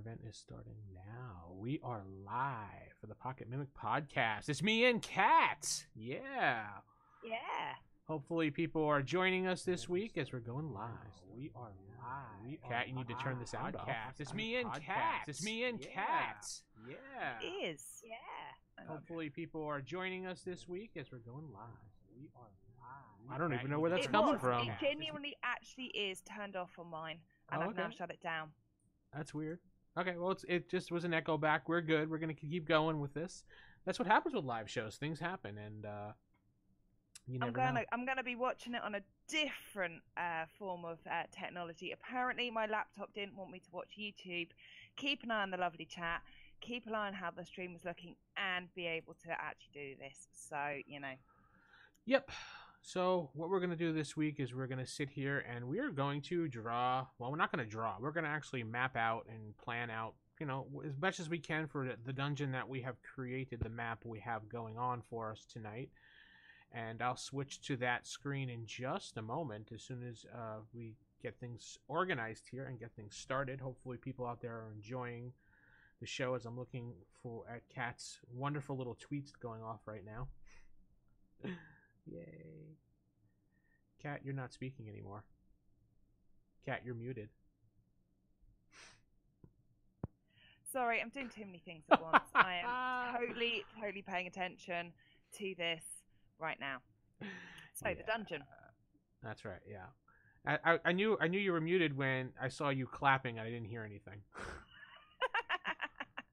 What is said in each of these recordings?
event is starting now. We are live for the Pocket Mimic podcast. It's me and Kat. Yeah. Yeah. Hopefully people are joining us this week as we're going live. We are live. Kat, you need to turn the sound off. It's me and Kat. It's me and Kat. Yeah. It is. Yeah. Hopefully people are joining us this week as we're going live. We are live. I don't even know where that's It coming was. from. It genuinely actually is turned off on mine, and I've now shut it down. That's weird. Okay, well, it just was an echo back. We're good. We're gonna keep going with this. That's what happens with live shows. Things happen, and you never know. I'm gonna be watching it on a different form of technology. Apparently, my laptop didn't want me to watch YouTube. Keep an eye on the lovely chat. Keep an eye on how the stream was looking, and be able to actually do this. So Yep. So what we're going to do this week is we're going to sit here and we are going to draw. Well, we're not going to draw. We're going to actually map out and plan out, as much as we can for the dungeon that we have created, the map we have going on for us tonight. And I'll switch to that screen in just a moment as soon as we get things organized here and get things started. Hopefully people out there are enjoying the show as I'm looking at Kat's wonderful little tweets going off right now. Yay. Kat, you're not speaking anymore. Kat, you're muted. Sorry, I'm doing too many things at once. I am totally paying attention to this right now. So yeah. The dungeon. That's right, yeah. I knew you were muted when I saw you clapping and I didn't hear anything.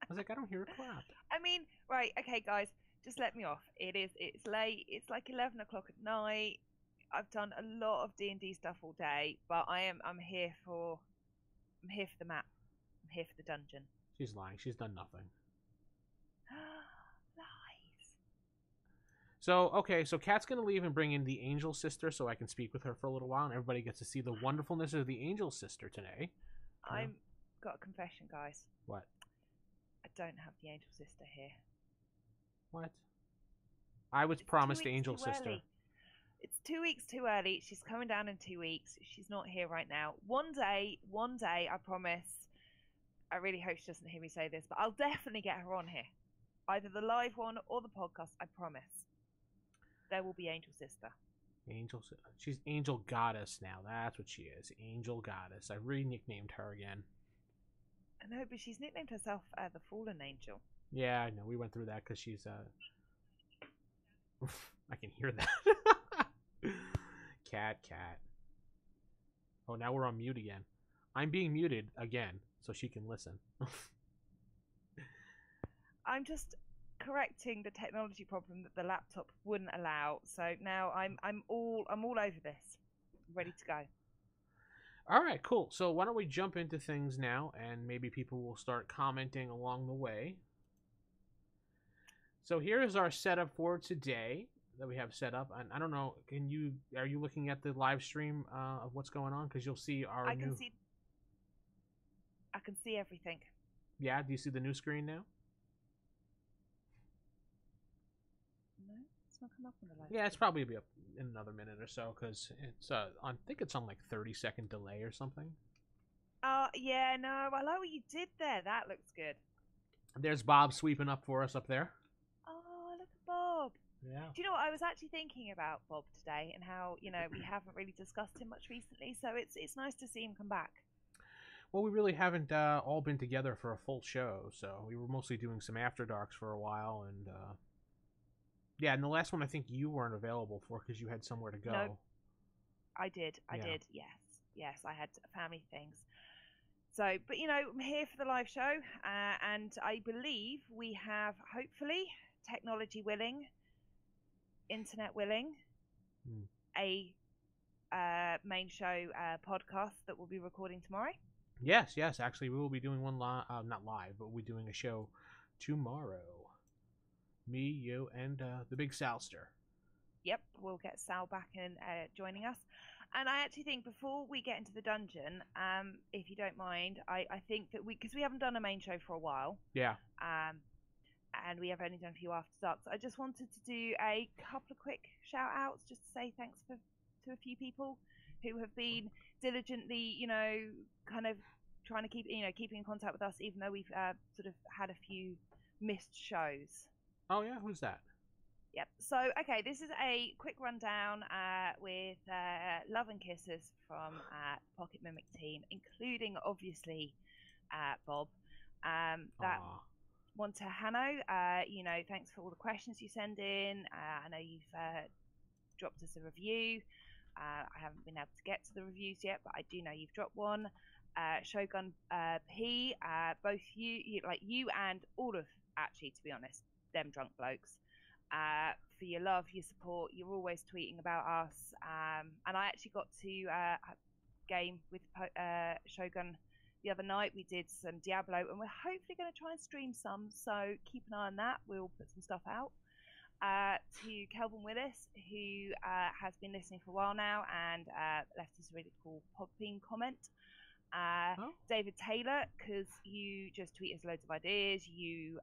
I was like, I don't hear a clap. I mean, right, okay guys. Just let me off. It's late. It's like 11 o'clock at night. I've done a lot of D&D stuff all day, but I'm here for the map. I'm here for the dungeon. She's lying. She's done nothing. Lies. So Kat's gonna leave and bring in the Angel Sister so I can speak with her for a little while and everybody gets to see the wonderfulness of the Angel Sister today. I've got a confession, guys. What? I don't have the Angel Sister here. What? I was promised the Angel Sister. Early. It's 2 weeks too early. She's coming down in 2 weeks. She's not here right now. One day, I promise. I really hope she doesn't hear me say this, but I'll definitely get her on here. Either the live one or the podcast, I promise. There will be Angel Sister. She's Angel Goddess now. That's what she is. Angel Goddess. I re-nicknamed her again. I know, but she's nicknamed herself the Fallen Angel. Yeah, I know. We went through that because she's I can hear that. Cat. Oh, now we're on mute again. I'm being muted again so she can listen. I'm just correcting the technology problem that the laptop wouldn't allow. So now I'm all over this. Ready to go. All right, cool. So why don't we jump into things now and maybe people will start commenting along the way. So here is our setup for today that we have set up. And I don't know, are you looking at the live stream of what's going on? Because you'll see I can see everything. Yeah, do you see the new screen now? No, it's not come up on the live. Yeah, it's probably be up in another minute or so because it's I think it's on like 30-second delay or something. Yeah, no, I like what you did there. That looks good. There's Bob sweeping up for us up there. Oh, look at Bob. Yeah. Do you know what? I was actually thinking about Bob today and how, we haven't really discussed him much recently, so it's nice to see him come back. Well, we really haven't all been together for a full show, so we were mostly doing some After Darks for a while, and yeah, and the last one I think you weren't available for because you had somewhere to go. No, I did, yes, I had family things. So, but I'm here for the live show, and I believe we have, hopefully, technology willing, internet willing, a main show podcast that we'll be recording tomorrow. Yes. Actually, we will be doing one not live, but we'll be doing a show tomorrow. Me, you, and the big Salster. Yep, we'll get Sal back and joining us. And I actually think before we get into the dungeon, if you don't mind, I think that because we haven't done a main show for a while. Yeah. And we have only done a few After Darks. I just wanted to do a couple of quick shout outs just to say thanks to a few people who have been diligently, kind of trying to keeping in contact with us, even though we've sort of had a few missed shows. Oh yeah, who's that? Yep. So, okay, this is a quick rundown with love and kisses from Pocket Mimic team, including obviously Bob. That one to Hanno. Thanks for all the questions you send in. I know you've dropped us a review. I haven't been able to get to the reviews yet, but I do know you've dropped one. Shogun P, both you and all of, actually, to be honest, them drunk blokes. For your love, your support. You're always tweeting about us. And I actually got to game with Shogun the other night. We did some Diablo, and we're hopefully going to try and stream some. So keep an eye on that. We'll put some stuff out. To Kelvin Willis, who has been listening for a while now and left us a really cool popping comment. David Taylor, because you just tweet us loads of ideas. You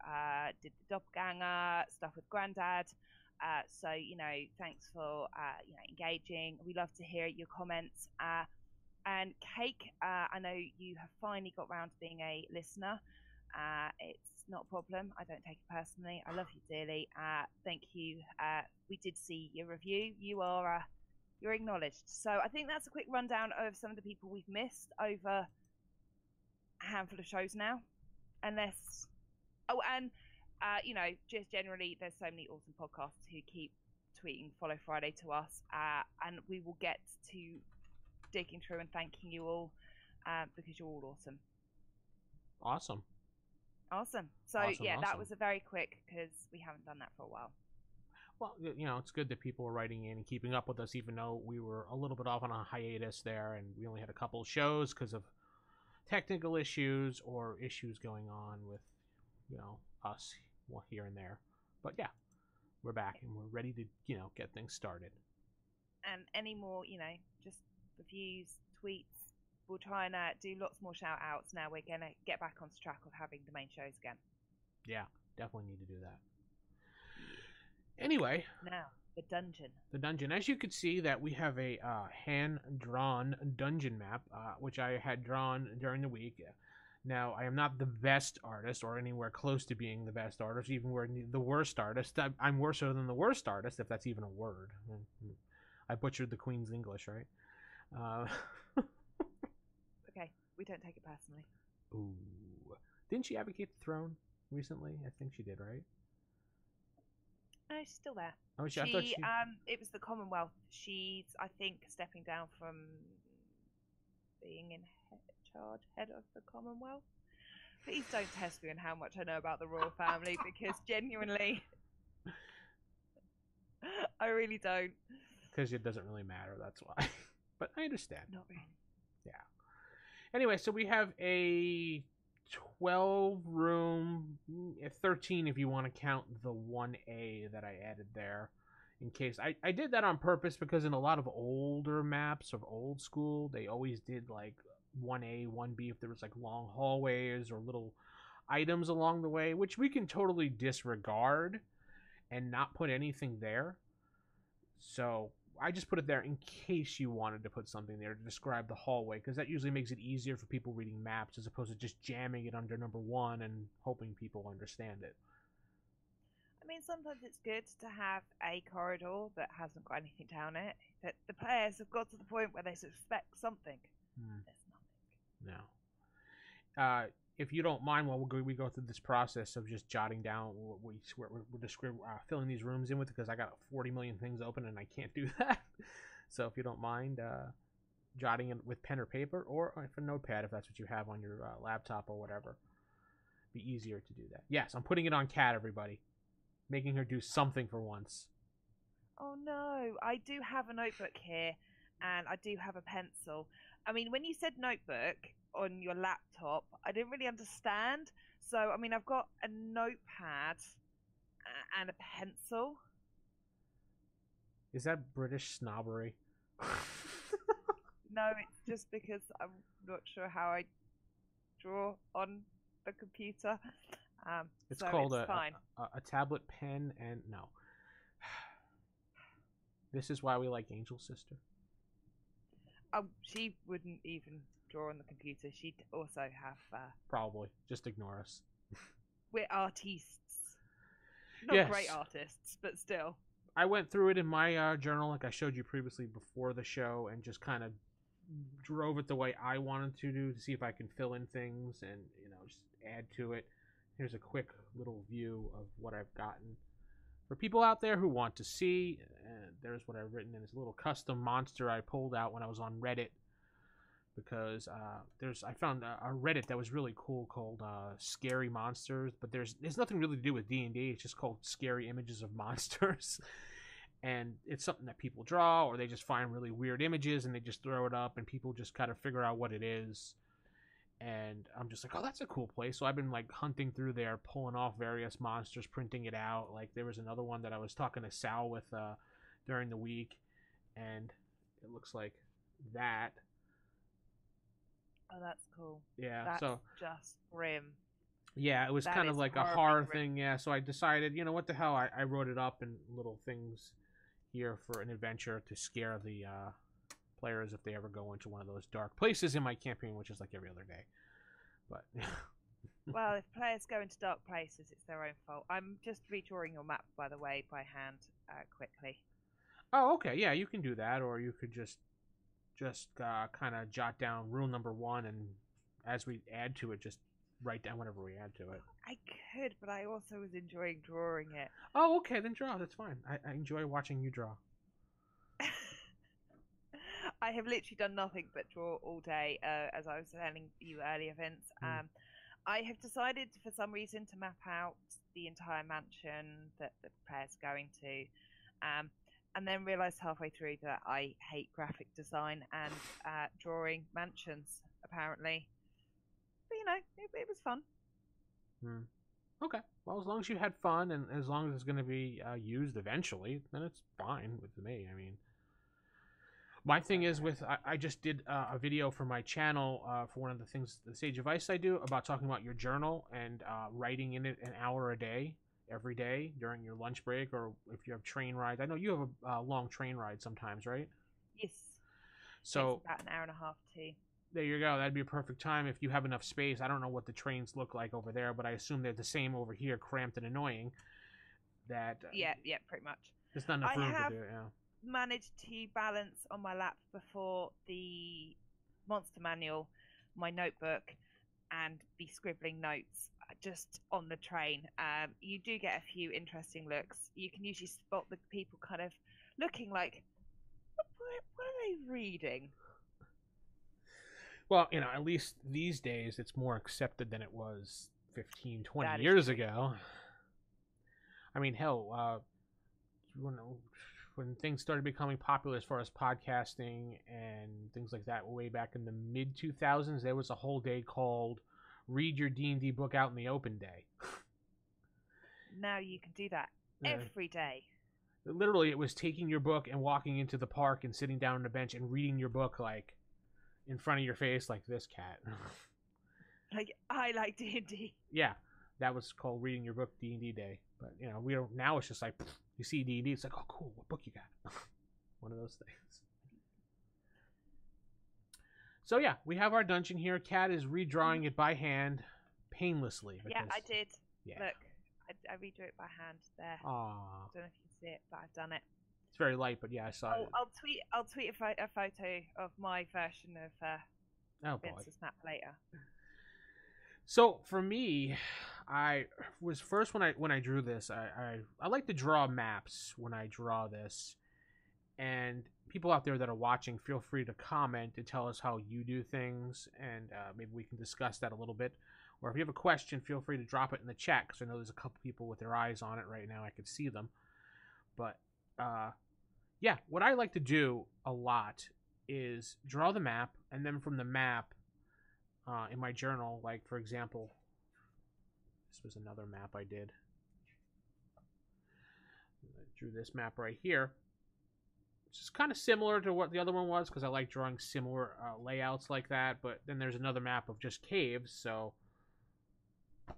did the doppelganger stuff with Grandad. So, thanks for engaging. We love to hear your comments. And Cake, I know you have finally got round to being a listener. It's not a problem. I don't take it personally. I love you dearly. Thank you. We did see your review. You're acknowledged. So I think that's a quick rundown of some of the people we've missed over a handful of shows now. Unless, just generally, there's so many awesome podcasts who keep tweeting Follow Friday to us, and we will get to digging through and thanking you all because you're all awesome. Awesome. So awesome. That was a very quick, because we haven't done that for a while. Well, it's good that people are writing in and keeping up with us, even though we were a little bit off on a hiatus there, and we only had a couple of shows because of technical issues or issues going on with, us here and there. But yeah, we're back and we're ready to, get things started. And any more, just reviews, tweets, we'll try and do lots more shout outs now. We're going to get back on track of having the main shows again. Yeah, definitely need to do that. Anyway, now the dungeon. As you could see, that we have a hand-drawn dungeon map, which I had drawn during the week. Now, I am not the best artist, or anywhere close to being the best artist, even the worst artist. I'm worser than the worst artist, if that's even a word. I butchered the Queen's English, right? Okay, we don't take it personally. Ooh, didn't she advocate the throne recently? I think she did, right? No, she's still there. Oh, I thought she... it was the Commonwealth. She's, I think, stepping down from being in head of the Commonwealth. Please don't test me on how much I know about the royal family, because genuinely, I really don't. Because it doesn't really matter, that's why. But I understand. Not really. Yeah. Anyway, so we have a 12-room, 13 if you want to count the 1A that I added there. In case I did that on purpose, because in a lot of older maps of old school, they always did like 1A, 1B if there was like long hallways or little items along the way, which we can totally disregard and not put anything there. So I just put it there in case you wanted to put something there to describe the hallway, because that usually makes it easier for people reading maps as opposed to just jamming it under number 1 and hoping people understand it. I mean, sometimes it's good to have a corridor that hasn't got anything down it, that the players have got to the point where they suspect something. There's nothing. No. If you don't mind, while we go through this process of just jotting down what we're filling these rooms in with, because I got 40 million things open and I can't do that. So if you don't mind jotting it with pen or paper, or if a notepad, if that's what you have on your laptop or whatever, be easier to do that. Yes, I'm putting it on Kat, everybody. Making her do something for once. Oh no, I do have a notebook here, and I do have a pencil. I mean, when you said notebook on your laptop, I didn't really understand. So, I mean, I've got a notepad and a pencil. Is that British snobbery? No, it's just because I'm not sure how I draw on the computer. It's called a tablet pen, and no. This is why we like Angel Sister. She wouldn't even draw on the computer, she'd also have. Probably. Just ignore us. We're artistes. Not Yes. great artists, but still. I went through it in my journal, like I showed you previously before the show, and just kind of drove it the way I wanted to do to see if I can fill in things and, just add to it. Here's a quick little view of what I've gotten. For people out there who want to see, there's what I've written in this little custom monster I pulled out when I was on Reddit, because I found a Reddit that was really cool called Scary Monsters, but there's nothing really to do with D&D. It's just called Scary Images of Monsters. And it's something that people draw, or they just find really weird images and they just throw it up, and people just kind of figure out what it is. And I'm just like, oh, that's a cool place. So I've been like hunting through there, pulling off various monsters, printing it out. Like there was another one that I was talking to Sal with during the week, and it looks like that. Oh, that's cool. Yeah, that's so just grim. Yeah, it was kind of like a horror thing. Yeah, so I decided, what the hell? I wrote it up in little things here for an adventure to scare the players if they ever go into one of those dark places in my campaign, which is like every other day. But well, if players go into dark places, it's their own fault. I'm just redrawing your map, by the way, by hand, quickly. Oh, okay. Yeah, you can do that, or you could just kind of jot down rule number 1, and as we add to it, just write down whatever we add to it. I could, but I also was enjoying drawing it. Oh, okay, then draw. That's fine. I enjoy watching you draw. I have literally done nothing but draw all day, as I was telling you earlier, Vince. I have decided for some reason to map out the entire mansion that the player's going to, and then realised halfway through that I hate graphic design and drawing mansions, apparently. But, it was fun. Okay. Well, as long as you had fun, and as long as it's going to be used eventually, then it's fine with me. I mean, my thing is I just did a video for my channel for one of the things, the Sage of Ice I do, about talking about your journal and writing in it an hour a day, every day during your lunch break, or if you have train rides. I know you have a long train ride sometimes, right? Yes. So it's about an hour and a half too. There you go. That'd be a perfect time if you have enough space. I don't know what the trains look like over there, but I assume they're the same over here, cramped and annoying. That yeah, pretty much. There's not enough room to do it. Yeah. Managed to balance on my lap before the monster manual, my notebook, and be scribbling notes just on the train. You do get a few interesting looks. You can usually spot the people kind of looking like, what are they reading? Well, at least these days it's more accepted than it was 15, 20 years ago. I mean, hell, when things started becoming popular as far as podcasting and things like that, way back in the mid-2000s, there was a whole day called Read Your D&D Book Out in the Open Day. Now you can do that every day. Literally, it was taking your book and walking into the park and sitting down on a bench and reading your book, like, in front of your face, like this cat. Like, I like D&D. Yeah, that was called Reading Your Book D&D Day. But, we don't, now it's just like, you see D&D, it's like, oh, cool, what book you got? One of those things. So, yeah, we have our dungeon here. Cat is redrawing it by hand, painlessly. Because, yeah, I did. Yeah. Look, I redrew it by hand there. Aww. I don't know if you can see it, but I've done it. It's very light, but yeah, I saw it. I'll tweet a photo of my version of Vince's map later. So for me, I was first when I drew this. I like to draw maps when I draw this, and people out there that are watching, feel free to comment and tell us how you do things, and maybe we can discuss that a little bit. Or if you have a question, feel free to drop it in the chat, because I know there's a couple people with their eyes on it right now. I can see them, but yeah, what I like to do a lot is draw the map, and then from the map, in my journal, like, for example, this was another map I did. I drew this map right here. Which is kind of similar to what the other one was, because I like drawing similar layouts like that, but then there's another map of just caves, so it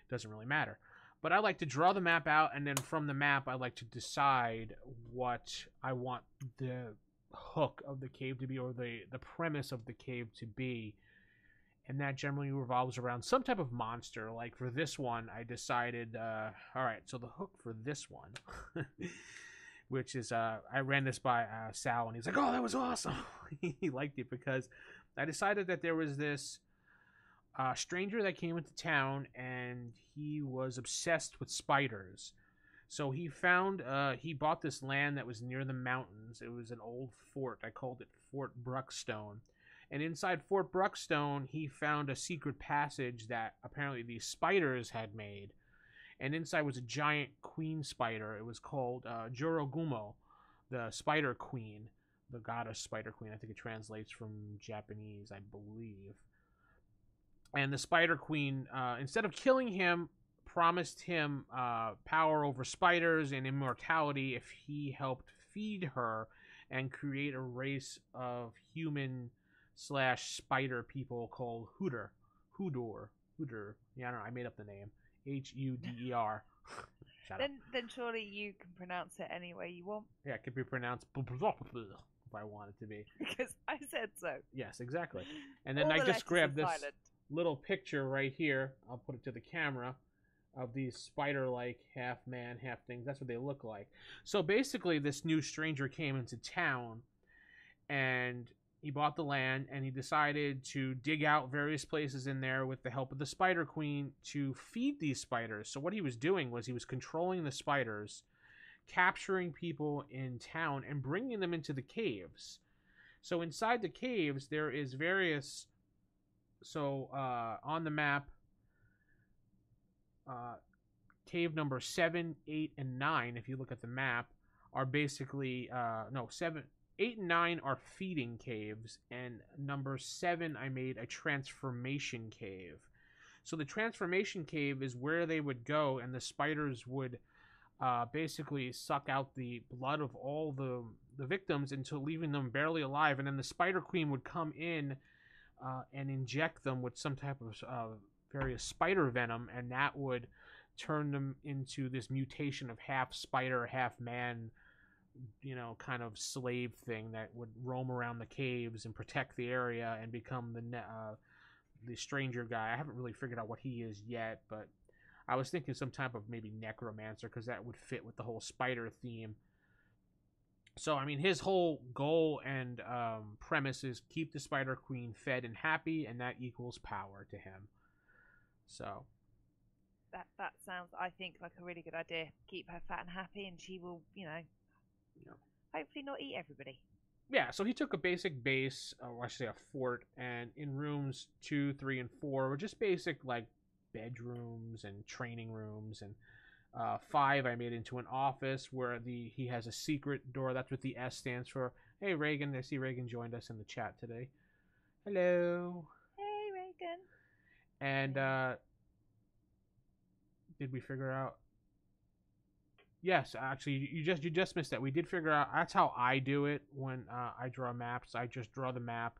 doesn't really matter. But I like to draw the map out, and then from the map, I like to decide what I want the hook of the cave to be, or the premise of the cave to be. And that generally revolves around some type of monster. Like for this one, I decided, all right, so the hook for this one, which is, I ran this by Sal, and he's like, oh, that was awesome. He liked it because I decided that there was this stranger that came into town, and he was obsessed with spiders. So he bought this land that was near the mountains. It was an old fort. I called it Fort Bruckstone. And inside Fort Bruckstone, he found a secret passage that apparently these spiders had made. And inside was a giant queen spider. It was called Jorogumo, the spider queen, the goddess spider queen. I think it translates from Japanese, I believe. And the spider queen, instead of killing him, promised him power over spiders and immortality if he helped feed her and create a race of human / spider people called Hooter. Yeah, I don't know. I made up the name. Huder. Shut up. Then surely you can pronounce it any way you want. Yeah, it could be pronounced if I want it to be. Because I said so. Yes, exactly. And then All I the just grabbed this silent. little picture right here. I'll put it to the camera of these spider-like half man, half things. That's what they look like. So basically, this new stranger came into town, and he bought the land, and he decided to dig out various places in there with the help of the Spider Queen to feed these spiders. So what he was doing was he was controlling the spiders, capturing people in town, and bringing them into the caves. So inside the caves, there is various... So on the map, cave number 7, 8, and 9, if you look at the map, are basically... 7... 8 and 9 are feeding caves, and number 7 I made a transformation cave. So the transformation cave is where they would go, and the spiders would basically suck out the blood of all the victims until leaving them barely alive, and then the Spider Queen would come in and inject them with some type of various spider venom, and that would turn them into this mutation of half spider, half man, kind of slave thing that would roam around the caves and protect the area and become the stranger guy. I haven't really figured out what he is yet, but I was thinking some type of maybe necromancer, because that would fit with the whole spider theme. So, I mean, his whole goal and premise is keep the Spider Queen fed and happy, and that equals power to him. So... That sounds, I think, like a really good idea. Keep her fat and happy, and she will, hopefully not eat everybody. Yeah, so he took a basic base, or I should say a fort, and in rooms 2, 3, and 4 were just basic, like, bedrooms and training rooms, and 5 I made into an office where he has a secret door. That's what the S stands for. Hey, Reagan. I see Reagan joined us in the chat today. Hello. Hey, Reagan. And, did we figure out? Yes, actually, you just missed that. We did figure out. That's how I do it when I draw maps. I just draw the map,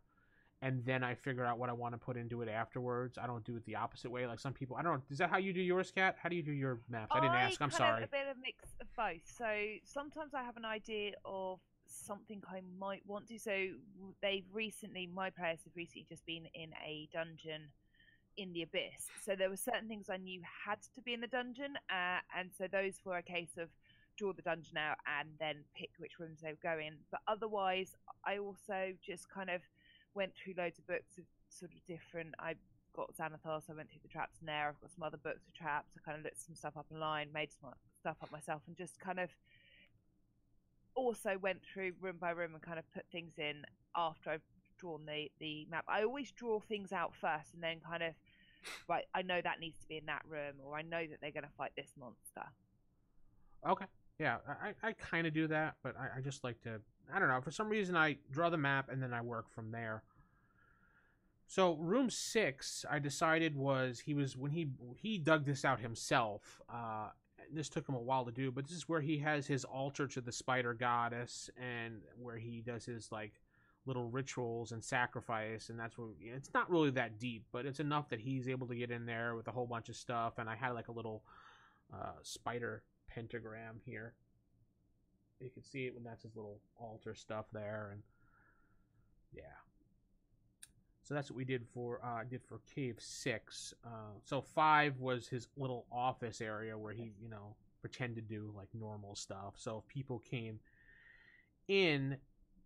and then I figure out what I want to put into it afterwards. I don't do it the opposite way, like some people. I don't know. Is that how you do yours, Kat? How do you do your maps? I didn't ask. I'm sorry. A bit of a mix of both. So sometimes I have an idea of something I might want to. So my players have recently just been in a dungeon in the Abyss, so there were certain things I knew had to be in the dungeon, and so those were a case of draw the dungeon out and then pick which rooms they would go in. But otherwise, I also just kind of went through loads of books of sort of different. I got Xanathar, so I went through the traps in there. I've got some other books of traps. I kind of looked some stuff up online, made some stuff up myself, and just kind of also went through room by room and kind of put things in after I've drawn the map. I always draw things out first, and then kind of, right, I know that needs to be in that room, or I know that they're going to fight this monster. Okay. Yeah, I kind of do that, but I just like to, I don't know, for some reason I draw the map and then I work from there. So room 6, I decided was, when he dug this out himself. This took him a while to do, but this is where he has his altar to the spider goddess, and where he does his like little rituals and sacrifice, and that's where it's not really that deep, but it's enough that he's able to get in there with a whole bunch of stuff. And I had like a little spider pentagram here. You can see it when that's his little altar stuff there, and yeah. So that's what we did for Cave 6. So 5 was his little office area where he, pretended to do like normal stuff. So if people came in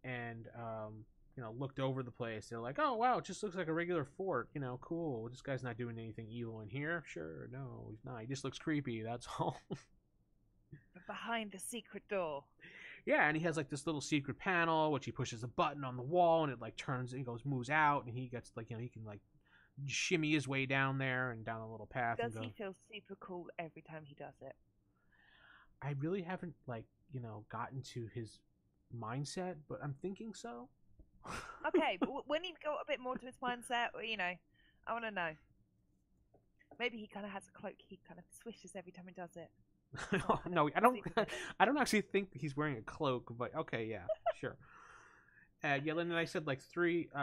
and looked over the place, they're like, "Oh wow, it just looks like a regular fort. Cool. This guy's not doing anything evil in here." Sure, no, he's not. He just looks creepy. That's all. But behind the secret door. Yeah, and he has like this little secret panel, which he pushes a button on the wall, and it like turns, and moves out, and he gets like, he can like shimmy his way down there and down a little path. Does he feel super cool every time he does it? I really haven't like, gotten to his mindset, but I'm thinking so. Okay, but when you go a bit more to his mindset, I want to know. Maybe he kind of has a cloak. He kind of swishes every time he does it. No, I don't. I don't actually think he's wearing a cloak, but okay, yeah, sure. Yeah, and then I said like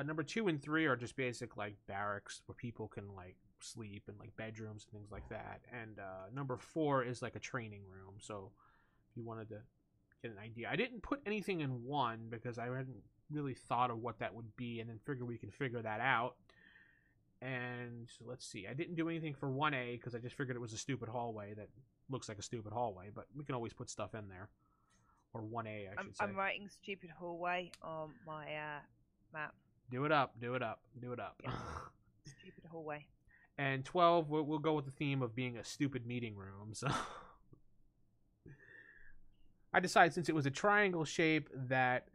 number 2 and 3 are just basic like barracks where people can like sleep, and like bedrooms and things like that. And number 4 is like a training room. So if you wanted to get an idea, I didn't put anything in 1 because I hadn't really thought of what that would be, and then figure we can figure that out. And let's see, I didn't do anything for 1A because I just figured it was a stupid hallway that looks like a stupid hallway, but we can always put stuff in there. Or 1A, I should say. I'm writing stupid hallway on my map. Do it up. Yeah. Stupid hallway. And 12, we'll go with the theme of being a stupid meeting room. So I decided, since it was a triangle shape, that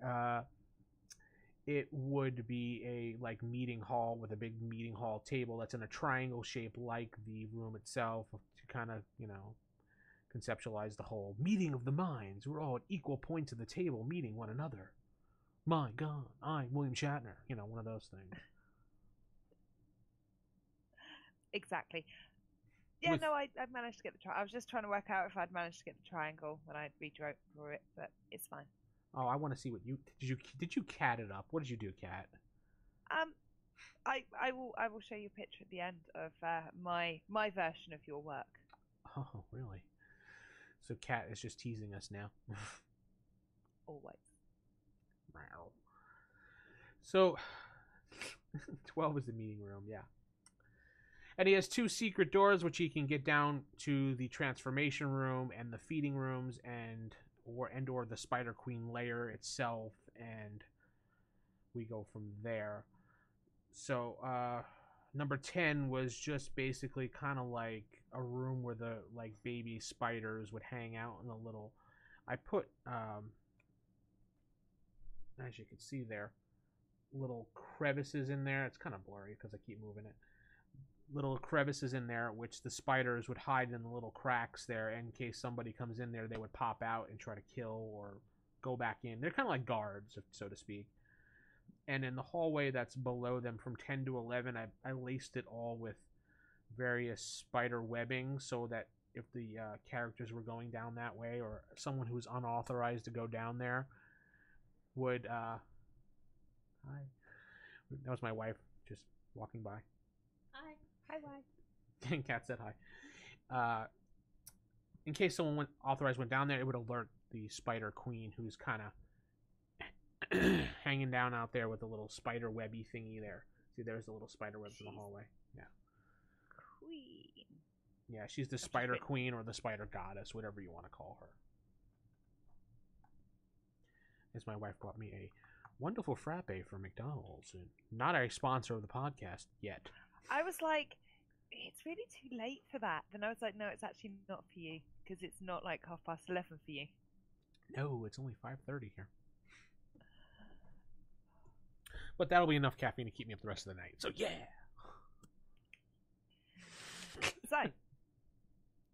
it would be a like meeting hall with a big meeting hall table that's in a triangle shape like the room itself, to kind of, conceptualize the whole meeting of the minds. We're all at equal points of the table meeting one another. My God, I'm William Shatner. One of those things. Exactly. Yeah, no, I managed to get the triangle. I was just trying to work out if I'd managed to get the triangle when I redrew it, but it's fine. Oh, I want to see what did you cat it up? What did you do, Cat? I will show you a picture at the end of my version of your work. Oh, really? So Cat is just teasing us now. Always. So 12 is the meeting room, yeah. And he has 2 secret doors which he can get down to the transformation room and the feeding rooms or the Spider Queen lair itself, and we go from there. So number 10 was just basically kind of like a room where the like baby spiders would hang out in a little. I put as you can see there, little crevices in there. It's kind of blurry because I keep moving it. Little crevices in there which the spiders would hide in the little cracks there, in case somebody comes in there. They would pop out and try to kill or go back in. They're kind of like guards, so to speak. And in the hallway that's below them from 10 to 11, I laced it all with various spider webbing, so that if the characters were going down that way, or someone who was unauthorized to go down there would hi, that was my wife just walking by. Hi, wife. And Cat said hi. In case someone authorized went down there, it would alert the Spider Queen, who's kind of hanging down out there with a little spider webby thingy there. See, there's the little spider webs in the hallway. Yeah. Queen. Yeah, she's the Spider Queen, or the Spider Goddess, whatever you want to call her. As my wife brought me a wonderful frappe from McDonald's, and not a sponsor of the podcast yet. I was like, it's really too late for that. Then I was like, no, it's actually not for you, because it's not like 11:30 for you. No, it's only 5:30 here. But that'll be enough caffeine to keep me up the rest of the night. So yeah. So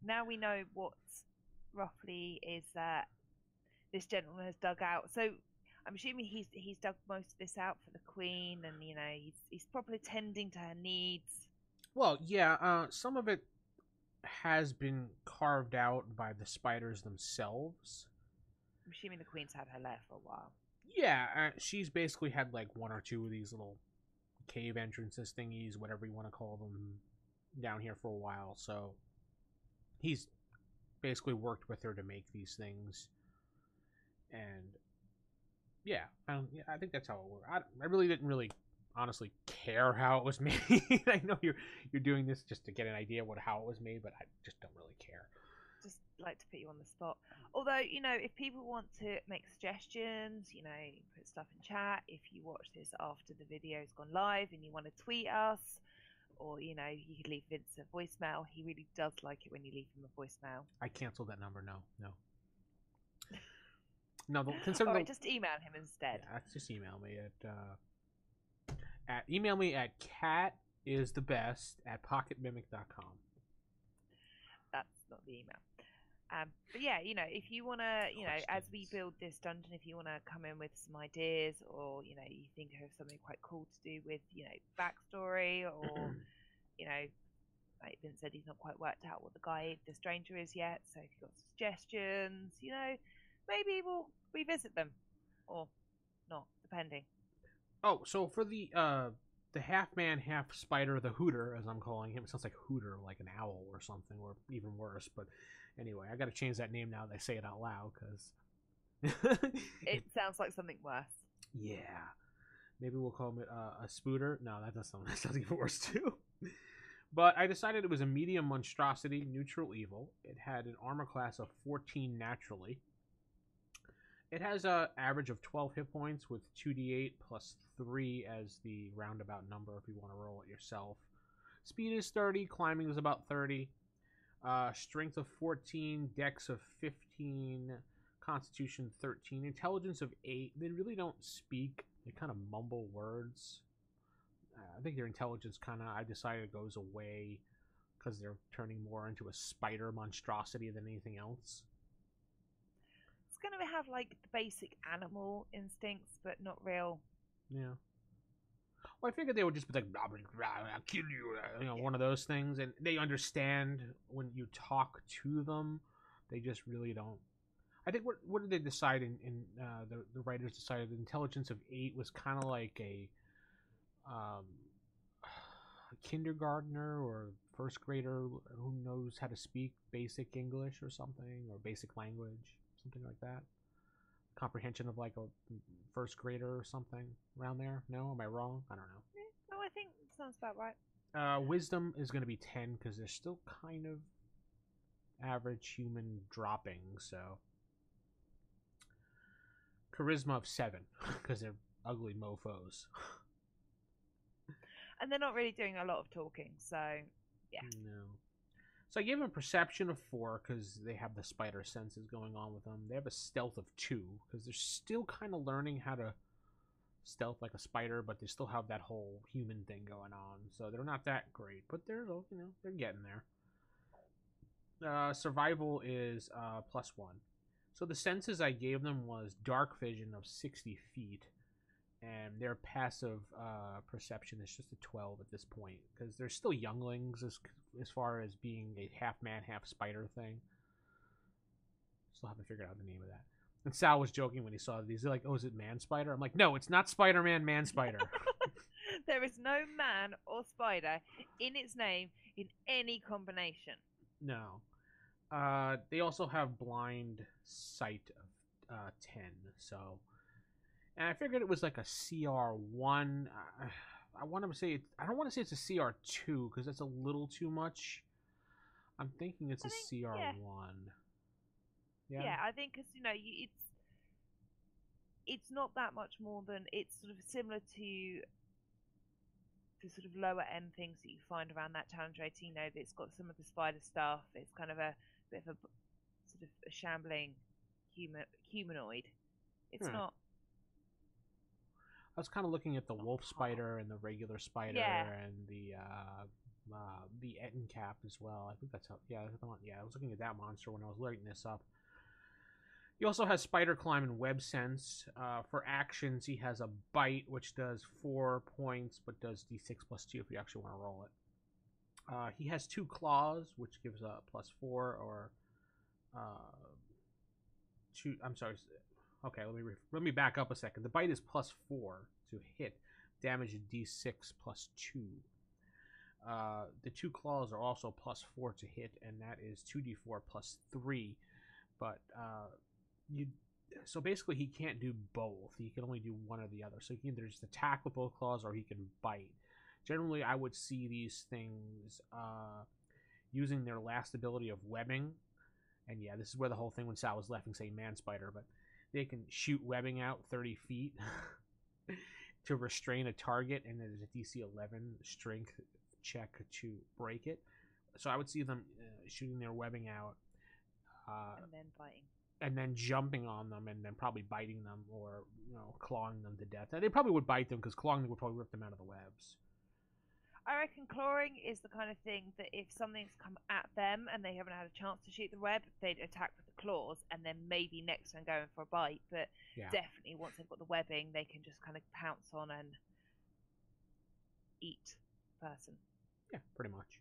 now we know what roughly is this gentleman has dug out. So I'm assuming he's dug most of this out for the Queen, and he's probably tending to her needs. Well, yeah, some of it has been carved out by the spiders themselves. I'm assuming the Queen's had her lair for a while. Yeah, she's basically had like 1 or 2 of these little cave entrances thingies, whatever you want to call them, down here for a while. So he's basically worked with her to make these things. And yeah, I think that's how it worked. I really didn't really honestly care how it was made. I know you're doing this just to get an idea of how it was made, but I just don't really care. Just like to put you on the spot. Although, if people want to make suggestions, put stuff in chat. If you watch this after the video's gone live and you want to tweet us, or you could leave Vince a voicemail. He really does like it when you leave him a voicemail. I canceled that number. No. All right, just email him instead. Yeah, just email me at catisthebest@pocketmimic.com. That's not the email. But yeah, if you want to, as we build this dungeon, if you want to come in with some ideas, or you think of something quite cool to do with, backstory, or like Vince said, he's not quite worked out what the stranger is yet. So if you've got suggestions, maybe we'll revisit them, or not, depending. Oh, so for the half man, half spider, the Hooter, as I'm calling him. It sounds like Hooter, like an owl or something, or even worse. But anyway, I got to change that name now that I say it out loud, because it sounds like something worse. Yeah, maybe we'll call him a Spooter. No, that sounds even worse too. But I decided it was a medium monstrosity, neutral evil. It had an armor class of 14 naturally. It has an average of 12 hit points with 2d8 plus 3 as the roundabout number if you want to roll it yourself. Speed is 30, climbing is about 30. Strength of 14, dex of 15, constitution 13, intelligence of 8. They really don't speak. They kind of mumble words. I think their intelligence I decided goes away because they're turning more into a spider monstrosity than anything else. It's going to have like the basic animal instincts, but not real. Yeah. Well, I figured they would just be like, blah, blah, blah, I'll kill you, one of those things. And they understand when you talk to them. They just really don't. I think what did they decide the writers decided the intelligence of 8 was kind of like a kindergartner or first grader who knows how to speak basic English or something, or basic language, something like that. Comprehension of like a first grader or something around there. No, am I wrong? I don't know. No, I think it sounds about right. Wisdom is going to be 10 because they're still kind of average human dropping. So charisma of 7 because they're ugly mofos. And they're not really doing a lot of talking, so yeah. No. So I gave them perception of 4 because they have the spider senses going on with them. They have a stealth of 2 because they're still kind of learning how to stealth like a spider, but they still have that whole human thing going on. So they're not that great, but they're they're getting there. Survival is +1. So the senses I gave them was dark vision of 60 feet. And their passive perception is just a 12 at this point because they're still younglings as far as being a half man, half spider thing. Still haven't figured out the name of that. And Sal was joking when he saw these. They're like, "Oh, is it Man Spider?" I'm like, "No, it's not Spider-Man, Man Spider." There is no man or spider in its name in any combination. No. They also have blind sight of 10, so. And I figured it was like a CR1. I want to say I don't want to say it's a CR2 because that's a little too much. I'm thinking it's a CR1. Yeah, I think because it's not that much more than, it's sort of similar to the sort of lower end things that you find around that challenge 18. It's got some of the spider stuff. It's kind of a bit of a sort of a shambling humanoid. It's not. I was kind of looking at the wolf spider and the regular spider and the Etten cap as well. I think that's how. Yeah, I was looking at that monster when I was lighting this up. He also has spider climb and web sense. For actions, he has a bite, which does 4 points, but does d6 +2 if you actually want to roll it. He has 2 claws, which gives a +4 or 2. I'm sorry. Okay, let me back up a second. The bite is +4 to hit, damage d6 +2. The 2 claws are also +4 to hit, and that is 2d4 +3. But So basically, he can't do both. He can only do one or the other. So he can either just attack with both claws or he can bite. Generally, I would see these things using their last ability of webbing. And yeah, this is where the whole thing when Sal was laughing saying man spider, but they can shoot webbing out 30 feet to restrain a target, and there's a DC 11 strength check to break it. So I would see them shooting their webbing out. And then biting. And then jumping on them and then probably biting them or, clawing them to death. Now, they probably would bite them because clawing them would probably rip them out of the webs. I reckon clawing is the kind of thing that if something's come at them and they haven't had a chance to shoot the web, they'd attack with the claws and then maybe next time going for a bite. But definitely once they've got the webbing, they can just kind of pounce on and eat the person. Yeah, pretty much.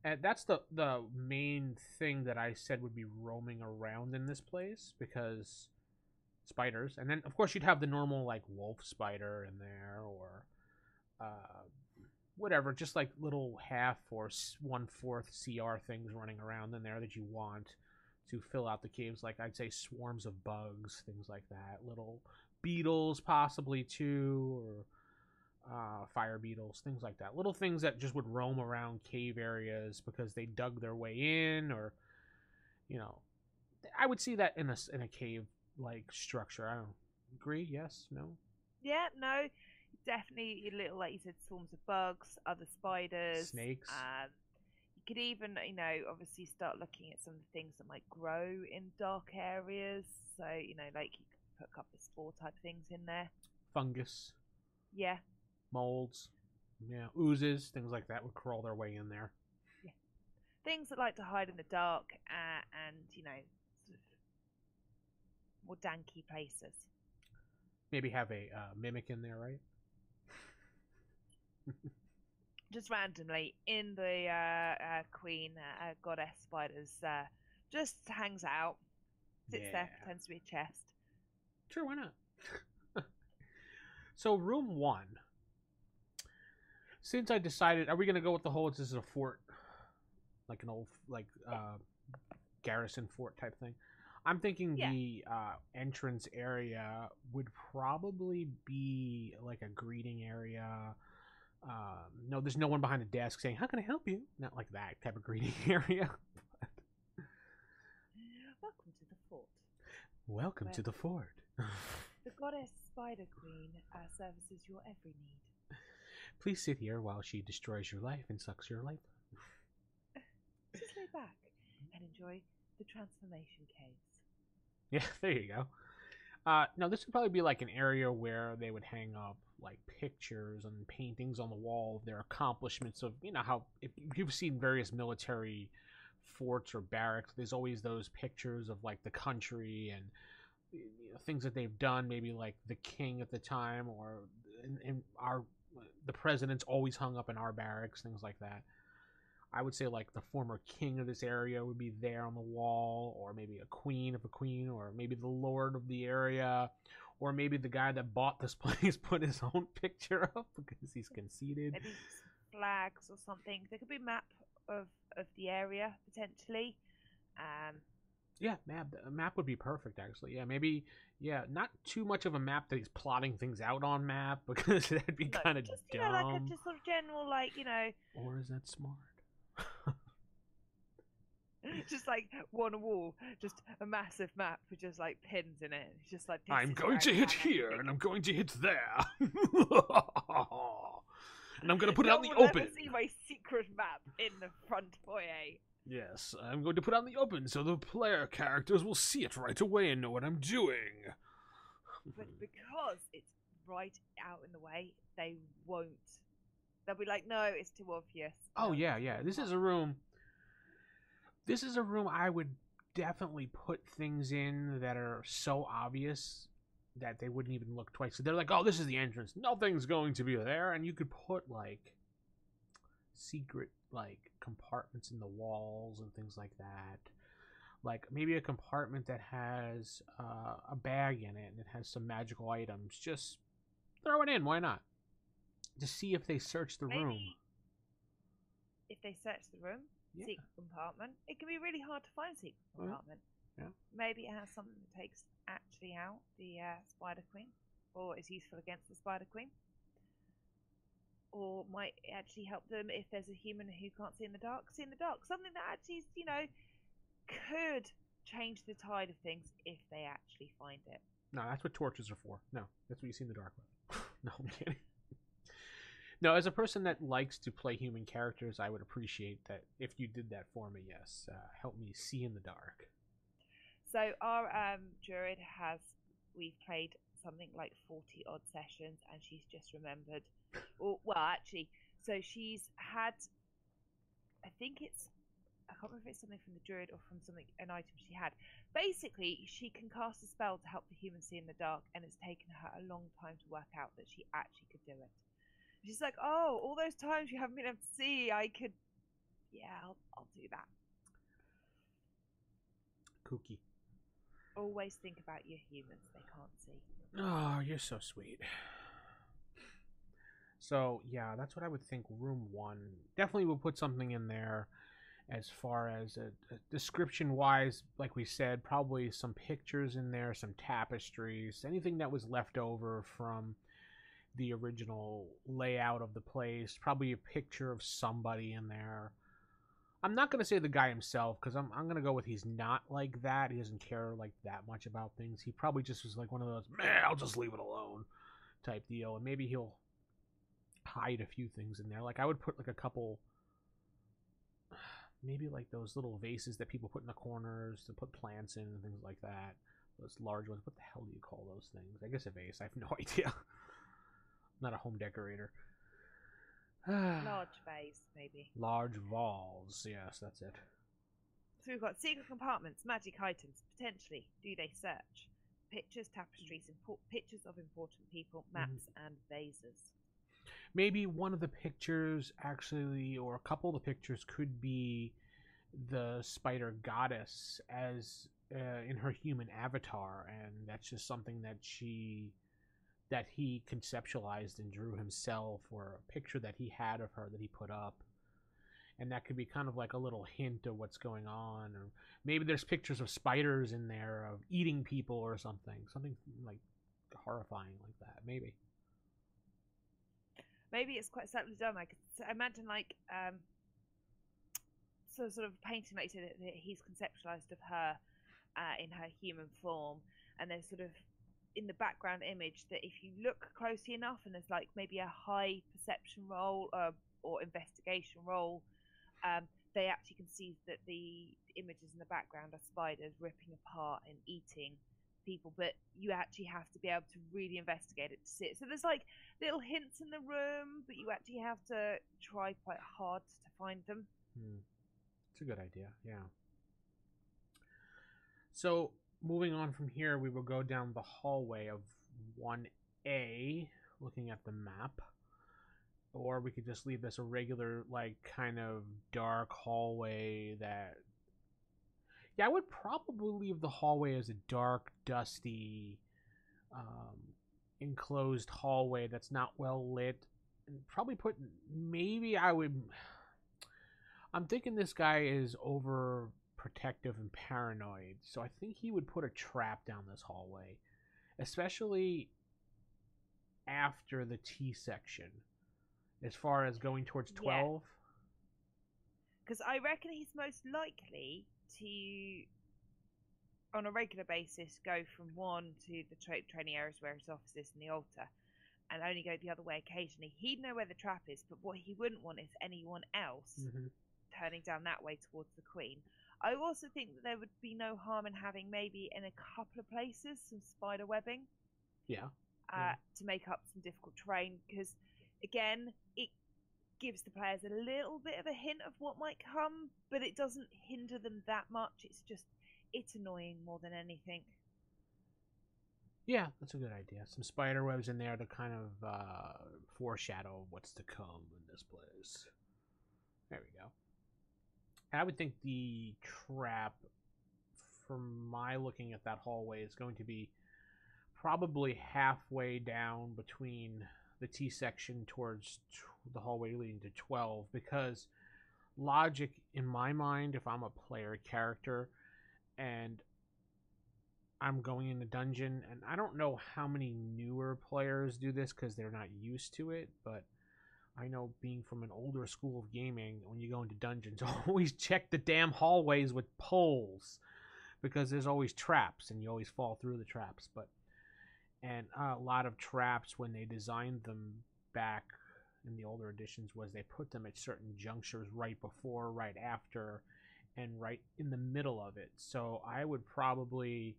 And that's the main thing that I said would be roaming around in this place, because spiders. And then, of course, you'd have the normal, like, wolf spider in there, or whatever, just like little half or 1/4 CR things running around in there that you want to fill out the caves. Like, I'd say swarms of bugs, things like that. Little beetles, possibly, too, or fire beetles, things like that. Little things that just would roam around cave areas because they dug their way in, or I would see that in a cave like structure. I don't agree. Yes, no. Yeah, no, definitely a little, like you said, swarms of bugs, other spiders, snakes. You could even, obviously start looking at some of the things that might grow in dark areas. So, like you could put a couple of spore type things in there. Fungus. Yeah. Molds, oozes, things like that would crawl their way in there. Yeah, things that like to hide in the dark and sort of more danky places. Maybe have a mimic in there, right? Just randomly in the queen goddess spiders, just hangs out, sits there, pretends to be a chest. Sure, why not? So room 1. Since I decided, are we going to go with the whole, this is a fort, like an old, garrison fort type thing? I'm thinking the entrance area would probably be like a greeting area. No, there's no one behind a desk saying, how can I help you? Not like that type of greeting area. Welcome to the fort. Welcome to the fort. The goddess Spider Queen services your every need. Please sit here while she destroys your life and sucks your life. Just lay back and enjoy the transformation caves. Yeah, there you go. No, this would probably be like an area where they would hang up like pictures and paintings on the wall of their accomplishments of, how, if you've seen various military forts or barracks, there's always those pictures of like the country and things that they've done, maybe like the king at the time, or in the president's always hung up in our barracks, things like that. I would say like the former king of this area would be there on the wall, or maybe a queen, or maybe the lord of the area, or maybe the guy that bought this place put his own picture up because he's conceited. Maybe flags or something. There could be a map of the area potentially. Yeah, map would be perfect, actually. Yeah, maybe, not too much of a map that he's plotting things out on map, because that'd be kind of dumb. Like a just sort of general, Or is that smart? Just like one wall, just a massive map with just like pins in it. It's just like, I'm going to hit here, and I'm going to hit there. And I'm going to put it out in the open. Never see my secret map in the front foyer. Yes, I'm going to put it out in the open so the player characters will see it right away and know what I'm doing. But because it's right out in the way, they won't. They'll be like, no, it's too obvious. Oh, yeah. This is a room I would definitely put things in that are so obvious that they wouldn't even look twice. So they're like, oh, this is the entrance. Nothing's going to be there. And you could put, like, secret, like, compartments in the walls and things like that. Like, maybe a compartment that has a bag in it and it has some magical items. Just throw it in. Why not? To see if they search the room. If they search the room, secret compartment, it can be really hard to find secret compartment. Yeah. Maybe it has something that takes actually out the Spider Queen, or is useful against the Spider Queen, or might actually help them if there's a human who can't see in the dark. See in the dark, something that actually, could change the tide of things if they actually find it. No, that's what torches are for. No, that's what you see in the dark with. No, I'm kidding. No, as a person that likes to play human characters, I would appreciate that if you did that for me. Yes, help me see in the dark. So our druid we've played something like 40 odd sessions, and she's just remembered. Well, actually, so she's had, I can't remember if it's something from the druid or from an item she had. Basically, she can cast a spell to help the human see in the dark, and it's taken her a long time to work out that she actually could do it. She's like, oh, all those times you haven't been able to see, I could, yeah, I'll do that. Kooky. Always think about your humans, they can't see. Oh, you're so sweet. So, yeah, that's what I would think. Room 1. Definitely will put something in there as far as a description-wise. Like we said, probably some pictures in there, some tapestries, anything that was left over from the original layout of the place. Probably a picture of somebody in there. I'm not going to say the guy himself, because I'm going to go with he's not like that. He doesn't care like that much about things. He probably just was like one of those, man, I'll just leave it alone type deal. And maybe he'll hide a few things in there. Like I would put like a couple, maybe like those little vases that people put in the corners to put plants in and things like that. Those large ones. What the hell do you call those things? I guess a vase. I have no idea. I'm not a home decorator. Large vase, maybe. Large vase. Yes, that's it. So we've got secret compartments, magic items, potentially. Do they search? Pictures, tapestries, pictures of important people, maps, and vases. Maybe one of the pictures, actually, or a couple of the pictures could be the spider goddess as in her human avatar, and that's just something that he conceptualized and drew himself, or a picture that he had of her that he put up. And that could be kind of like a little hint of what's going on. Or maybe there's pictures of spiders in there of eating people or something like horrifying like that. Maybe it's quite subtly done. I could imagine sort of painting, like you said, that he's conceptualized of her in her human form, and there's sort of in the background image that if you look closely enough, and there's like maybe a high perception roll or investigation roll, they actually can see that the images in the background are spiders ripping apart and eating people, but you actually have to be able to really investigate it to see it. So there's like little hints in the room, but you actually have to try quite hard to find them. It's a good idea, yeah. So moving on from here, we will go down the hallway of 1A, looking at the map. Or we could just leave this a regular, like, kind of dark hallway that... Yeah, I would probably leave the hallway as a dark, dusty, enclosed hallway that's not well lit. And probably put... Maybe I would... I'm thinking this guy is overprotective and paranoid, so I think he would put a trap down this hallway. Especially after the T section. As far as going towards 12? Because I reckon he's most likely to, on a regular basis, go from 1 to the training areas where his office is and the altar, and only go the other way occasionally. He'd know where the trap is, but what he wouldn't want is anyone else turning down that way towards the Queen. I also think that there would be no harm in having maybe in a couple of places some spider webbing. To make up some difficult terrain, because again, it gives the players a little bit of a hint of what might come, but it doesn't hinder them that much. It's annoying more than anything. Yeah, that's a good idea. Some spider webs in there to kind of foreshadow what's to come in this place. There we go. I would think the trap, from my looking at that hallway, is going to be probably halfway down between the T section towards the hallway leading to 12, because logic in my mind, if I'm a player character and I'm going in the dungeon, and I don't know how many newer players do this because they're not used to it, but I know being from an older school of gaming, when you go into dungeons, always check the damn hallways with poles because there's always traps and you always fall through the traps. And a lot of traps when they designed them back in the older editions was they put them at certain junctures right before, right after, and right in the middle of it. So I would probably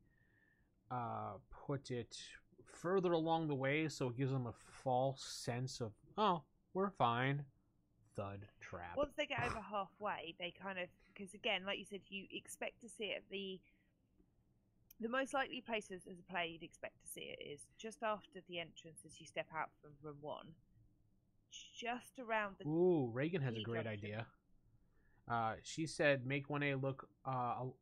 put it further along the way so it gives them a false sense of, oh, we're fine. Thud, trap. Once they get over halfway, they kind of, because again, like you said, you expect to see it. The most likely places as a player you'd expect to see it is just after the entrance as you step out from room 1, just around the. Ooh, Reagan has a great idea. She said, make 1A look,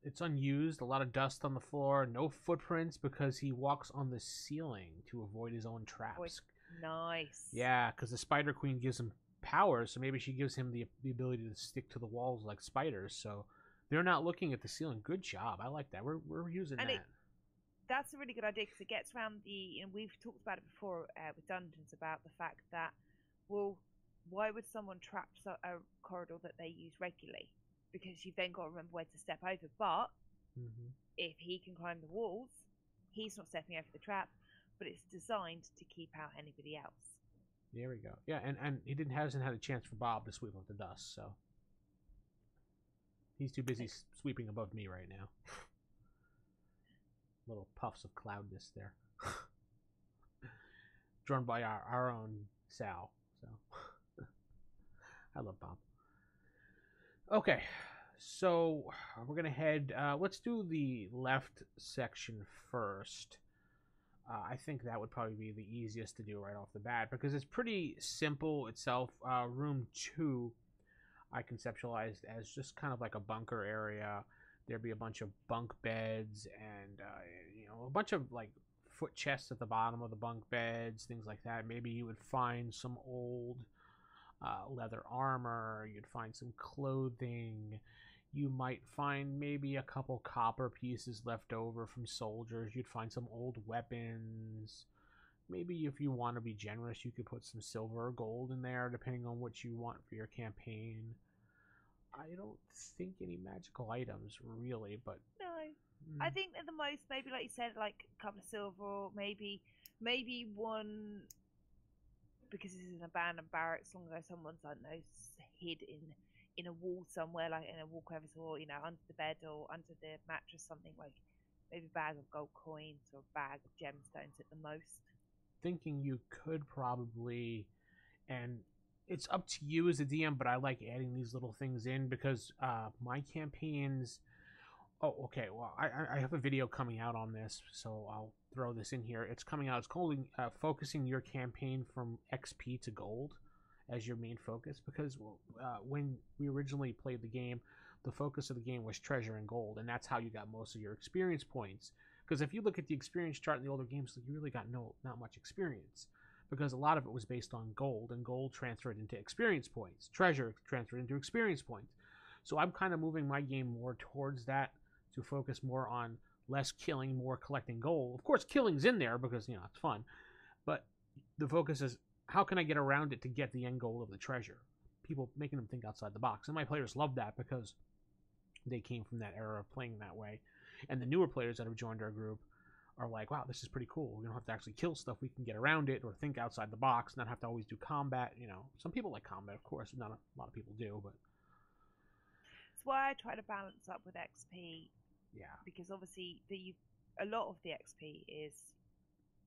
it's unused, a lot of dust on the floor, no footprints because he walks on the ceiling to avoid his own traps. Nice. Yeah, because the Spider Queen gives him powers, so maybe she gives him the ability to stick to the walls like spiders, so they're not looking at the ceiling. Good job. I like that. We're using and that. That's a really good idea because it gets around and we've talked about it before with dungeons, about the fact that, well, why would someone trap a corridor that they use regularly? Because you've then got to remember where to step over. But if he can climb the walls, he's not stepping over the trap, but it's designed to keep out anybody else. There we go. Yeah, and he hasn't had a chance for Bob to sweep up the dust, so he's too busy sweeping above me right now. Little puffs of cloudness there. Drawn by our own Sal. So I love Bob. Okay, so we're gonna head. Let's do the left section first. I think that would probably be the easiest to do right off the bat because it's pretty simple itself. Room 2, I conceptualized as just kind of like a bunker area. There'd be a bunch of bunk beds and a bunch of like foot chests at the bottom of the bunk beds, things like that. Maybe you would find some old leather armor. You'd find some clothing. You might find maybe a couple copper pieces left over from soldiers. You'd find some old weapons. Maybe if you want to be generous, you could put some silver or gold in there, depending on what you want for your campaign. I don't think any magical items, really, but... No. I think at the most, maybe like you said, like a couple of silver, or maybe one... Because this is an abandoned barracks, long ago someone's, I don't know, hid in a wall somewhere, like in a wall crevice, or under the bed or under the mattress, something like maybe a bag of gold coins or a bag of gemstones at the most. Thinking you could probably, and it's up to you as a DM, but I like adding these little things in because my campaigns. Oh, okay. Well, I have a video coming out on this, so I'll throw this in here. It's coming out. It's called focusing your campaign from XP to gold as your main focus, because when we originally played the game, the focus of the game was treasure and gold, and that's how you got most of your experience points. Because if you look at the experience chart in the older games, you really got not much experience, because a lot of it was based on gold, and gold transferred into experience points. Treasure transferred into experience points. So I'm kind of moving my game more towards that, to focus more on less killing, more collecting gold. Of course, killing's in there because, it's fun, but the focus is, how can I get around it to get the end goal of the treasure? People making them think outside the box. And my players love that because they came from that era of playing that way. And the newer players that have joined our group are like, wow, this is pretty cool. We don't have to actually kill stuff. We can get around it or think outside the box, not have to always do combat. Some people like combat, of course. Not a lot of people do, but... That's why I try to balance up with XP. Yeah. Because obviously a lot of the XP is...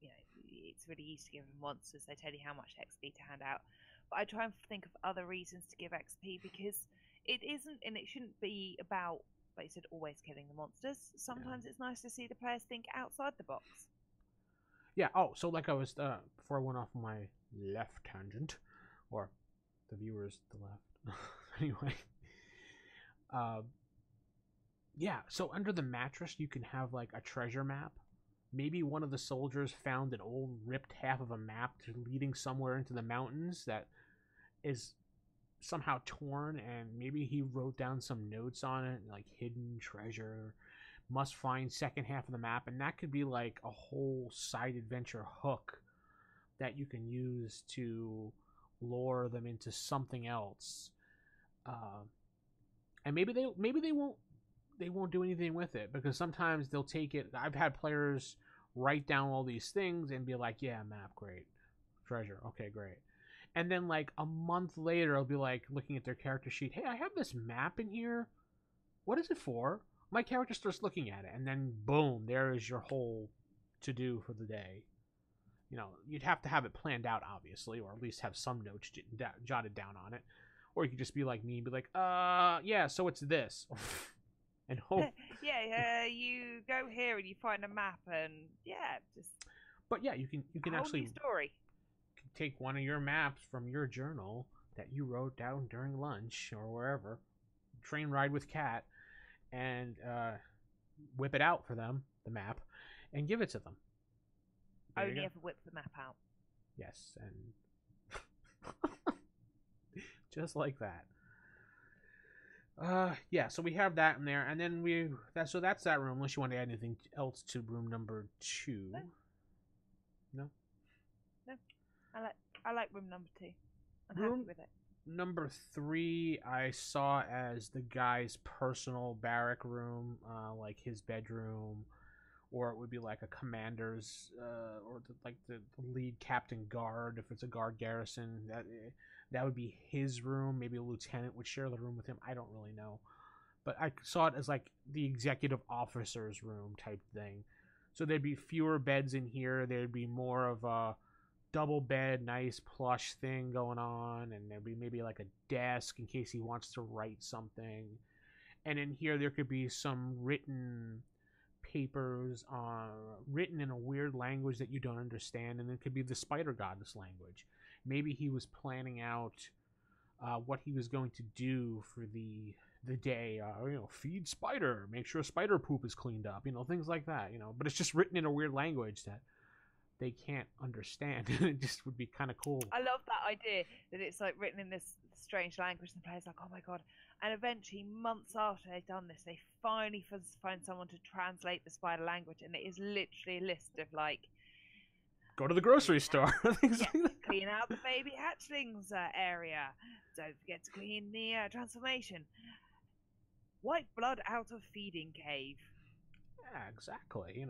it's really easy to give them monsters. They tell you how much XP to hand out. But I try and think of other reasons to give XP because it isn't, and it shouldn't be about, like you said, always killing the monsters. Sometimes it's nice to see the players think outside the box. Yeah. Oh, so like I was, before I went off my left tangent, or the viewers the left. Anyway. Yeah, so under the mattress you can have like a treasure map. Maybe one of the soldiers found an old ripped half of a map leading somewhere into the mountains that is somehow torn, and maybe he wrote down some notes on it, like hidden treasure, must find second half of the map, and that could be like a whole side adventure hook that you can use to lure them into something else. And maybe they won't do anything with it, because sometimes they'll take it. I've had players write down all these things and be like, yeah, map, great, treasure, okay, great. And then like a month later, I'll be like looking at their character sheet, hey, I have this map in here, what is it for? My character starts looking at it, and then boom, there is your whole to do for the day. You know, you'd have to have it planned out, obviously, or at least have some notes jotted down on it. Or you could just be like me and be like, yeah, so it's this. And hope. Yeah, you go here and you find a map, and yeah, just. But yeah, you can actually new story. Take one of your maps from your journal that you wrote down during lunch or wherever, train ride with Kat, and whip it out for them, the map, and give it to them. Only ever whip the map out. Yes, and just like that. Yeah, so we have that in there, and then that's that room. Unless you want to add anything else to room number 2. No. I like room number 2. I'm happy with it. Number 3, I saw as the guy's personal barrack room, like his bedroom, or it would be like a commander's, or the lead captain guard if it's a guard garrison. That would be his room. Maybe a lieutenant would share the room with him. I don't really know, but I saw it as like the executive officer's room type thing. So there'd be fewer beds in here. There'd be more of a double bed, nice plush thing going on, and there'd be maybe like a desk in case he wants to write something. And in here there could be some written papers, written in a weird language that you don't understand, and it could be the spider goddess language. Maybe he was planning out what he was going to do for the day. Feed spider, make sure spider poop is cleaned up, things like that. But it's just written in a weird language that they can't understand. It just would be kind of cool. I love that idea that it's like written in this strange language, and the player's like, oh my god. And eventually, months after they've done this, they finally find someone to translate the spider language, and it is literally a list of like, go to the grocery store. Clean out the baby hatchlings area. Don't forget to clean the transformation. Wipe blood out of feeding cave. Yeah, exactly.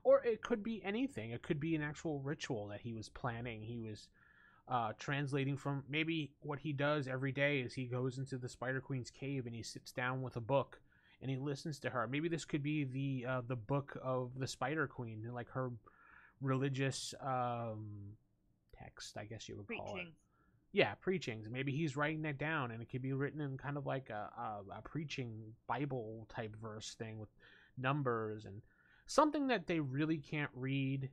Or it could be anything. It could be an actual ritual that he was planning. He was translating from. Maybe what he does every day is he goes into the Spider Queen's cave and he sits down with a book and he listens to her. Maybe this could be the book of the Spider Queen, like her religious text, I guess you would call it. Yeah, preachings. Maybe he's writing that down, and it could be written in kind of like a preaching Bible type verse thing with numbers and something that they really can't read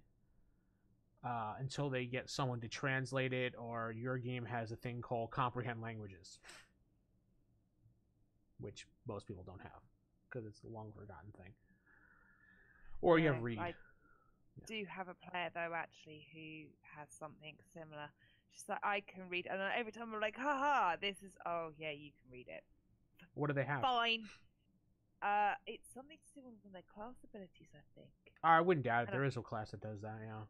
until they get someone to translate it, or your game has a thing called comprehend languages, which most people don't have because it's a long forgotten thing. Or you have read. I do have a player though actually who has something similar. Just like, I can read, and every time I'm like, haha, this is, oh yeah, you can read it. What do they have? Fine. It's something to do with one of their class abilities, I think. I wouldn't doubt it. There is a class that does that, yeah.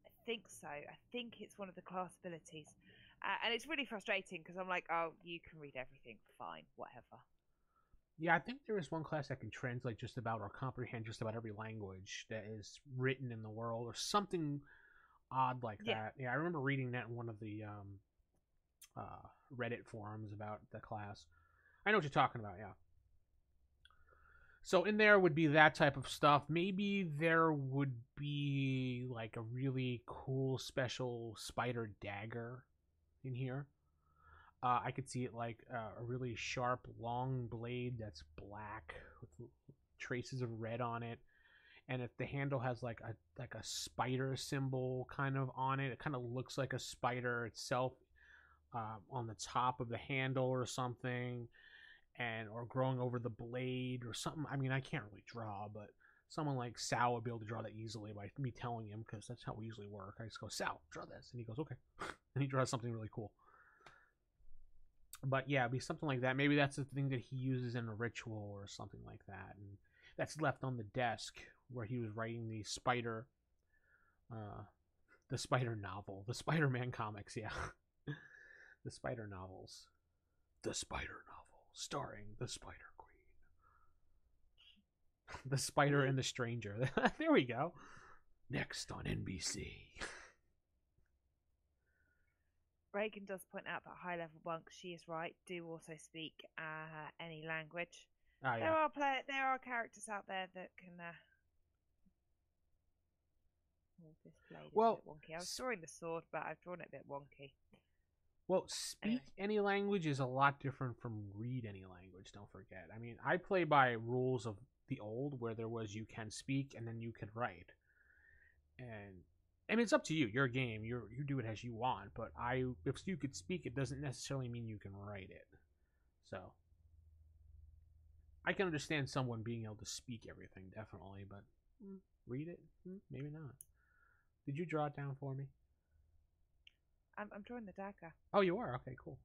I think so. I think it's one of the class abilities. And it's really frustrating because I'm like, oh, you can read everything. Fine, whatever. Yeah, I think there is one class that can translate just about or comprehend just about every language that is written in the world or something odd like that. Yeah, I remember reading that in one of the Reddit forums about the class. I know what you're talking about, yeah. So in there would be that type of stuff. Maybe there would be like a really cool special spider dagger in here. I could see it like a really sharp, long blade that's black with traces of red on it. And if the handle has like a spider symbol kind of on it, it kind of looks like a spider itself on the top of the handle or something, or growing over the blade or something. I mean, I can't really draw, but someone like Sal would be able to draw that easily by me telling him, because that's how we usually work. I just go, Sal, draw this, and he goes, okay, and he draws something really cool. But yeah, it'd be something like that. Maybe that's the thing that he uses in a ritual or something like that. And that's left on the desk where he was writing uh, the Spider novel, the Spider-Man comics. Yeah, the Spider novels, the Spider novel starring the Spider Queen, the Spider and the Stranger. There we go. Next on NBC. Reagan does point out that high-level monks, she is right, do also speak any language. Oh yeah. There are characters out there that can. This blade is a bit wonky. I was drawing the sword, but I've drawn it a bit wonky. Well, speak any language is a lot different from read any language, don't forget. I mean, I play by rules of the old where there was you can speak and then you can write. And I mean, it's up to you. Your game. You do it as you want. But if you could speak, it doesn't necessarily mean you can write it. So I can understand someone being able to speak everything, definitely, but read it, maybe not. Did you draw it down for me? I'm drawing the dagger. Oh, you are? Okay, cool.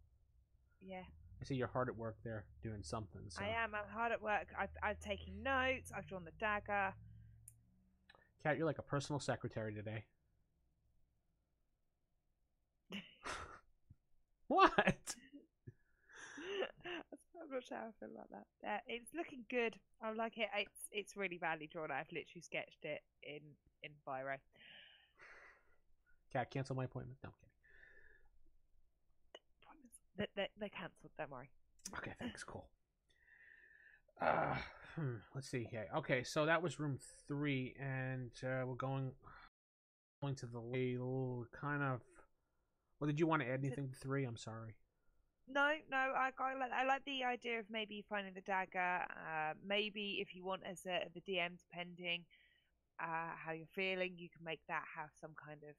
Yeah. I see you're hard at work there doing something. So. I am. I'm hard at work. I've taken notes. I've drawn the dagger. Kat, you're like a personal secretary today. What? I'm not sure how I feel about that. It's looking good. I like it. It's really badly drawn. I've literally sketched it in Biro. Kat, cancel my appointment. No, I'm kidding. They're cancelled. Don't worry. Okay, thanks. Cool. Let's see here. Okay, so that was room 3, and we're going to the kind of. Well, did you want to add anything to 3? I'm sorry. No. I like the idea of maybe finding the dagger. Maybe if you want as the DM, depending how you're feeling, you can make that have some kind of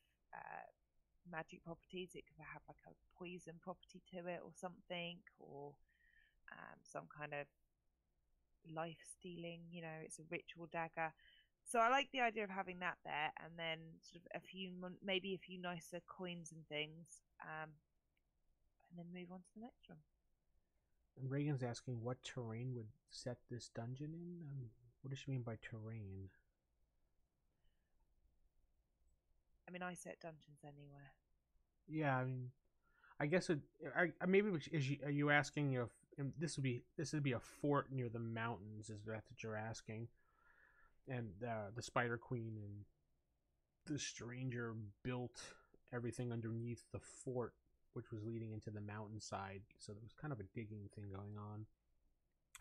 magic properties. It could have like a poison property to it, or something, or some kind of life stealing. It's a ritual dagger. So I like the idea of having that there, and then sort of maybe a few nicer coins and things, and then move on to the next room. And Reagan's asking what terrain would set this dungeon in. What does she mean by terrain? I mean, I set dungeons anywhere. Yeah, I mean, I guess maybe are you asking if this would be a fort near the mountains? Is that what you're asking? And the Spider Queen and the Stranger built everything underneath the fort, which was leading into the mountainside. So there was kind of a digging thing going on,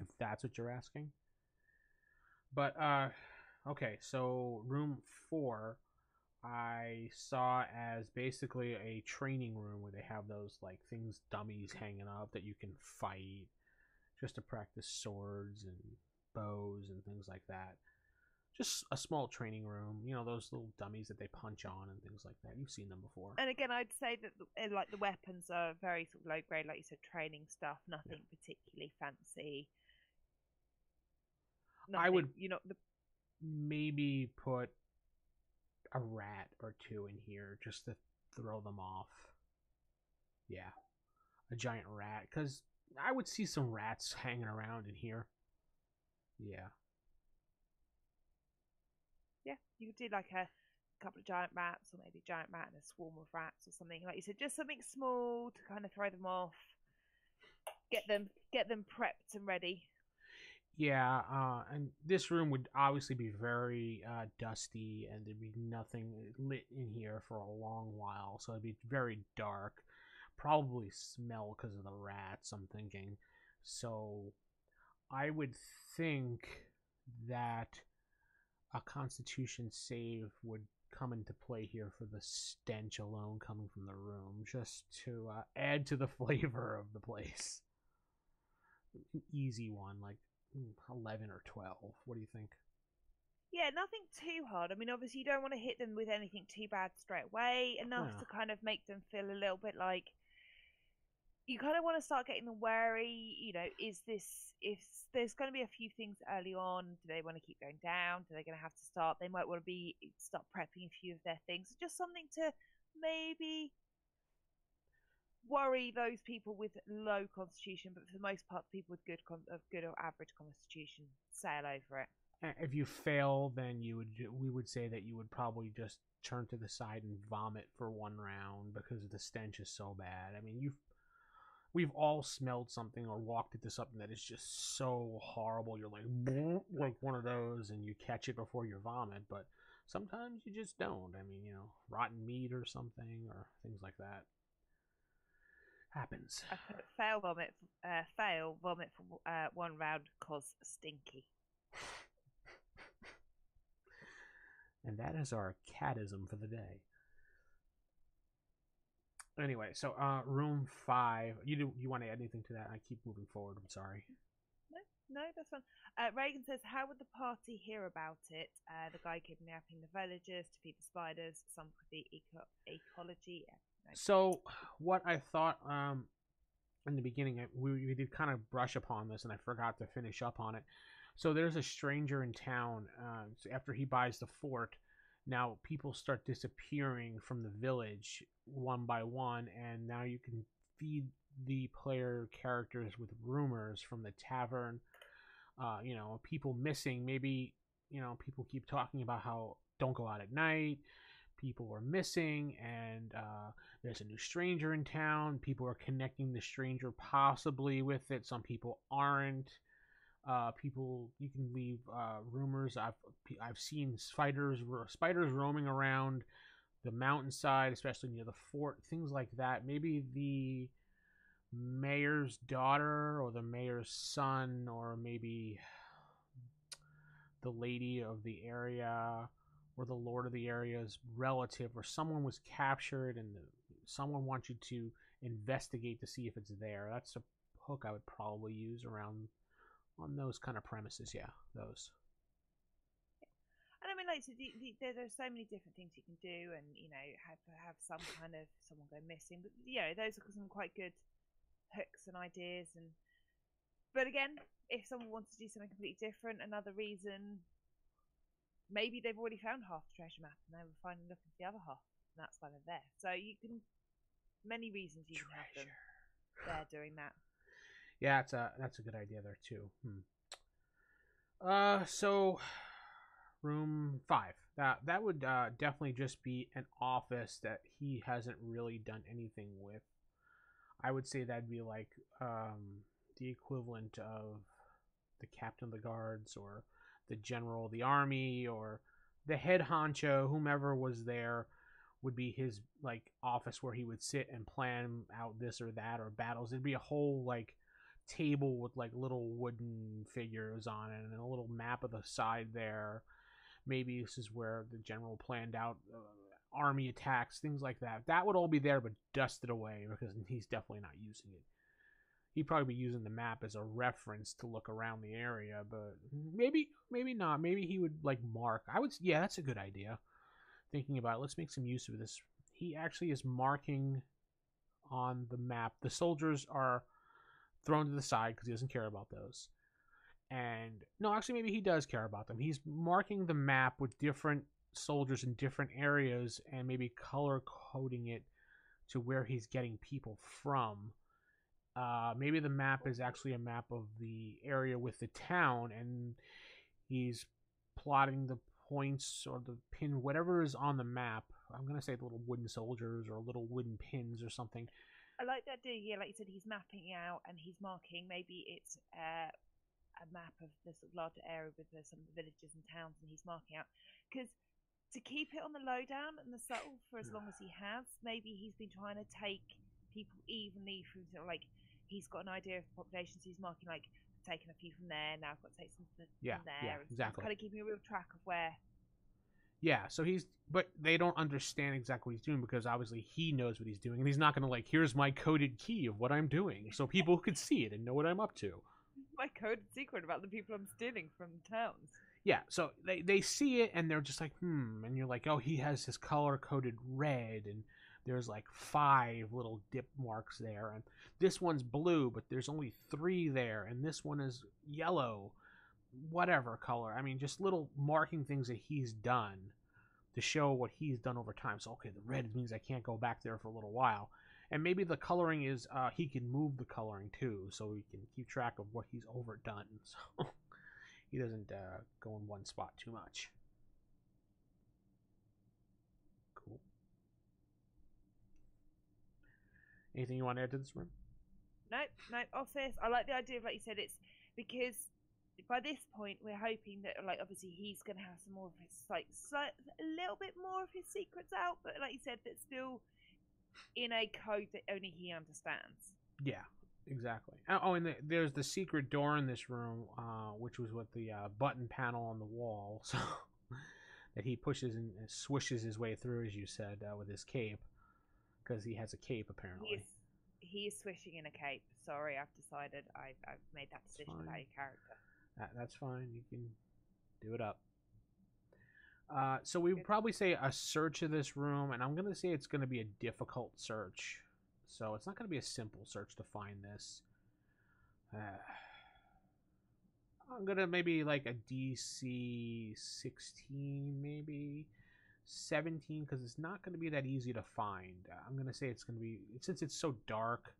if that's what you're asking. But okay, so room 4 I saw as basically a training room where they have those like things, dummies hanging up that you can fight just to practice swords and bows and things like that. Just a small training room, those little dummies that they punch on and things like that. You've seen them before. And again, I'd say that the weapons are very sort of low grade, like you said, training stuff. Nothing particularly fancy. Nothing, I would, maybe put a rat or 2 in here just to throw them off. Yeah, a giant rat, because I would see some rats hanging around in here. Yeah. Yeah, you could do like a couple of giant rats, or maybe a giant rat and a swarm of rats, or something like you said. Just something small to kind of throw them off, get them prepped and ready. Yeah, and this room would obviously be very dusty, and there'd be nothing lit in here for a long while, so it'd be very dark. Probably smell because of the rats, I'm thinking. So I would think that a Constitution save would come into play here for the stench alone coming from the room, just to add to the flavor of the place. An easy one, like 11 or 12. What do you think? Yeah, nothing too hard. I mean, obviously you don't want to hit them with anything too bad straight away. Enough to kind of make them feel a little bit like you kind of want to start getting them wary. If there's going to be a few things early on, do they want to keep going down? Do they going to have to start? They might want to start prepping a few of their things. Just something to maybe worry those people with low constitution, but for the most part, people with good or average constitution sail over it. if you fail, then we would say that you would probably just turn to the side and vomit for one round because the stench is so bad. I mean, we've all smelled something or walked into something that is just so horrible. You're like one of those, and you catch it before you vomit. But sometimes you just don't. I mean, rotten meat or something or things like that happens. I put fail vomit for one round cause stinky. And that is our catism for the day. Anyway, so room 5. You want to add anything to that? I keep moving forward. I'm sorry. No, that's fine. Reagan says, how would the party hear about it? The guy kidnapping the villagers to feed the spiders, some for the ecology. Yeah, no. So what I thought in the beginning, we did kind of brush upon this, and I forgot to finish up on it. So there's a stranger in town. After he buys the fort, now people start disappearing from the village one by one, and now you can feed the player characters with rumors from the tavern. People missing. Maybe, people keep talking about how don't go out at night. People are missing, and there's a new stranger in town. People are connecting the stranger possibly with it. Some people aren't. People, you can leave rumors. I've seen spiders roaming around the mountainside, especially near the fort. Things like that. Maybe the mayor's daughter or the mayor's son, or maybe the lady of the area or the lord of the area's relative, or someone was captured and someone wants you to investigate to see if it's there. That's a hook I would probably use around on those kind of premises. Yeah, those. And I mean, like, so there's so many different things you can do, and have some kind of someone go missing. But those are some quite good hooks and ideas. But again, if someone wants to do something completely different, another reason, maybe they've already found half the treasure map and they were finally looking for the other half, and that's why they're there. So you can, many reasons you can have them there doing that. Yeah, that's a good idea there too. So room 5. That would definitely just be an office that he hasn't really done anything with. I would say that'd be like the equivalent of the captain of the guards, or the general of the army, or the head honcho, whomever was there, would be his like office where he would sit and plan out this or that, or battles. It'd be a whole like table with like little wooden figures on it and a little map of the side there. Maybe this is where the general planned out army attacks, things like that. That would all be there, but dusted away because he's definitely not using it. He'd probably be using the map as a reference to look around the area, but maybe not. Maybe he would like mark. Yeah, that's a good idea. Thinking about it, let's make some use of this. He actually is marking on the map. The soldiers are thrown to the side because he doesn't care about those. And no, actually, maybe he does care about them. He's marking the map with different soldiers in different areas and maybe color coding it to where he's getting people from. Maybe the map is actually a map of the area with the town, and he's plotting the points or the pin, whatever is on the map. I'm going to say little wooden soldiers or little wooden pins or something. I like that idea. Yeah, like you said, he's mapping out and he's marking. Maybe it's a map of this larger area with some of the villages and towns, and he's marking out. Because to keep it on the lowdown and the subtle for as long as he has, maybe he's been trying to take people evenly through, like, he's got an idea of the population, so he's marking, like, taking a few from there, now I've got to take some from there. Yeah, exactly. Kind of keeping a real track of where. Yeah, so but they don't understand exactly what he's doing because obviously he knows what he's doing, and he's not going to, like, here's my coded key of what I'm doing, so people could see it and know what I'm up to. My coded secret about the people I'm stealing from towns. Yeah, so they see it, and they're just like, and you're like, oh, he has his color-coded red, and there's like 5 little dip marks there, and this one's blue, but there's only 3 there, and this one is yellow, whatever color. I mean, just little marking things that he's done to show what he's done over time. So, okay, the red means I can't go back there for a little while. And maybe the coloring is he can move the coloring too, so we can keep track of what he's overdone. So He doesn't go in one spot too much. Cool. Anything you want to add to this room? Nope. Office. I like the idea of, like you said, it's because by this point we're hoping that, like, obviously he's going to have some more of his, like, a little bit more of his secrets out, but like you said, that's still in a code that only he understands. Yeah, exactly. Oh, and there's the secret door in this room, which was with the button panel on the wall, so that he pushes and swishes his way through, as you said, with his cape, because he has a cape apparently. He is swishing in a cape. Sorry, I've decided I've made that decision about your character. That's fine. You can do it up. So we would probably say a search of this room, and I'm going to say it's going to be a difficult search. So it's not going to be a simple search to find this. I'm going to maybe like a DC 16, maybe 17, because it's not going to be that easy to find. I'm going to say it's going to be, since it's so dark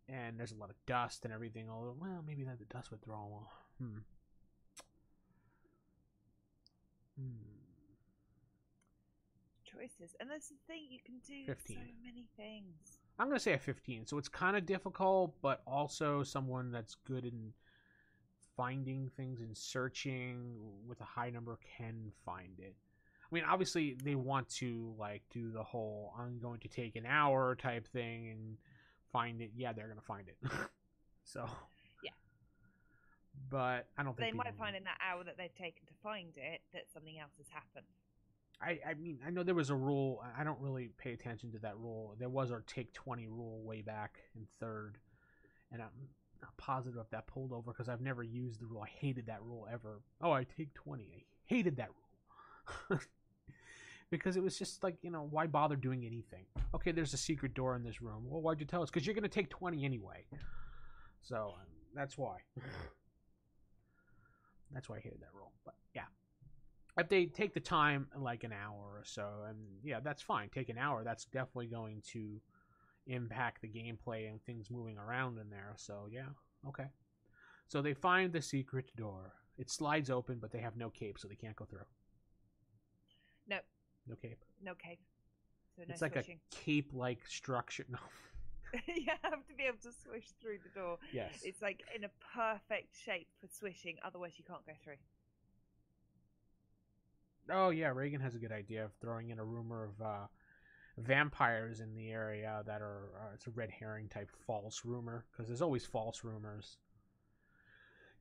and there's a lot of dust and everything, although, well, maybe that the dust would throw them off. Choices, and that's the thing, you can do 15. So many things. I'm going to say a 15, so it's kind of difficult, but also someone that's good in finding things and searching with a high number can find it. I mean, obviously they want to like do the whole I'm going to take an hour type thing and find it. Yeah, they're going to find it. So yeah, but I don't think they might find in that hour that they've taken to find it that something else has happened. I mean, I know there was a rule. I don't really pay attention to that rule. There was our take 20 rule way back in 3rd, and I'm not positive if that pulled over because I've never used the rule. I hated that rule ever. Oh, I take 20. I hated that rule. Because it was just like, you know, why bother doing anything? Okay, there's a secret door in this room. Well, why'd you tell us? Because you're going to take 20 anyway. So that's why. That's why I hated that rule. But yeah, if they take the time, like an hour or so, and yeah, that's fine. Take an hour. That's definitely going to impact the gameplay and things moving around in there. So yeah, okay. So they find the secret door. It slides open, but they have no cape, so they can't go through. No. No cape. No cape. So no it's like swishing. A cape-like structure. No. You have to be able to swish through the door. Yes. It's like in a perfect shape for swishing, otherwise you can't go through. Oh yeah, Reagan has a good idea of throwing in a rumor of vampires in the area that are it's a red herring type false rumor, because there's always false rumors.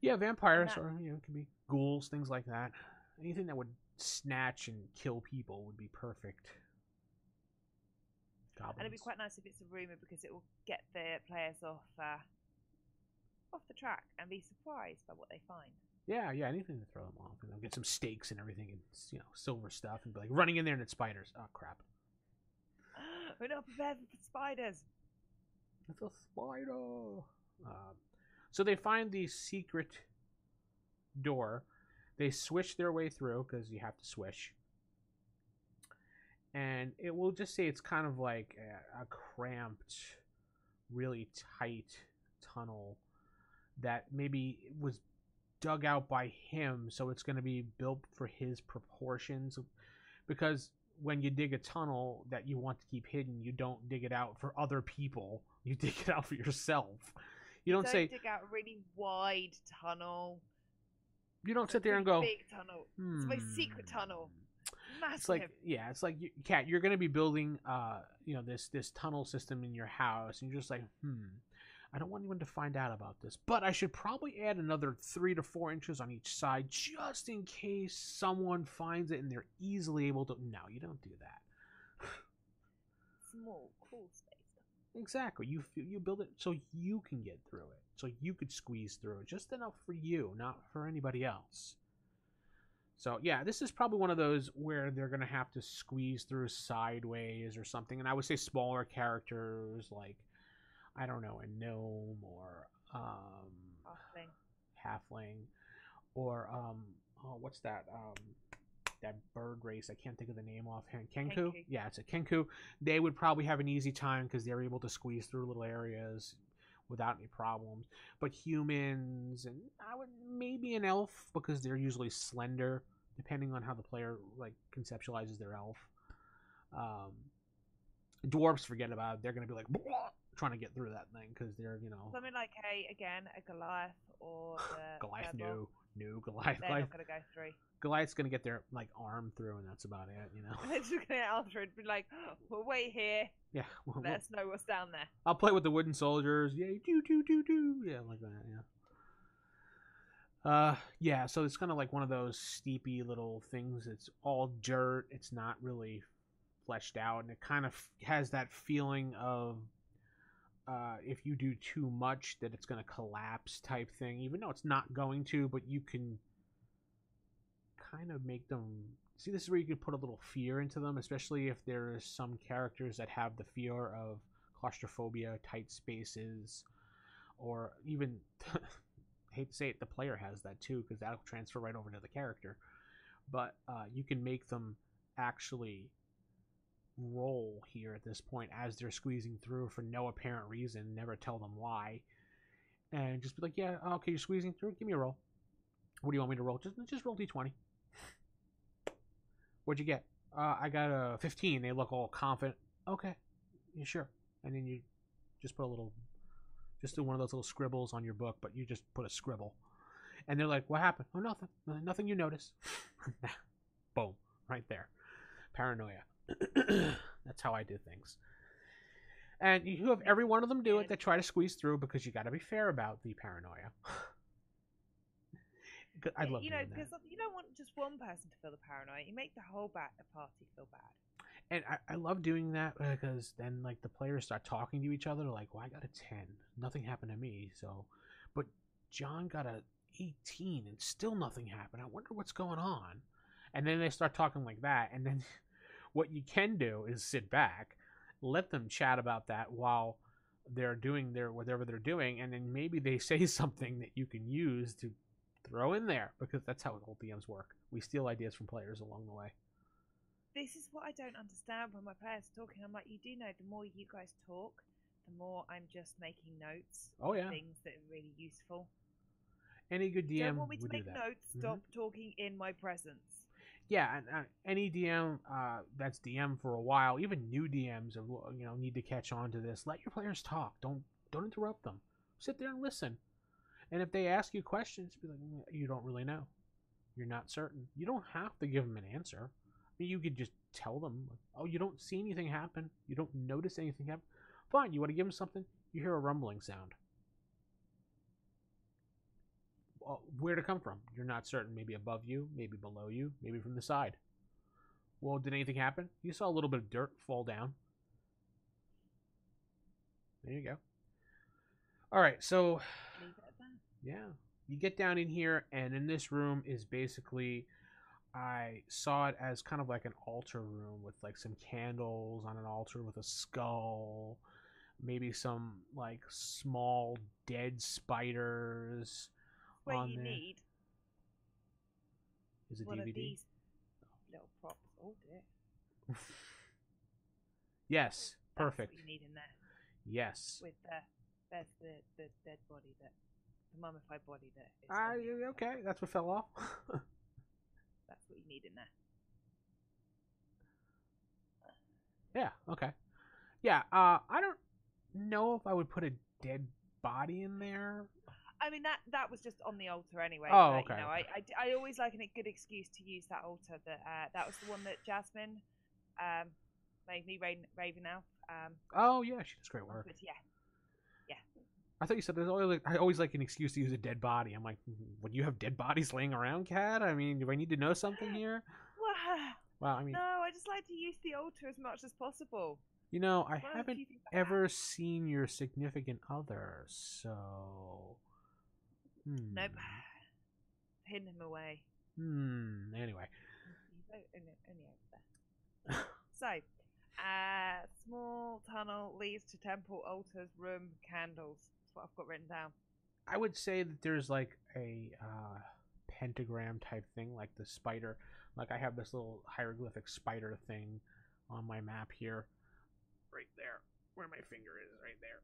Yeah, vampires, or it could be ghouls, things like that. Anything that would snatch and kill people would be perfect. Goblins. And it'd be quite nice if it's a rumor, because it will get the players off the track and be surprised by what they find. Yeah, anything to throw them off, and they'll get some stakes and everything, and silver stuff, and be like running in there and it's spiders. Oh crap! We're not prepared for spiders. It's a spider. So they find the secret door. They swish their way through, because you have to swish. And it will just say it's kind of like a cramped, really tight tunnel that maybe was dug out by him, so it's going to be built for his proportions. Because when you dig a tunnel that you want to keep hidden, you don't dig it out for other people. You dig it out for yourself. You don't say dig out a really wide tunnel. You don't sit there and go, big tunnel. It's my secret tunnel. Massive. It's like, Kat, you're going to be building, this tunnel system in your house, and you're just like, I don't want anyone to find out about this, but I should probably add another 3 to 4 inches on each side, just in case someone finds it and they're easily able to. No, you don't do that. Small, cool space. Exactly. You build it so you can get through it, so you could squeeze through it, just enough for you, not for anybody else. So yeah, this is probably one of those where they're going to have to squeeze through sideways or something. And I would say smaller characters, like, I don't know, a gnome or halfling, or what's that? That bird race. I can't think of the name offhand. Kenku? Yeah, it's a Kenku. They would probably have an easy time because they're able to squeeze through little areas. without any problems. But humans, and I would maybe an elf, because they're usually slender, depending on how the player like conceptualizes their elf. Dwarves, forget about it. They're going to be like trying to get through that thing because they're something like a Goliath or the Goliath. Turbo. No Goliath. They're not going to go through. Goliath's going to get their like arm through, and that's about it. They're just going to get arm through and be like, "We'll wait here. Yeah, let us know what's down there." I'll play with the wooden soldiers. Yeah, do. Yeah, like that. Yeah. Yeah. So it's kind of like one of those steepy little things. It's all dirt. It's not really fleshed out, and it kind of has that feeling of if you do too much that it's going to collapse type thing, even though it's not going to, but you can kind of make them see. This is where you can put a little fear into them, especially if there's some characters that have the fear of claustrophobia, tight spaces, or even I hate to say it, the player has that too, because that'll transfer right over to the character. But you can make them actually roll here at this point as they're squeezing through for no apparent reason. Never tell them why, and just be like, "Yeah, okay, you're squeezing through. Give me a roll. What do you want me to roll? Just roll d20. What'd you get? I got a 15. They look all confident. Okay, yeah, sure. And then you just put a little, just do one of those little scribbles on your book, but you just put a scribble, and they're like, "What happened? Oh, nothing. Nothing you notice." Boom, right there. Paranoia. That's how I do things. And you have every one of them do it that try to squeeze through, because you got to be fair about the paranoia. I love doing that. Because you don't want just one person to feel the paranoia. You make the whole party feel bad. And I love doing that, because then like the players start talking to each other like, "Well, I got a 10. Nothing happened to me. So, but John got a 18 and still nothing happened. I wonder what's going on." And then they start talking like that, and then what you can do is sit back, let them chat about that while they're doing their whatever they're doing, and then maybe they say something that you can use to throw in there, because that's how old DMs work. We steal ideas from players along the way. This is what I don't understand when my players are talking. I'm like, you do know, the more you guys talk, the more I'm just making notes. Oh yeah. Things that are really useful. Any good DM you don't want me to would make do that. notes. Stop talking in my presence. Yeah, and any DM that's DM for a while, even new DMs, need to catch on to this. Let your players talk. Don't interrupt them. Sit there and listen. And if they ask you questions, be like, "You don't really know. You're not certain." You don't have to give them an answer. I mean, you could just tell them, "Oh, you don't see anything happen. You don't notice anything happen. Fine. You want to give them something? You hear a rumbling sound. Where'd it come from? You're not certain. Maybe above you, maybe below you, maybe from the side. Well, did anything happen? You saw a little bit of dirt fall down. There you go. All right, so yeah, you get down in here, and in this room is basically, I saw it as kind of like an altar room with like some candles on an altar with a skull, maybe some like small dead spiders. What you need is a one DVD. Of these little props. Oh dear. Yes, perfect. That's what you need in there. Yes. With there's the dead body, the mummified body that. Okay, that's what fell off. That's what you need in there. Yeah. Okay. Yeah. I don't know if I would put a dead body in there. I mean, that was just on the altar anyway. Oh, but, okay. I always like a good excuse to use that altar. That was the one that Jasmine made me Raven Elf. Oh yeah, she does great work. Yeah. I thought you said I always like an excuse to use a dead body. I'm like, would you have dead bodies laying around, Kat? I mean, do I need to know something here? Well, I mean, no, I just like to use the altar as much as possible. I haven't ever seen your significant other, so. Nope. Pin him away. Anyway. Only over there. So, small tunnel leads to temple, altars, room, candles. That's what I've got written down. I would say that there's like a pentagram type thing, like the spider. Like I have this little hieroglyphic spider thing on my map here. Right there. Where my finger is, right there.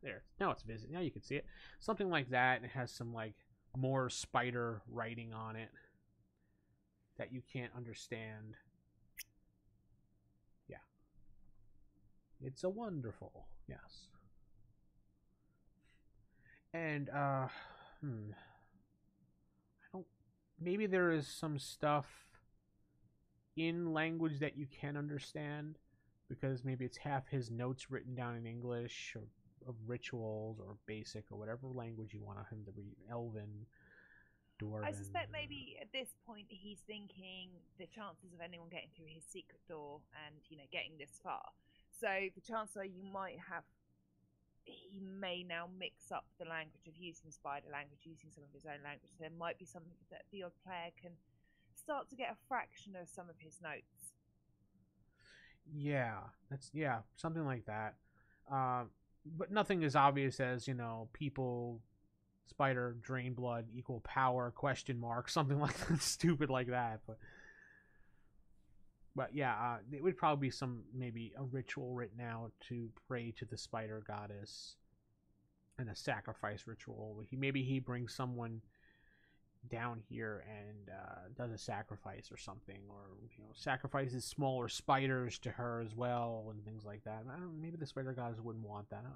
there. Now it's visible. Now you can see it. Something like that. It has some like more spider writing on it that you can't understand. Yeah. It's a wonderful. Yes. And I don't, maybe there is some stuff in language that you can understand, because maybe it's half his notes written down in English, or of rituals or basic or whatever language you want him to read. Elven, Dwarven. I suspect maybe at this point he's thinking the chances of anyone getting through his secret door and, you know, getting this far. So the chances are you might have, he may now mix up the language of using spider language, using some of his own language. There might be something that the odd player can start to get a fraction of some of his notes. Yeah, something like that. But nothing as obvious as, you know, people, spider, drain blood, equal power, question mark, something like that, stupid like that. But yeah, it would probably be maybe a ritual written out to pray to the spider goddess, and a sacrifice ritual. Maybe he brings someone down here and does a sacrifice or something, or, you know, sacrifices smaller spiders to her as well, and things like that. Maybe the spider goddess wouldn't want that.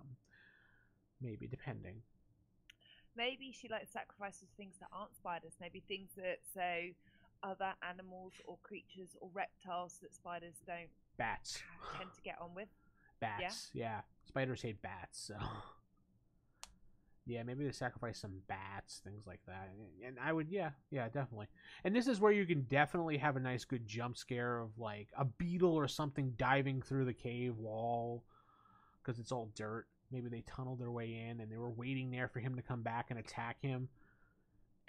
Maybe, depending. Maybe she like sacrifices things that aren't spiders. Maybe things that, so, other animals or creatures or reptiles that spiders don't. Bats tend to get on with. Bats, yeah. Spiders hate bats, so. Yeah, maybe they sacrifice some bats, things like that. And I would, yeah, definitely. And this is where you can definitely have a nice, good jump scare of, like, a beetle or something diving through the cave wall, because it's all dirt. Maybe they tunneled their way in, and they were waiting there for him to come back and attack him.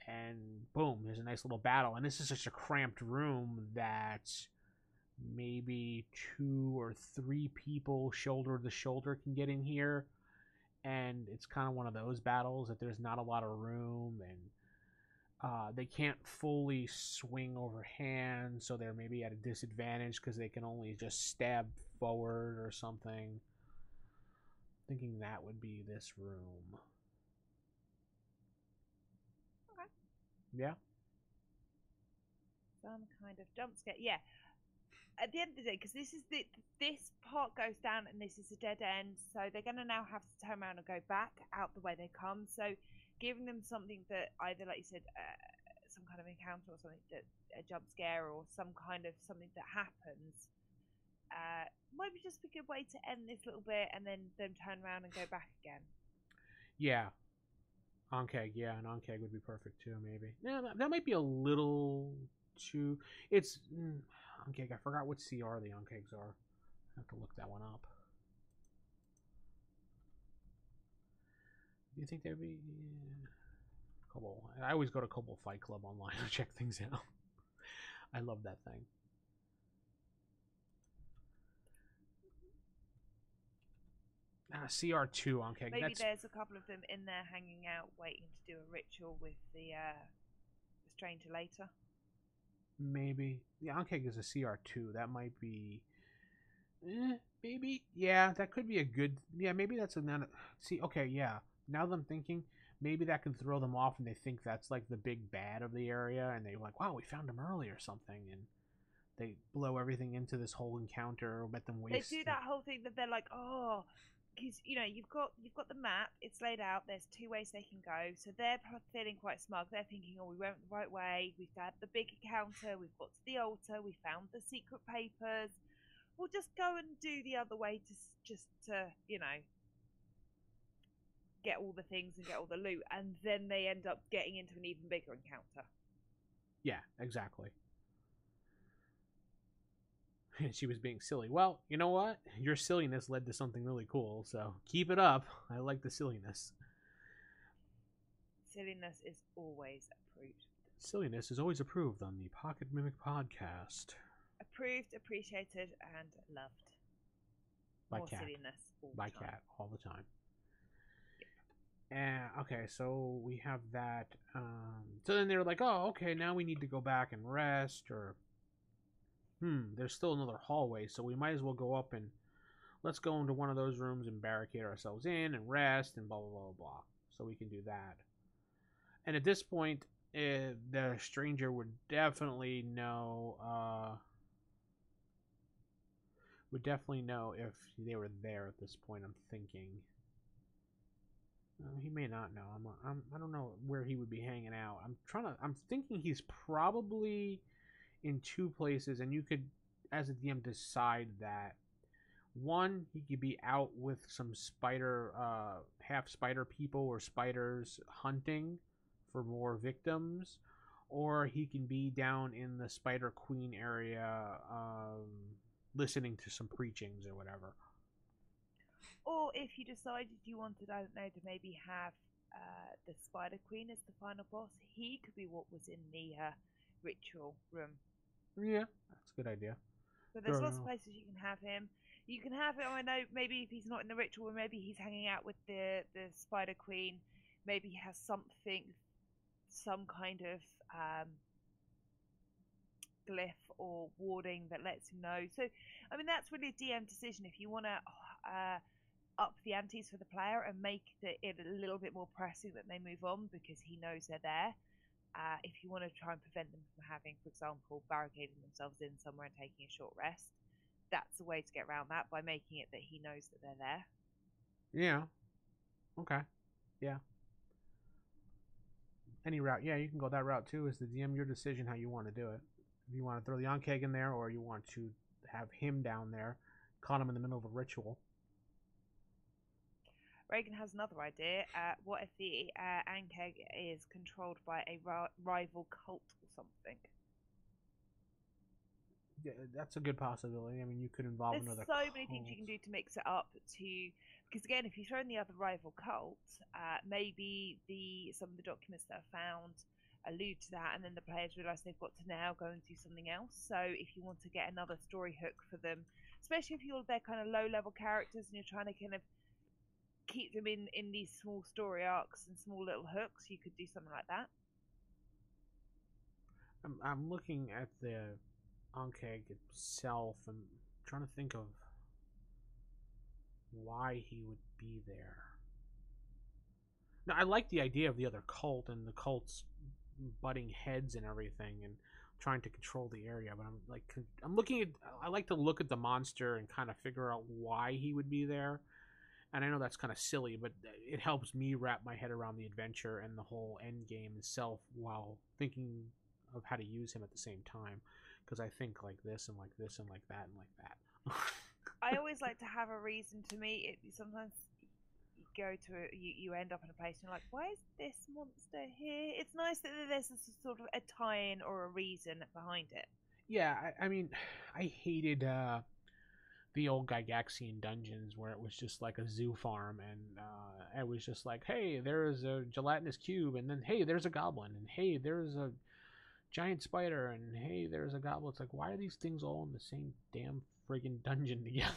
And boom, there's a nice little battle. And this is such a cramped room that maybe 2 or 3 people shoulder to shoulder can get in here. And it's kind of one of those battles that there's not a lot of room, and they can't fully swing over hand, so they're maybe at a disadvantage because they can only just stab forward or something. Thinking that would be this room. Okay. Yeah. Some kind of jump scare. Yeah. At the end of the day, because this part goes down and this is a dead end, so they're going to now have to turn around and go back out the way they come. So giving them something that either, like you said, some kind of encounter or something, that a jump scare or some kind of something that happens, might be just a good way to end this little bit, and then them turn around and go back again. Yeah. Onkeg, yeah, an Onkeg would be perfect too, maybe. Yeah, that might be a little too... It's... Onkeg, I forgot what CR the Onkegs are. I have to look that one up. Do you think they'd be... Kobold. I always go to Kobold Fight Club online to check things out. I love that thing. CR2 Onkeg. Maybe there's a couple of them in there hanging out, waiting to do a ritual with the stranger later. Maybe. The Onkeg is a CR2. That might be... maybe. Yeah, that could be a good... Yeah, maybe that's a... See, okay, yeah. Now that I'm thinking, maybe that can throw them off and they think that's like the big bad of the area, and they're like, wow, we found him early or something, and they blow everything into this whole encounter, or let them waste... They do that whole thing that they're like, oh... Because, you know, you've got the map, it's laid out, there's 2 ways they can go, so they're feeling quite smug. They're thinking, oh, we went the right way, we've had the big encounter, we've got to the altar, we found the secret papers, we'll just go and do the other way just to, you know, get all the things and get all the loot, and then they end up getting into an even bigger encounter. Yeah, exactly. And she was being silly. Well, you know what? Your silliness led to something really cool, so keep it up. I like the silliness. Silliness is always approved. Silliness is always approved on the Pocket Mimic Podcast. Approved, appreciated, and loved. By More Cat. silliness all By the time. Cat, all the time. Okay, so we have that. So then they're like, oh, okay, now we need to go back and rest, or... there's still another hallway, so we might as well go up and let's go into one of those rooms and barricade ourselves in and rest and blah blah blah blah. So we can do that. And at this point, the stranger would definitely know. Would definitely know if they were there at this point. I'm thinking. He may not know. I don't know where he would be hanging out. I'm thinking he's probably in two places, and you could, as a DM, decide that. One, he could be out with some spider, half spider people or spiders hunting for more victims, or he can be down in the Spider Queen area, listening to some preachings or whatever. Or if you decided you wanted, I don't know, to maybe have the Spider Queen as the final boss, he could be what was in the ritual room. Yeah, that's a good idea. So there's lots of places you can have him. You can have him, I know, maybe if he's not in the ritual room, maybe he's hanging out with the Spider Queen. Maybe he has something, some kind of glyph or warding that lets him know. So, I mean, that's really a DM decision. If you want to up the antes for the player and make it a little bit more pressing that they move on because he knows they're there. If you want to try and prevent them from having, for example, barricading themselves in somewhere and taking a short rest, that's a way to get around that by making it that he knows that they're there. Yeah. Okay. Yeah. Any route. Yeah, you can go that route too. Is the DM your decision how you want to do it? If you want to throw the Ankeg in there, or you want to have him down there, caught him in the middle of a ritual. Reagan has another idea. What if the Ankeg is controlled by a rival cult or something? Yeah, that's a good possibility. I mean, you could involve There's another so cult. many things you can do to mix it up because again, if you throw in the other rival cult, maybe some of the documents that are found allude to that, and then the players realise they've got to now go and do something else. So if you want to get another story hook for them, especially if they're kind of low-level characters and you're trying to kind of keep them in these small story arcs and small little hooks, you could do something like that. I'm looking at the Ankeg itself and trying to think of why he would be there. Now, I like the idea of the other cult and the cult's butting heads and everything and trying to control the area, but I like to look at the monster and kind of figure out why he would be there. And I know that's kind of silly, but it helps me wrap my head around the adventure and the whole end game itself while thinking of how to use him at the same time. Because I think like this and like this and like that and like that. I always like to have a reason to meet it. Sometimes you go to you end up in a place and you're like, why is this monster here? It's nice that there's a sort of a tie-in or a reason behind it. Yeah, I mean, I hated the old Gygaxian dungeons where it was just like a zoo farm, and it was just like, hey, there's a gelatinous cube, and then hey, there's a goblin, and hey, there's a giant spider, and hey, there's a goblin. It's like, why are these things all in the same damn friggin' dungeon together?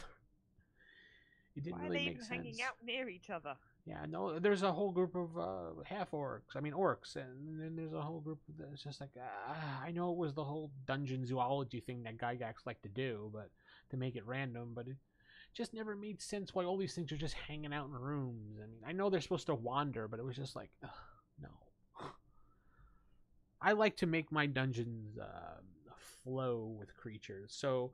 It didn't really make sense. Why are they even hanging out near each other? Yeah, no, there's a whole group of orcs, and then there's a whole group that's just like, I know it was the whole dungeon zoology thing that Gygax liked to do, but to make it random, but it just never made sense why all these things are just hanging out in rooms. I mean, I know they're supposed to wander, but it was just like, no. I like to make my dungeons flow with creatures, so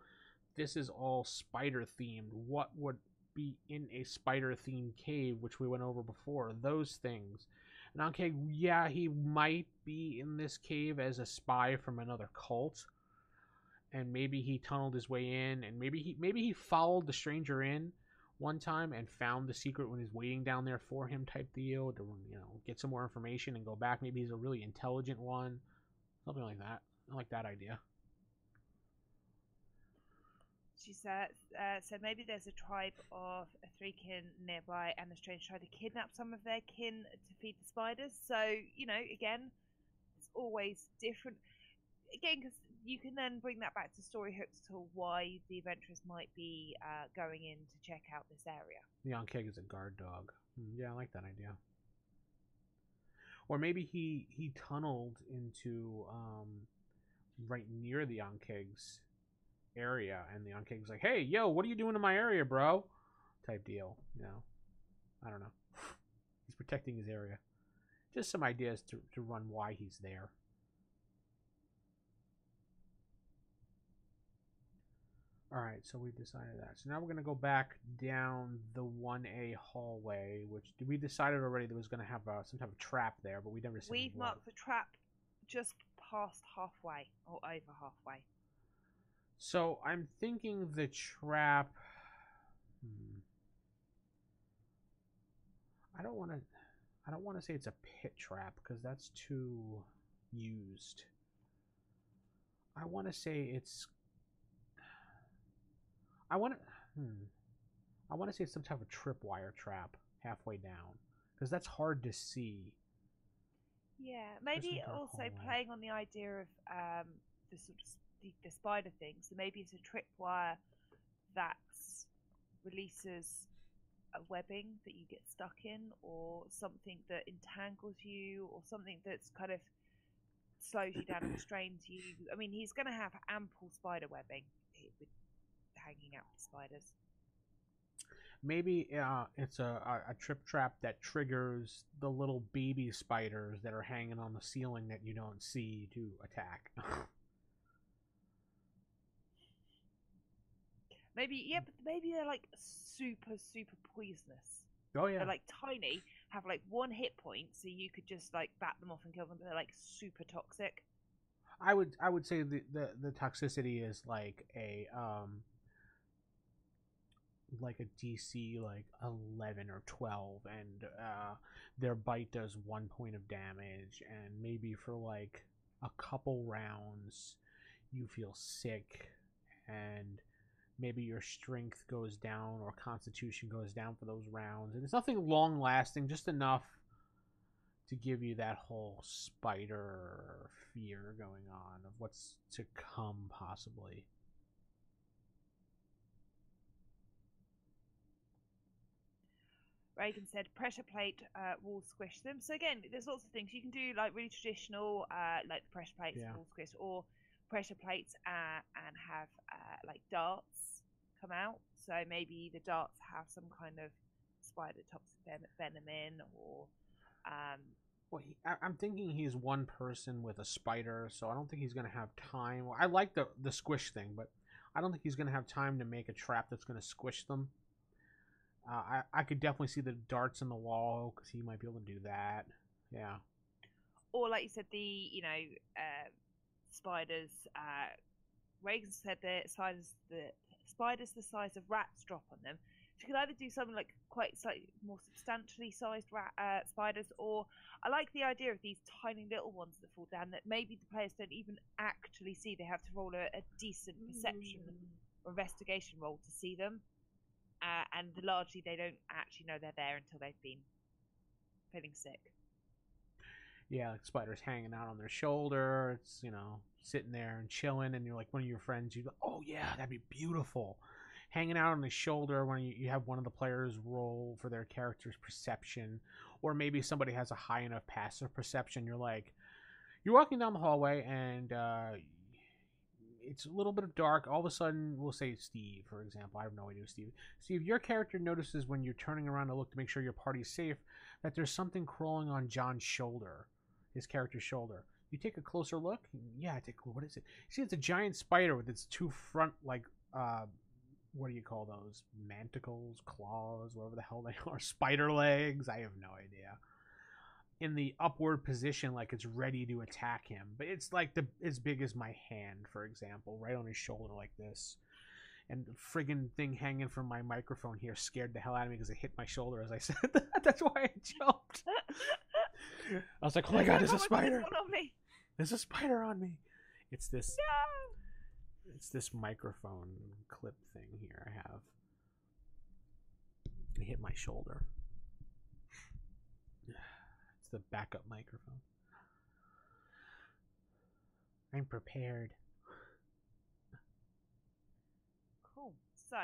this is all spider themed. What would be in a spider themed cave, which we went over before? Those things. And okay, yeah, he might be in this cave as a spy from another cult, and maybe he tunneled his way in, and maybe he followed the stranger in one time and found the secret when he's waiting down there for him type deal to, get some more information and go back. Maybe he's a really intelligent one, something like that. I like that idea. She said, so maybe there's a tribe of three kin nearby, and the stranger tried to kidnap some of their kin to feed the spiders. So, again, it's always different. Again, because you can then bring that back to story hooks to why the adventurers might be going in to check out this area. The Ankeg is a guard dog. Yeah, I like that idea. Or maybe he tunneled into right near the Ankeg's area, and the Ankeg's like, hey, yo, what are you doing in my area, bro? type deal. You know, I don't know. He's protecting his area. Just some ideas to run why he's there. All right, so we decided that. So now we're going to go back down the 1A hallway, which we decided already there was going to have some type of trap there, but we never said We've what. marked the trap just past halfway, or over halfway. So I'm thinking the trap... I don't want to say it's a pit trap, because that's too used. I want to say it's... I want to say it's some type of tripwire trap halfway down, because that's hard to see. Yeah, maybe also playing on the idea of the sort of the spider thing. So maybe it's a tripwire that releases a webbing that you get stuck in, or something that entangles you, or something that's kind of slows you down and restrains you. I mean, he's going to have ample spider webbing with hanging out with spiders. Maybe it's a trip trap that triggers the little baby spiders that are hanging on the ceiling that you don't see to attack. Maybe, yeah, but maybe they're like super poisonous. Oh yeah, they're like tiny, have like 1 hit point, so you could just like bat them off and kill them. But they're like super toxic. I would say the toxicity is like a DC like 11 or 12, and their bite does 1 point of damage, and maybe for like a couple rounds you feel sick, and maybe your strength goes down or constitution goes down for those rounds, and it's nothing long lasting, just enough to give you that whole spider fear going on of what's to come possibly. Reagan said pressure plate will squish them. So again, there's lots of things you can do, like really traditional, like the pressure plates will squish, or pressure plates and have like darts come out. So maybe the darts have some kind of spider toxic venom in, or well, I'm thinking he's one person with a spider, so I don't think he's going to have time. I like the squish thing, but I don't think he's going to have time to make a trap that's going to squish them. I could definitely see the darts in the wall, because he might be able to do that. Yeah. Or like you said, the spiders. Reagan said the spiders the size of rats drop on them. So you could either do something like quite slightly more substantially sized spiders, or I like the idea of these tiny little ones that fall down that maybe the players don't even actually see. They have to roll a decent perception or investigation roll to see them. And largely they don't actually know they're there until they've been feeling sick. Yeah, like spiders hanging out on their shoulder. It's, sitting there and chilling, and you're like one of your friends. You go, oh yeah, that'd be beautiful. Hanging out on the shoulder when you have one of the players roll for their character's perception, or maybe somebody has a high enough passive perception. You're walking down the hallway, and it's a little bit of dark. All of a sudden, we'll say Steve, for example. I have no idea Steve. Steve, your character notices when you're turning around to look to make sure your party's safe that there's something crawling on John's shoulder, his character's shoulder. You take a closer look. Yeah, what is it? See, it's a giant spider with its 2 front, like, what do you call those? Manticles, claws, whatever the hell they are. Spider legs. I have no idea. In the upward position, like it's ready to attack him, but it's like as big as my hand, for example, right on his shoulder like this. And the friggin' thing hanging from my microphone here scared the hell out of me because it hit my shoulder as I said that. That's why I jumped. I was like, oh my god, there's a spider. There's a spider on me. It's this microphone clip thing here I have. It hit my shoulder. It's the backup microphone. I'm prepared. Cool. So,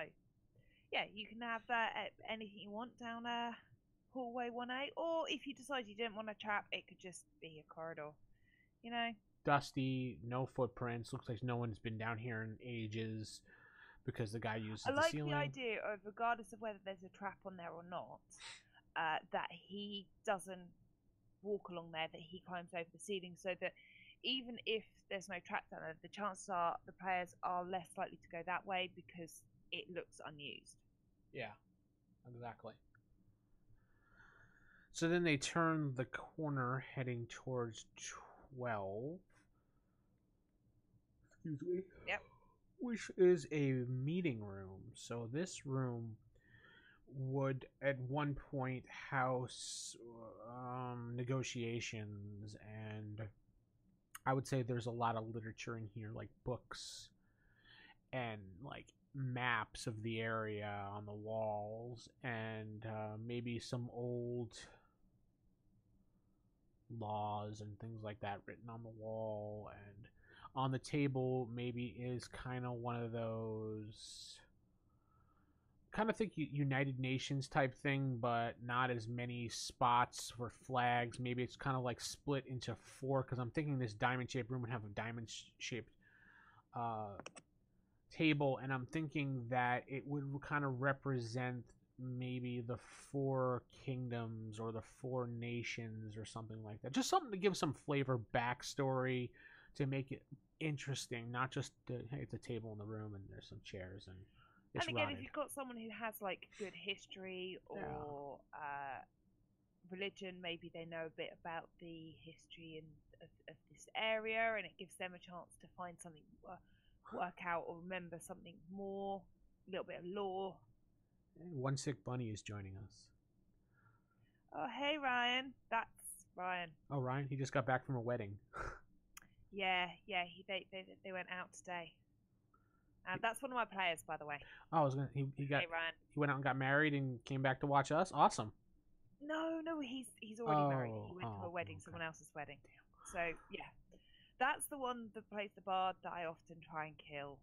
yeah, you can have anything you want down hallway 1A, or if you decide you didn't want a trap, it could just be a corridor. Dusty, no footprints. Looks like no one's been down here in ages. because the guy uses I the like ceiling. the idea of, regardless of whether there's a trap on there or not, that he doesn't walk along there, that he climbs over the ceiling, so that even if there's no trap down there, the chances are the players are less likely to go that way because it looks unused. Yeah, exactly. So then they turn the corner heading towards 12. Excuse me. Yep. Which is a meeting room. So this room would at one point house negotiations, and I would say there's a lot of literature in here, like books and like maps of the area on the walls, and maybe some old laws and things like that written on the wall. And on the table maybe is kind of one of those kind of think United Nations type thing, but not as many spots for flags. Maybe it's kind of like split into four, because I'm thinking this diamond shaped room would have a diamond shaped table, and I'm thinking that it would kind of represent maybe the four kingdoms or the four nations or something like that. Just something to give some flavor, backstory, to make it interesting, not just hey, it's a table in the room and there's some chairs and it's and again, rotted. if you've got someone who has like good history or religion, maybe they know a bit about the history of this area, and it gives them a chance to find something, work out or remember something more, a little bit of lore. One Sick Bunny is joining us. Oh, hey, Ryan. That's Ryan. Oh, Ryan? He just got back from a wedding. Yeah. They went out today. That's one of my players, by the way. Oh, I was gonna. He Hey, Ryan. He went out and got married and came back to watch us. Awesome. No, he's already married. He went to a wedding, someone else's wedding. So yeah, that's the one that plays the bard that I often try and kill.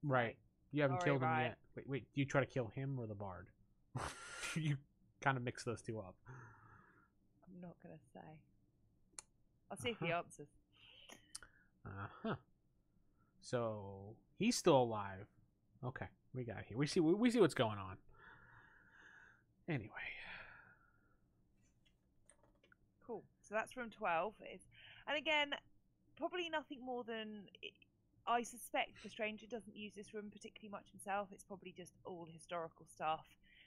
Right. You haven't killed him Ryan. yet. Wait. Do you try to kill him or the bard? You kind of mix those two up. I'm not gonna say. I'll see if he answers. So he's still alive. Okay, we got here. We see what's going on. Anyway. Cool. So that's room 12. And again, probably nothing more than. I suspect the stranger doesn't use this room particularly much himself. It's probably just all historical stuff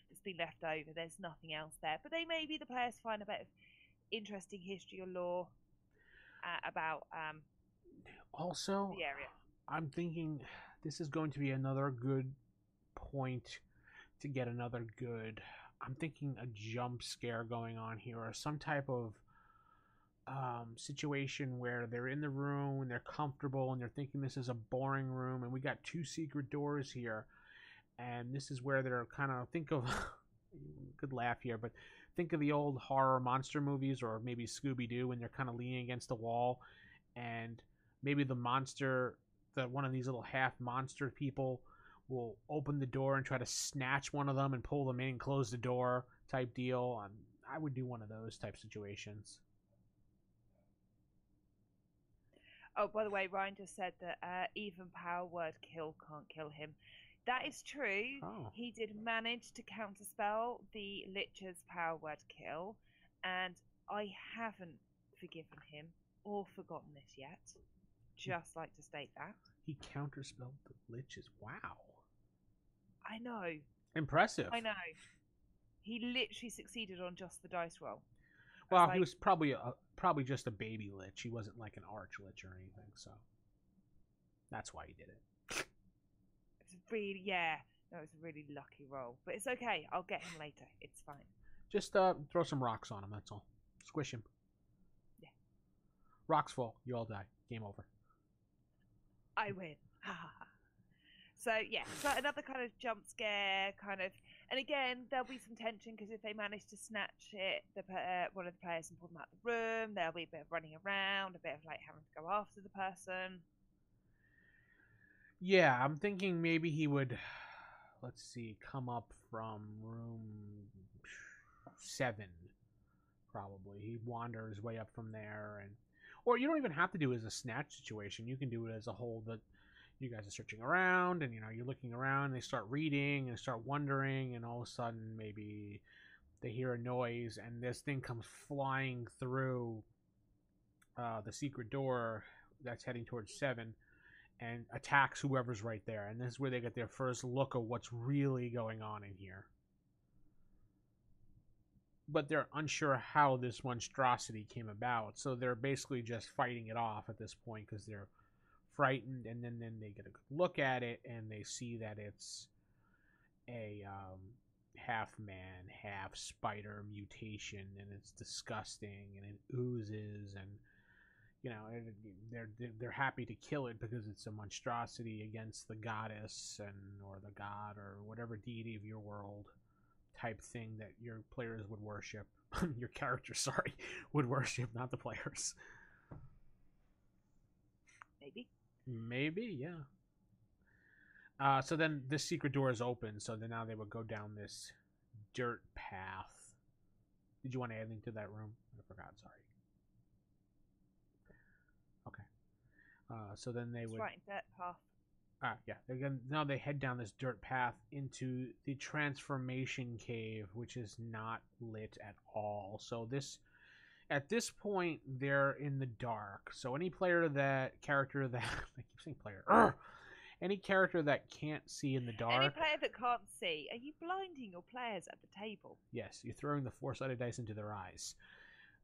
that's been left over. There's nothing else there. But maybe the players find a bit of interesting history or lore about also the area. I'm thinking this is going to be another good point to get another good. I'm thinking a jump scare going on here, or some type of situation where they're in the room and they're comfortable and they're thinking this is a boring room, and we got two secret doors here, and this is where they're kind of think of good laugh here, but think of the old horror monster movies, or maybe Scooby-Doo, when they're kind of leaning against the wall, and maybe the monster, one of these little half monster people will open the door and try to snatch one of them and pull them in, close the door type deal. I would do one of those type situations. Oh, by the way, Ryan just said that even power word kill can't kill him. That is true. Oh. He did manage to counterspell the Lich's power word kill, and I haven't forgiven him or forgotten this yet. Just like to state that. He counterspelled the Lich's. Wow. I know. Impressive. I know. He literally succeeded on just the dice roll. Well, he was probably just a baby Lich. He wasn't like an arch Lich or anything, so that's why he did it. It's really, yeah. No, it's a really lucky roll, but it's okay. I'll get him later. It's fine. Just throw some rocks on him. That's all. Squish him. Yeah. Rocks fall. You all die. Game over. I win. So yeah, so another kind of jump scare, and again there'll be some tension because if they manage to snatch it, one of the players and pull them out of the room, there'll be a bit of running around, a bit of like having to go after the person. Yeah, I'm thinking maybe he would, let's see, come up from room 7, probably. He'd wander his way up from there, or you don't even have to do it as a snatch situation. You can do it as a whole, that you guys are searching around, and you're looking around. They start reading and start wondering, and all of a sudden, maybe they hear a noise, and this thing comes flying through the secret door that's heading towards 7, and attacks whoever's right there. And this is where they get their first look of what's really going on in here. But they're unsure how this monstrosity came about, so they're basically just fighting it off at this point because they're frightened. And then they get a good look at it, and they see that it's a half man, half spider mutation, and it's disgusting, and it oozes, and they're happy to kill it because it's a monstrosity against the goddess or the god or whatever deity of your world type thing that your players would worship. Your characters, sorry, would worship, not the players. Maybe, yeah. So then this secret door is open, so then now they would go down this dirt path. Did you want to add anything to that room? I forgot, sorry. Okay. So then they would... right, dirt path. Yeah. Now they head down this dirt path into the transformation cave, which is not lit at all. So at this point, they're in the dark. So any character that I keep saying player. Any character that can't see in the dark. Any player that can't see. Are you blinding your players at the table? Yes, you're throwing the 4-sided dice into their eyes.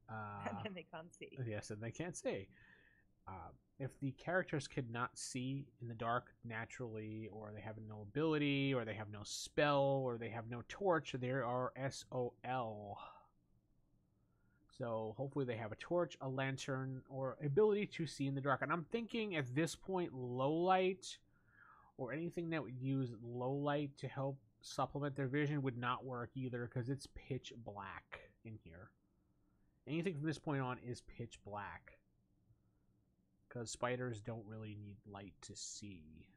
And then they can't see. Yes, and they can't see. If the characters could not see in the dark naturally, or they have no ability, or they have no spell, or they have no torch, they are SOL. So hopefully they have a torch, a lantern, or ability to see in the dark. And I'm thinking at this point, low light, or anything that would use low light to help supplement their vision would not work either, because it's pitch black in here. Anything from this point on is pitch black, because spiders don't really need light to see.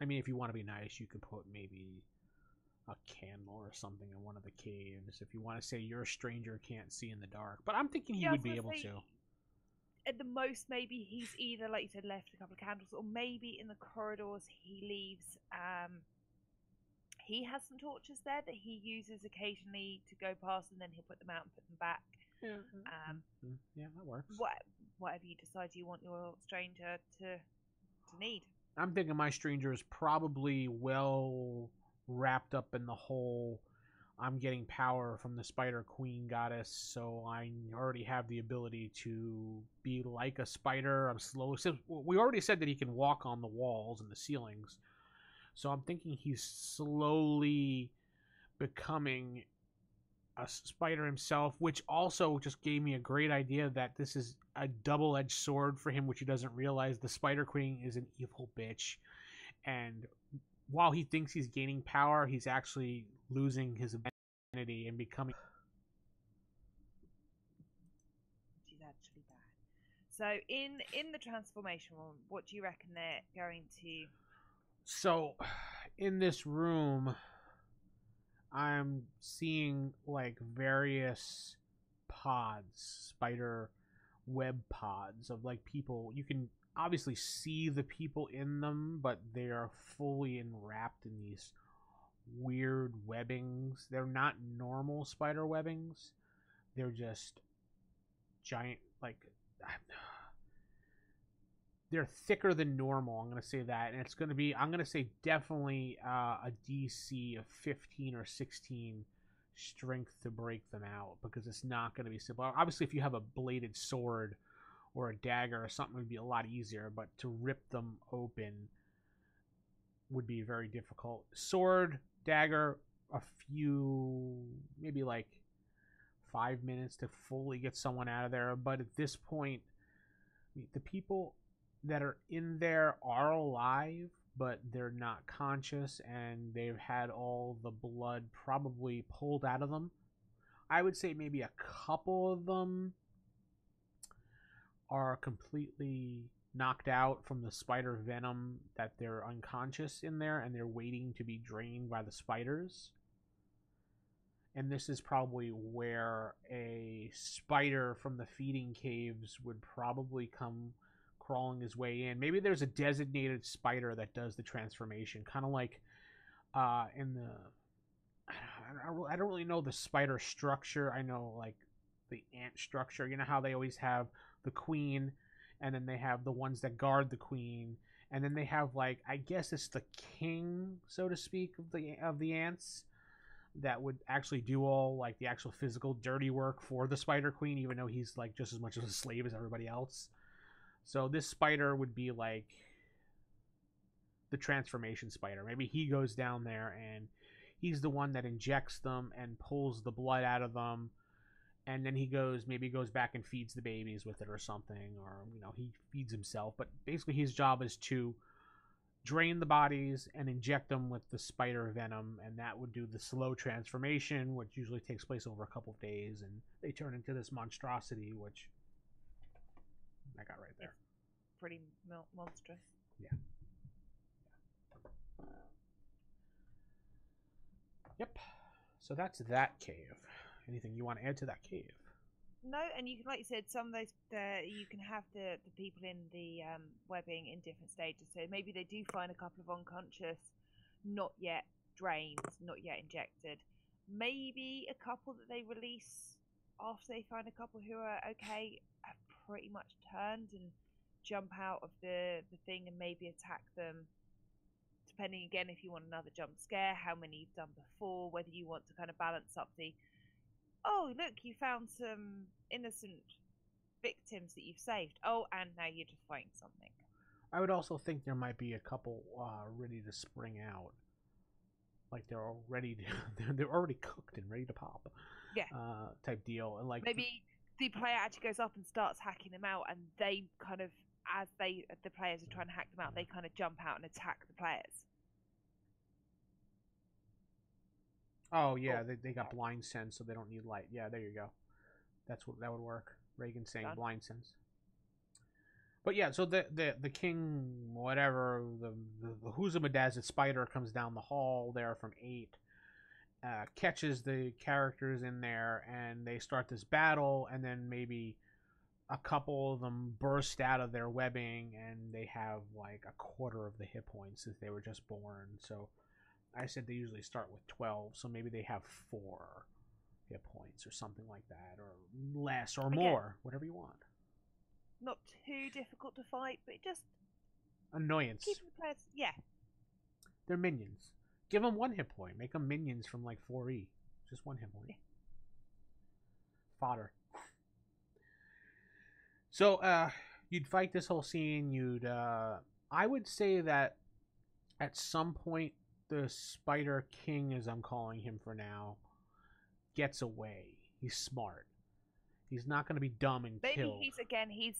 I mean, if you want to be nice, you could put maybe a candle or something in one of the caves if you want to say your stranger can't see in the dark. But I'm thinking he would be able to. At the most, maybe he's either, like you said, left a couple of candles, or maybe in the corridors he leaves. He has some torches there that he uses occasionally to go past, and then he'll put them out and put them back. Yeah, that works. Whatever you decide you want your stranger to need. I'm thinking my stranger is probably well wrapped up in the whole I'm getting power from the Spider Queen goddess, so I already have the ability to be like a spider. I'm slow. We already said that he can walk on the walls and the ceilings, so I'm thinking he's slowly becoming a spider himself, which also just gave me a great idea that this is a double-edged sword for him, which he doesn't realize. The Spider Queen is an evil bitch, and while he thinks he's gaining power, he's actually losing his identity and becoming... Which is actually bad. So in the transformation room, what do you reckon they're going to... So, in this room, I'm seeing like various pods, spider web pods of like people. You can obviously see the people in them, but they are fully enwrapped in these weird webbings. They're not normal spider webbings. They're just giant, like, they're thicker than normal. I'm going to say that. And it's going to be, I'm going to say definitely a DC of 15 or 16 strength to break them out, because it's not going to be simple. Obviously, if you have a bladed sword or a dagger or something, it would be a lot easier, but to rip them open would be very difficult. Sword, dagger, a few, maybe like 5 minutes to fully get someone out of there. But at this point, the people that are in there are alive, but they're not conscious, and they've had all the blood probably pulled out of them. I would say maybe a couple of them are completely knocked out from the spider venom, that they're unconscious in there and they're waiting to be drained by the spiders. And this is probably where a spider from the feeding caves would probably come crawling his way in. Maybe there's a designated spider that does the transformation, kind of like in the. I don't really know the spider structure. I know like the ant structure. You know how they always have the queen, and then they have the ones that guard the queen, and then they have like I guess it's the king, so to speak, of the ants that would actually do all like the actual physical dirty work for the spider queen, even though he's like just as much of a slave as everybody else. So this spider would be like the transformation spider. Maybe he goes down there and he's the one that injects them and pulls the blood out of them, and then he goes back and feeds the babies with it or something, or he feeds himself. But basically his job is to drain the bodies and inject them with the spider venom, and that would do the slow transformation, which usually takes place over a couple of days, and they turn into this monstrosity, which I got right there. It's pretty monstrous. Yeah. Yep. So that's that cave. Anything you want to add to that cave? No, and you can, like you said, some of those you can have the people in the webbing in different stages. So maybe they do find a couple of unconscious, not yet drained, not yet injected. Maybe a couple that they release after they find a couple who are okay, have pretty much turned and jump out of the thing and maybe attack them. Depending again if you want another jump scare, how many you've done before, whether you want to kind of balance up the oh, look, you found some innocent victims that you've saved. Oh, and now you're just fighting something. I would also think there might be a couple ready to spring out. Like they're already they're already cooked and ready to pop. Yeah. Type deal. And like maybe the player actually goes up and starts hacking them out, and they kind of, as the players are trying to hack them out, they kind of jump out and attack the players. Oh yeah, they got blind sense, so they don't need light. Yeah, there you go. That would work. Reagan's saying done. Blind sense. But yeah, so the king, whatever, the Whoozamadazzit spider comes down the hall there from 8, catches the characters in there, and they start this battle, and then maybe a couple of them burst out of their webbing, and they have like a quarter of the hit points since they were just born. So I said they usually start with 12, so maybe they have 4 hit points or something like that, or less or more, whatever you want. Not too difficult to fight, but just annoyance. Keep the players, yeah. They're minions. Give them 1 hit point. Make them minions from like 4E. Just 1 hit point. Yeah. Fodder. So you'd fight this whole scene. You'd I would say that at some point the Spider King, as I'm calling him for now, gets away. He's smart. He's not going to be dumb and killed. Maybe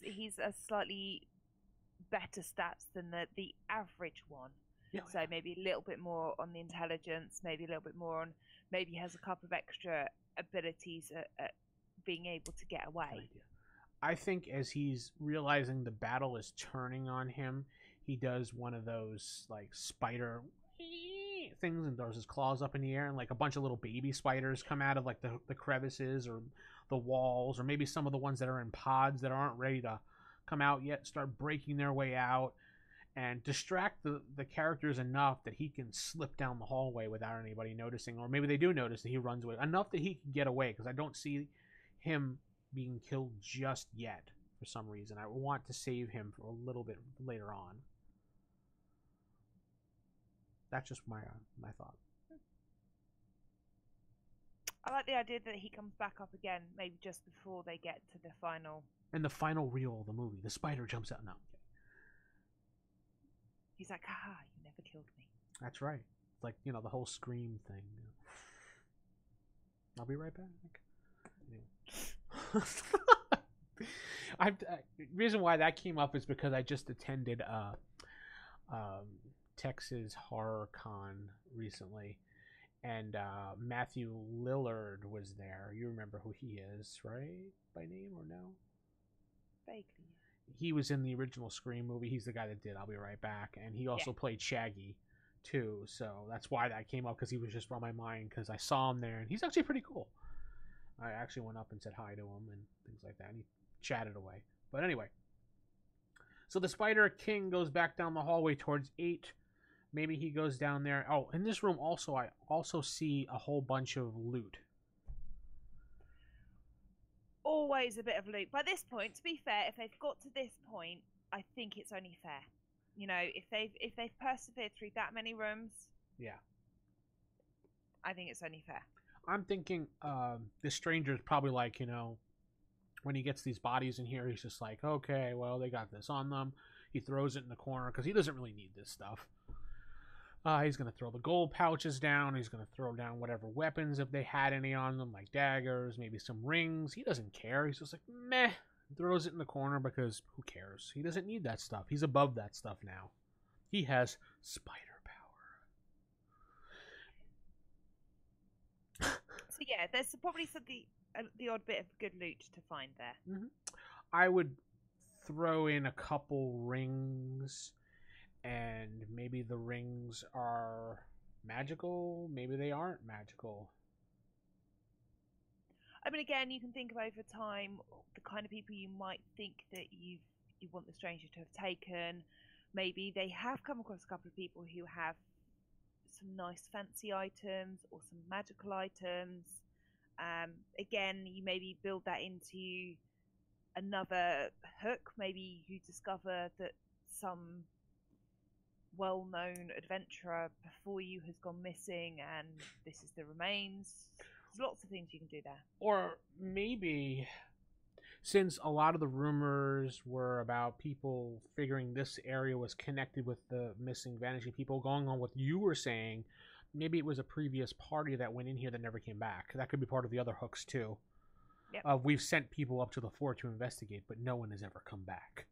he's a slightly better stats than the average one. Yeah. So maybe a little bit more on the intelligence, maybe a little bit more on, maybe he has a couple of extra abilities at being able to get away. I think as he's realizing the battle is turning on him, he does one of those like spider things and throws his claws up in the air, and like a bunch of little baby spiders come out of like the crevices or the walls, or maybe some of the ones that are in pods that aren't ready to come out yet start breaking their way out and distract the characters enough that he can slip down the hallway without anybody noticing, or maybe they do notice that he runs away enough that he can get away, because I don't see him being killed just yet for some reason. I want to save him for a little bit later on. That's just my thought. I like the idea that he comes back up again, maybe just before they get to the final. In the final reel of the movie, the spider jumps out. No. He's like, haha, you never killed me. That's right. It's like, the whole Scream thing. I'll be right back. The reason why that came up is because I just attended Texas Horror Con recently, and Matthew Lillard was there. You remember who he is, right? By name or no? Vaguely. He was in the original Scream movie. He's the guy that did I'll Be Right Back, and he also played Shaggy too. So that's why that came up, because he was just on my mind, because I saw him there, and he's actually pretty cool. I actually went up and said hi to him and things like that, and he chatted away. But anyway, So the Spider King goes back down the hallway towards 8. Maybe he goes down there. Oh, in this room also, I also see a whole bunch of loot. Always a bit of loot. By this point, to be fair, if they've got to this point, I think it's only fair. You know, if they've persevered through that many rooms, yeah, I think it's only fair. I'm thinking the stranger's probably like, you know, when he gets these bodies in here, he's just like, okay, well, they got this on them. He throws it in the corner because he doesn't really need this stuff. He's going to throw the gold pouches down. He's going to throw down whatever weapons, if they had any on them, like daggers, maybe some rings. He doesn't care. He's just like, meh. Throws it in the corner because who cares? He doesn't need that stuff. He's above that stuff now. He has spider power. So yeah, there's probably the odd bit of good loot to find there. Mm-hmm. I would throw in a couple rings, and maybe the rings are magical, maybe they aren't magical. I mean, again, you can think of over time the kind of people you might think that you want the stranger to have taken. Maybe they have come across a couple of people who have some nice fancy items or some magical items. Again, you maybe build that into another hook. Maybe you discover that some well-known adventurer before you has gone missing and this is the remains. There's lots of things you can do there. Or maybe, since a lot of the rumors were about people figuring this area was connected with the missing vanishing people, going on what you were saying, maybe it was a previous party that went in here that never came back. That could be part of the other hooks too. Yep. We've sent people up to the fort to investigate, but no one has ever come back.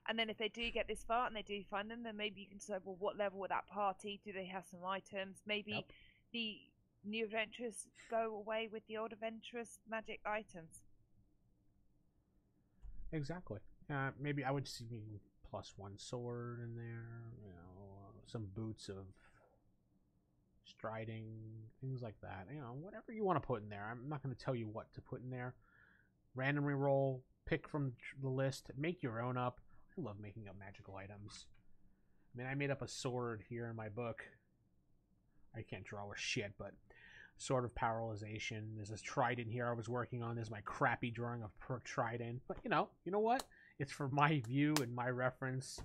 And then if they do get this far and they do find them, then maybe you can decide, well, what level with that party? Do they have some items? Maybe the new adventurers go away with the old adventurers' magic items. Exactly. Maybe I would see +1 sword in there, you know, some boots of striding, things like that. You know, whatever you want to put in there. I'm not going to tell you what to put in there. Randomly roll, pick from the list, make your own up. I love making up magical items. I mean, I made up a sword here in my book. I can't draw or shit, but Sword of Paralyzation. There's this trident here I was working on. There's my crappy drawing of per trident. But you know what? It's for my view and my reference.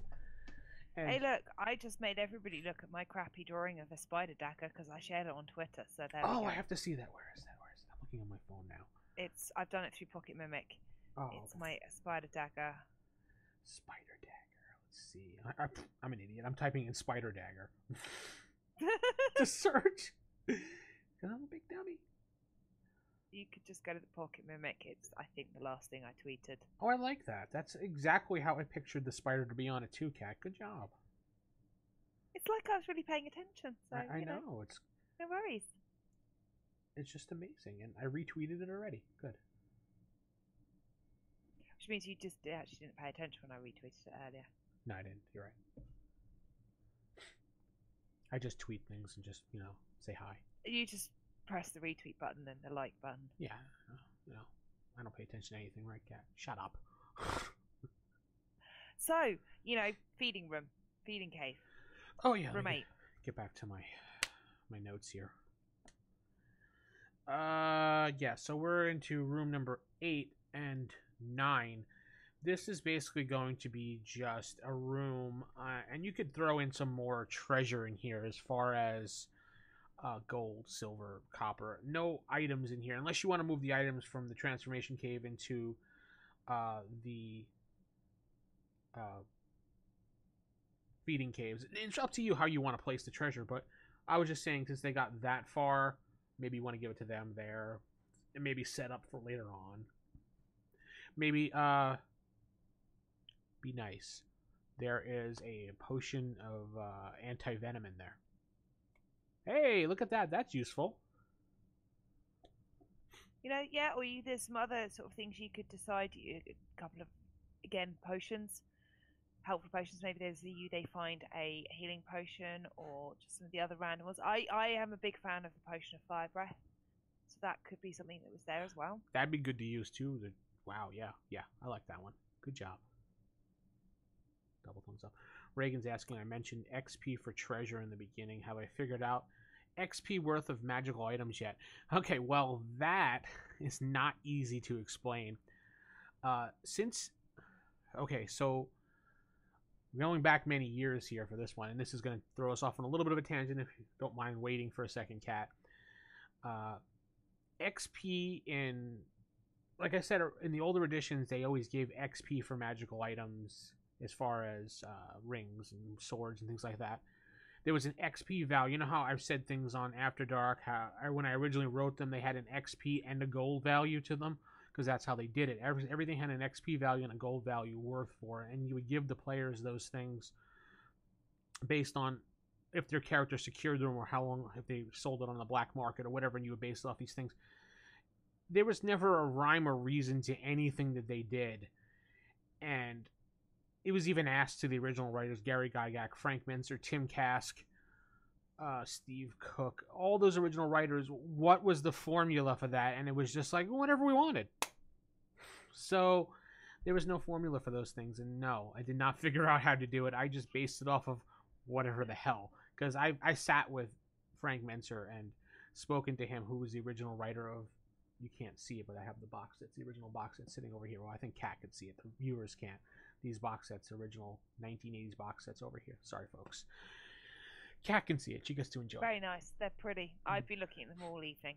And hey, look, I just made everybody look at my crappy drawing of a spider dagger because I shared it on Twitter. So there we go. I have to see that. Where is that? I'm looking on my phone now. I've done it through Pocket Mimic. Oh, it's my spider dagger. Spider dagger. Let's see. I'm an idiot. I'm typing in spider dagger to search. Because I'm a big dummy. You could just go to the Pocket Mimic. It's, I think, the last thing I tweeted. Oh, I like that. That's exactly how I pictured the spider to be on it too, Cat. Good job. It's like I was really paying attention. So I know. It's no worries. It's just amazing, and I retweeted it already. Good. Which means you just actually didn't pay attention when I retweeted it earlier. No, I didn't. You're right. I just tweet things and just, say hi. You just press the retweet button and the like button. Yeah. I don't pay attention to anything, right, Cat? Shut up. So, feeding room, feeding cave. Oh, yeah. Room 8. Get back to my notes here. Yeah, so we're into room number 8 and 9. This is basically going to be just a room, and you could throw in some more treasure in here as far as gold, silver, copper. No items in here, unless you want to move the items from the transformation cave into the feeding caves. It's up to you how you want to place the treasure, but I was just saying, since they got that far, maybe you want to give it to them there, and maybe set up for later on. Maybe, be nice. There is a potion of anti-venom in there. Hey, look at that. That's useful. Yeah, or there's some other sort of things you could decide. A couple of, again, potions. Helpful potions. Maybe they find a healing potion or just some of the other random ones. I am a big fan of the potion of fire breath. So that could be something that was there as well. That'd be good to use too. Wow, yeah. I like that one. Good job. Double thumbs up. Reagan's asking, I mentioned XP for treasure in the beginning. Have I figured out XP worth of magical items yet? Okay, well, that is not easy to explain. Okay, so going back many years here for this one, and this is going to throw us off on a little bit of a tangent if you don't mind waiting for a second, Kat. XP in, like I said, in the older editions, they always gave XP for magical items as far as rings and swords and things like that. There was an XP value. You know how I've said things on After Dark, how when I originally wrote them, they had an XP and a gold value to them, because that's how they did it. Everything had an XP value and a gold value worth for it, and you would give the players those things based on if their character secured them or how long, if they sold it on the black market or whatever, and you would base it off these things. There was never a rhyme or reason to anything that they did, and it was even asked to the original writers, Gary Gygax, Frank Mincer, Tim Kask, Steve Cook, all those original writers, what was the formula for that? And it was just like, whatever we wanted. So there was no formula for those things, and no, I did not figure out how to do it. I just based it off of whatever the hell, because I sat with Frank Mincer and spoken to him, who was the original writer of, you can't see it, but I have the box sets, the original box set sitting over here. Well, I think Kat could see it, the viewers can't. These box sets, original 1980s box sets over here. Sorry, folks. Kat can see it. She gets to enjoy it. Very nice. They're pretty. I've been looking at them all evening.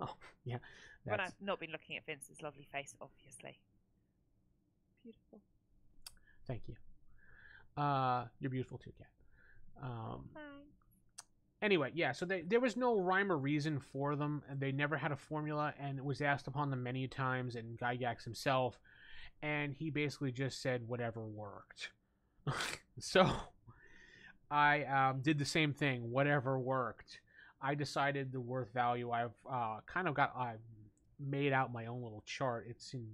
Oh, yeah. When I've not been looking at Vince's lovely face, obviously. Beautiful. Thank you. You're beautiful too, Kat. Anyway, yeah, so there was no rhyme or reason for them, and they never had a formula, and it was asked upon them many times, and Gygax himself, and he basically just said whatever worked. So I did the same thing, whatever worked. I decided the worth value. I've I've made out my own little chart. It's in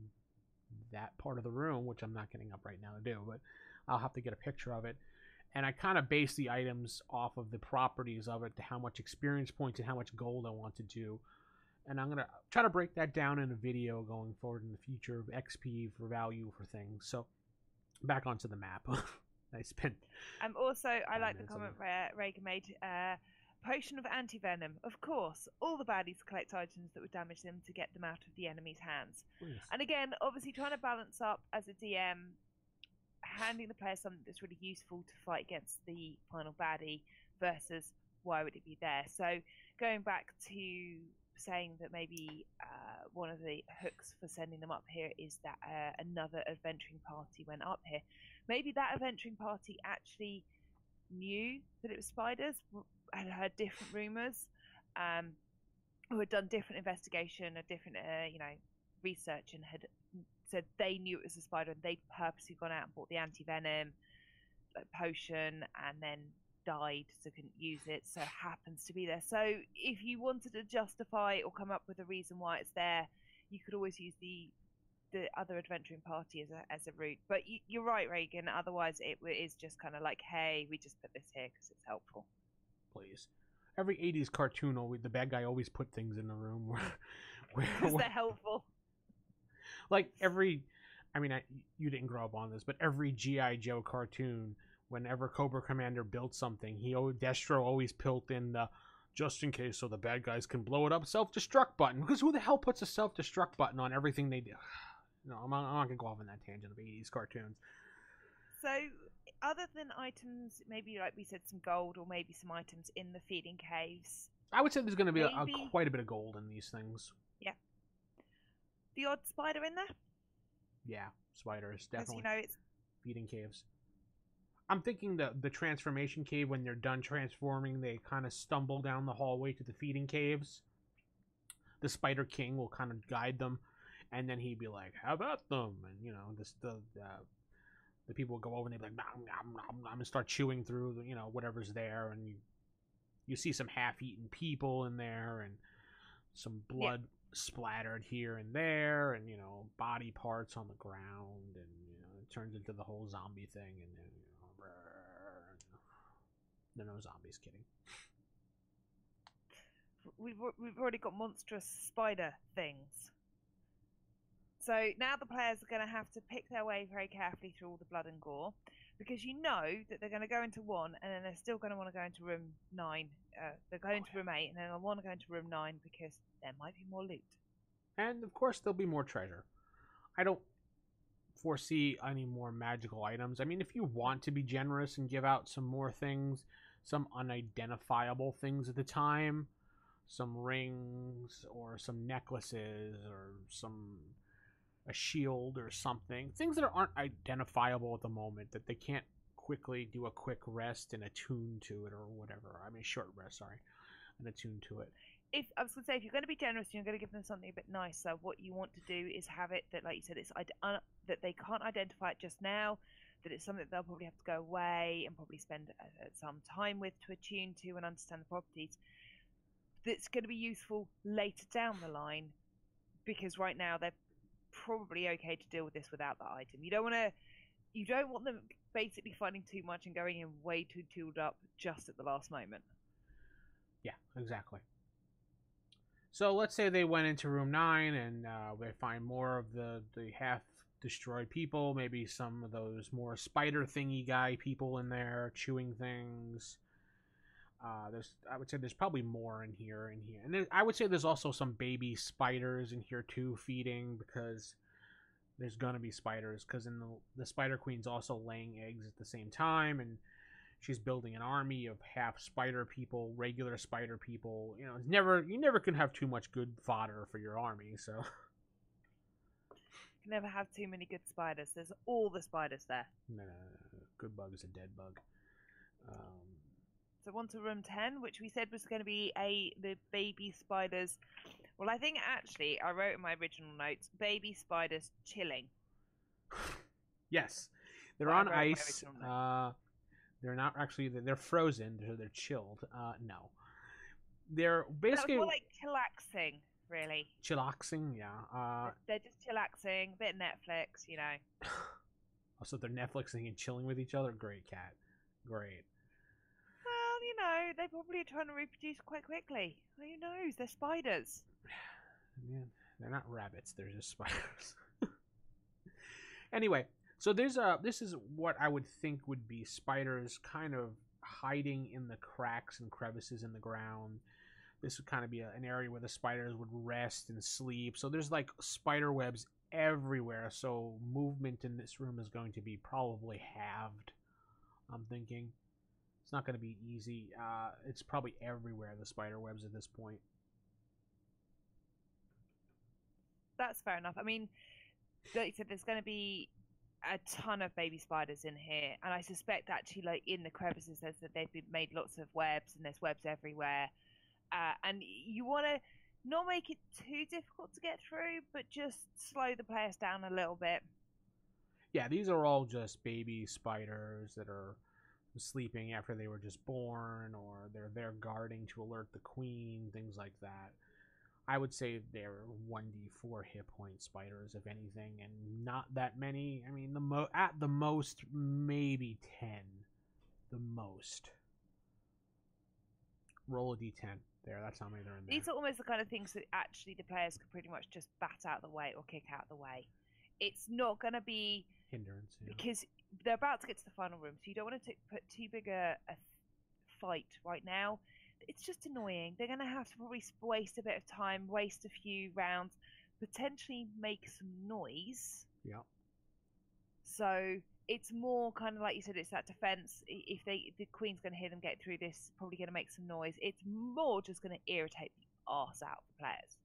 that part of the room, which I'm not getting up right now to do, but I'll have to get a picture of it. And I kind of base the items off of the properties of it, to how much experience points and how much gold I want to do. And I'm going to try to break that down in a video going forward in the future of XP for value for things. So back onto the map. I spent. Also, I like the comment Reagan made. Potion of anti-venom. Of course, all the baddies collect items that would damage them to get them out of the enemy's hands. Yes. And again, obviously trying to balance up as a DM, handing the player something that's really useful to fight against the final baddie versus why would it be there. So going back to saying that maybe one of the hooks for sending them up here is that another adventuring party went up here. Maybe that adventuring party actually knew that it was spiders, had heard different rumours, or had done different investigation, a different research, and had said they knew it was a spider, and they'd purposely gone out and bought the anti-venom potion and then died, so couldn't use it, so it happens to be there. So if you wanted to justify or come up with a reason why it's there, you could always use the other adventuring party as a route. But you're right, Reagan, otherwise it is just kind of like, hey, we just put this here because it's helpful. Please. Every 80s cartoon, the bad guy always put things in the room where they're helpful. Like you didn't grow up on this, but every G.I. Joe cartoon, whenever Cobra Commander built something, Destro always built in the just in case so the bad guys can blow it up self-destruct button. Because who the hell puts a self-destruct button on everything they do? No, I'm not going to go off on that tangent of 80s cartoons. So, other than items, maybe like we said, some gold or maybe some items in the feeding caves. I would say there's going to be quite a bit of gold in these things. Yeah. The odd spider in there? Yeah, spiders, definitely. Because, it's feeding caves. I'm thinking the transformation cave, when they're done transforming, they kind of stumble down the hallway to the feeding caves. The Spider King will kind of guide them, and then he'd be like, "Have at them!" And the people will go over and they'd be like, "Nom, nom, nom, nom," and start chewing through whatever's there, and you see some half-eaten people in there, and some blood splattered here and there, and body parts on the ground, and it turns into the whole zombie thing, and then no zombies, kidding. We've already got monstrous spider things. So now the players are going to have to pick their way very carefully through all the blood and gore, because you know that they're going to go into 1, and then they're still going to want to go into room 9. They're going to room 8, and then they'll want to go into room 9 because there might be more loot. And of course, there'll be more treasure. I don't foresee any more magical items. I mean, if you want to be generous and give out some more things, some unidentifiable things at the time, some rings or some necklaces or a shield or something, things that aren't identifiable at the moment, that they can't quickly do a quick rest and attune to it or whatever. I mean, short rest, sorry, and attune to it. If I was going to say, if you're going to be generous and you're going to give them something a bit nicer, what you want to do is have it that, like you said, it's that they can't identify it just now, that it's something that they'll probably have to go away and probably spend some time with to attune to and understand the properties. That's going to be useful later down the line, because right now they're probably okay to deal with this without that item. You don't want them basically finding too much and going in way too tooled up just at the last moment. Yeah, exactly. So let's say they went into room 9 and they find more of the half destroyed people, maybe some of those more spider thingy guy people in there chewing things. I would say there's probably more in here, and I would say there's also some baby spiders in here too, feeding, because there's gonna be spiders. Because in the Spider Queen's also laying eggs at the same time, and she's building an army of half spider people, regular spider people. You know, you never can have too much good fodder for your army. So you can never have too many good spiders. There's all the spiders there. No. Good bug is a dead bug. So on to room 10, which we said was going to be the baby spiders. Well, I think actually I wrote in my original notes, baby spiders chilling. Yes, they're on ice. They're not actually. They're frozen. They're chilled. No, they're basically more like chillaxing, really. Chillaxing, yeah. They're just chillaxing, a bit of Netflix, you know. Also, they're Netflixing and chilling with each other. Great, cat. Great. Well, you know, they're probably trying to reproduce quite quickly. Who knows? They're spiders. Yeah, they're not rabbits. They're just spiders. Anyway, so this is what I would think would be spiders kind of hiding in the cracks and crevices in the ground. This would kind of be an area where the spiders would rest and sleep. So there's like spider webs everywhere. So movement in this room is going to be probably halved, I'm thinking. It's not going to be easy. It's probably everywhere, the spider webs at this point. That's fair enough. I mean, like you said, there's going to be a ton of baby spiders in here, and I suspect actually, like in the crevices, that they've been made lots of webs, and there's webs everywhere. And you want to not make it too difficult to get through, but just slow the players down a little bit. Yeah, these are all just baby spiders that are sleeping after they were just born, or they're there guarding to alert the queen, things like that. I would say they're 1d4 hit point spiders, if anything, and not that many. I mean, at the most, maybe 10. The most. Roll a d10. There, that's how many they're in there. These are almost the kind of things that actually the players could pretty much just bat out of the way or kick out of the way. It's not going to be hindrance, yeah. Because they're about to get to the final room, so you don't want to put too big a fight right now. It's just annoying. They're going to have to probably waste a bit of time, waste a few rounds, potentially make some noise. Yeah. So it's more kind of like you said, it's that defense. If the queen's going to hear them get through this, probably going to make some noise. It's more just going to irritate the arse out of the players.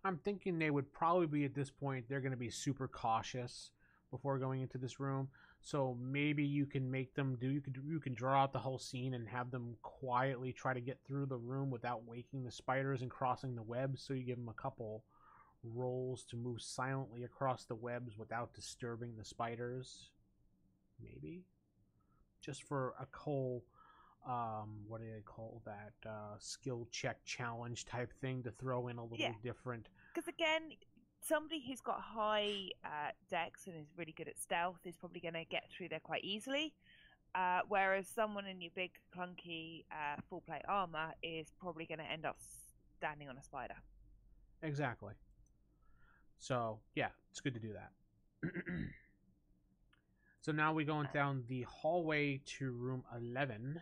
I'm thinking they would probably be, at this point, they're going to be super cautious before going into this room. So maybe you can make them you can draw out the whole scene and have them quietly try to get through the room without waking the spiders and crossing the webs. So you give them a couple rolls to move silently across the webs without disturbing the spiders. Maybe just for a whole what do they call that, skill check challenge type thing to throw in a little different. Because again, somebody who's got high dex and is really good at stealth is probably going to get through there quite easily, whereas someone in your big clunky full plate armor is probably going to end up standing on a spider. Exactly. So yeah, it's good to do that. So now we're going down the hallway to room 11,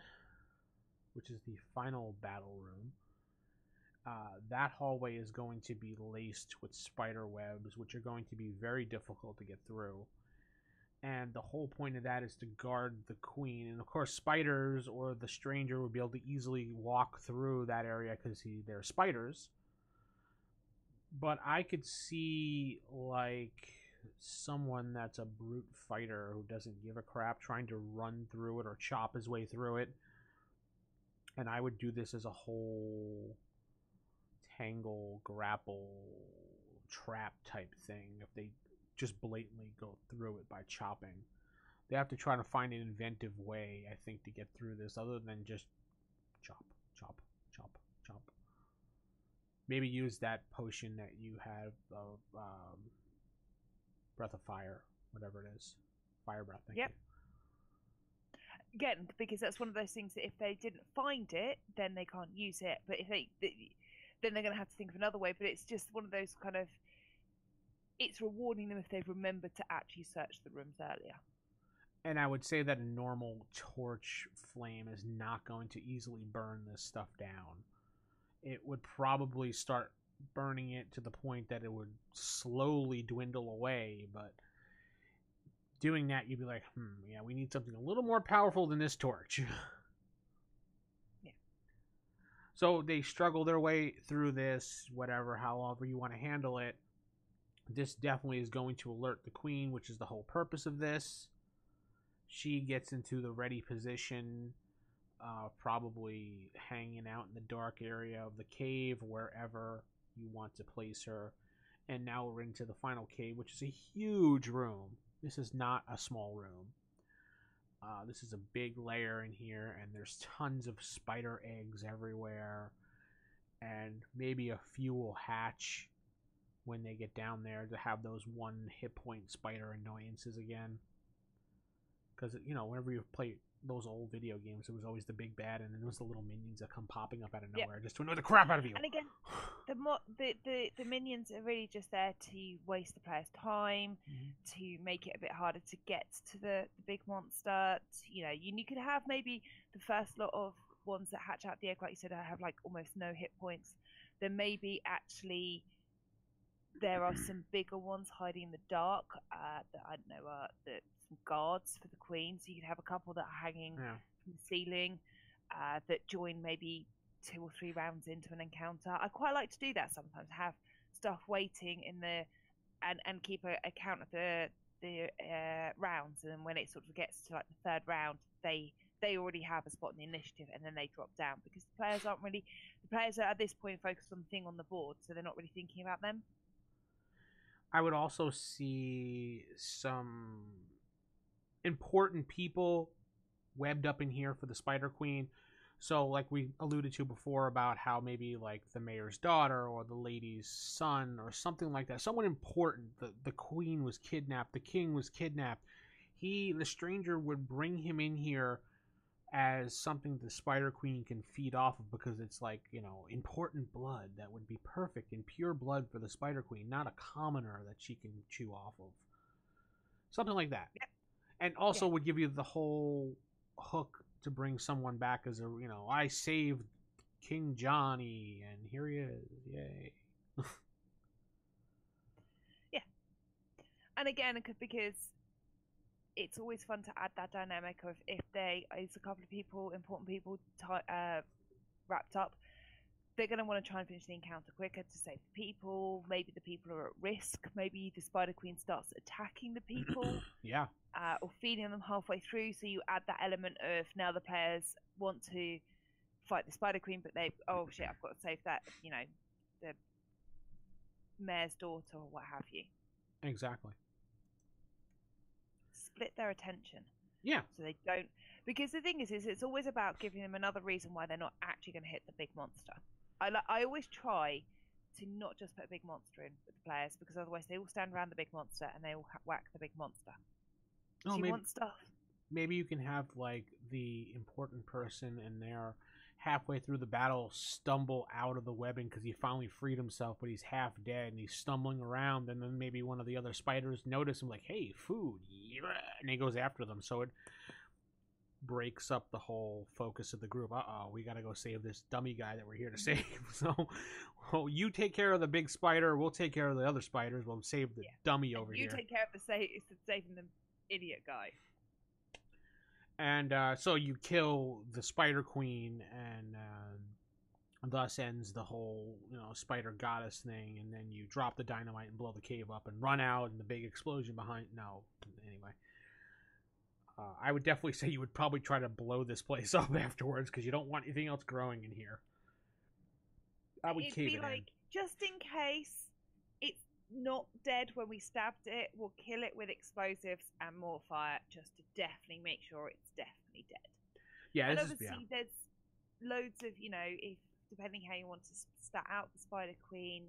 which is the final battle room. That hallway is going to be laced with spider webs, which are going to be very difficult to get through. And the whole point of that is to guard the queen. And of course, spiders or the stranger would be able to easily walk through that area because they're spiders. But I could see like someone that's a brute fighter who doesn't give a crap trying to run through it or chop his way through it. And I would do this as a whole tangle, grapple, trap type thing if they just blatantly go through it by chopping. They have to try to find an inventive way, I think, to get through this other than just chop, chop, chop, chop. Maybe use that potion that you have of Breath of Fire, whatever it is. Fire Breath, thank you. Again, because that's one of those things that if they didn't find it, then they can't use it. But if then they're going to have to think of another way. But it's just one of those kind of, it's rewarding them if they've remembered to actually search the rooms earlier. And I would say that a normal torch flame is not going to easily burn this stuff down. It would probably start burning it to the point that it would slowly dwindle away, but doing that, you'd be like, yeah, we need something a little more powerful than this torch. Yeah. So they struggle their way through this, whatever, however you want to handle it. This definitely is going to alert the queen, which is the whole purpose of this. She gets into the ready position, probably hanging out in the dark area of the cave, wherever you want to place her. And now we're into the final cave, which is a huge room. This is not a small room. This is a big layer in here, and there's tons of spider eggs everywhere. And maybe a few will hatch when they get down there to have those 1 hit point spider annoyances again. Because, you know, whenever you play those old video games, it was always the big bad, and then there was the little minions that come popping up out of nowhere just to annoy the crap out of you. And again, the minions are really just there to waste the player's time, to make it a bit harder to get to the big monster. You know, you could have maybe the first lot of ones that hatch out the egg, like you said, have like almost no hit points. Then maybe actually there are some bigger ones hiding in the dark that I don't know some guards for the queen. So you could have a couple that are hanging from the ceiling that join maybe 2 or 3 rounds into an encounter. I quite like to do that sometimes. Have stuff waiting in the and keep a count of the rounds, and then when it sort of gets to like the 3rd round, they already have a spot in the initiative, and then they drop down because the players are at this point focused on the thing on the board, so they're not really thinking about them. I would also see some important people webbed up in here for the Spider Queen. So, like we alluded to before about how maybe like the mayor's daughter or the lady's son or something like that. Someone important. The queen was kidnapped. The king was kidnapped. The stranger would bring him in here as something the Spider Queen can feed off of, because it's like, you know, important blood that would be perfect and pure blood for the Spider Queen, not a commoner that she can chew off of. Something like that. Yeah. And also would give you the whole hook to bring someone back as a, you know, I saved King Johnny and here he is. Yay. Yeah. And again, because it's always fun to add that dynamic of if is a couple of people, important people wrapped up, they're going to want to try and finish the encounter quicker to save the people. Maybe the people are at risk. Maybe the Spider Queen starts attacking the people. Yeah. Or feeding them halfway through. So you add that element of now the players want to fight the Spider Queen, but oh shit, I've got to save that, you know, the mayor's daughter or what have you. Exactly. Split their attention. Yeah. So they don't, because the thing is it's always about giving them another reason why they're not actually going to hit the big monster. I always try to not just put a big monster in with the players, because otherwise they all stand around the big monster and they all whack the big monster. So you want stuff. Maybe you can have like the important person and their halfway through the battle, stumble out of the webbing because he finally freed himself, but he's half dead and he's stumbling around. And then maybe one of the other spiders notice him, like, "Hey, food!" And he goes after them. So it breaks up the whole focus of the group. We gotta go save this dummy guy that we're here to save. So, well, you take care of the big spider. We'll take care of the other spiders. We'll save the dummy over here. You take care of saving the idiot guy. And so you kill the Spider Queen, and thus ends the whole, Spider Goddess thing. And then you drop the dynamite and blow the cave up and run out, and the big explosion behind. No, anyway. I would definitely say you would probably try to blow this place up afterwards because you don't want anything else growing in here. I would cave it in. Just in case it's not dead when we stabbed it, we'll kill it with explosives and more fire just to definitely make sure it's definitely dead. Yeah, and obviously there's loads of, if depending how you want to stat out the Spider Queen,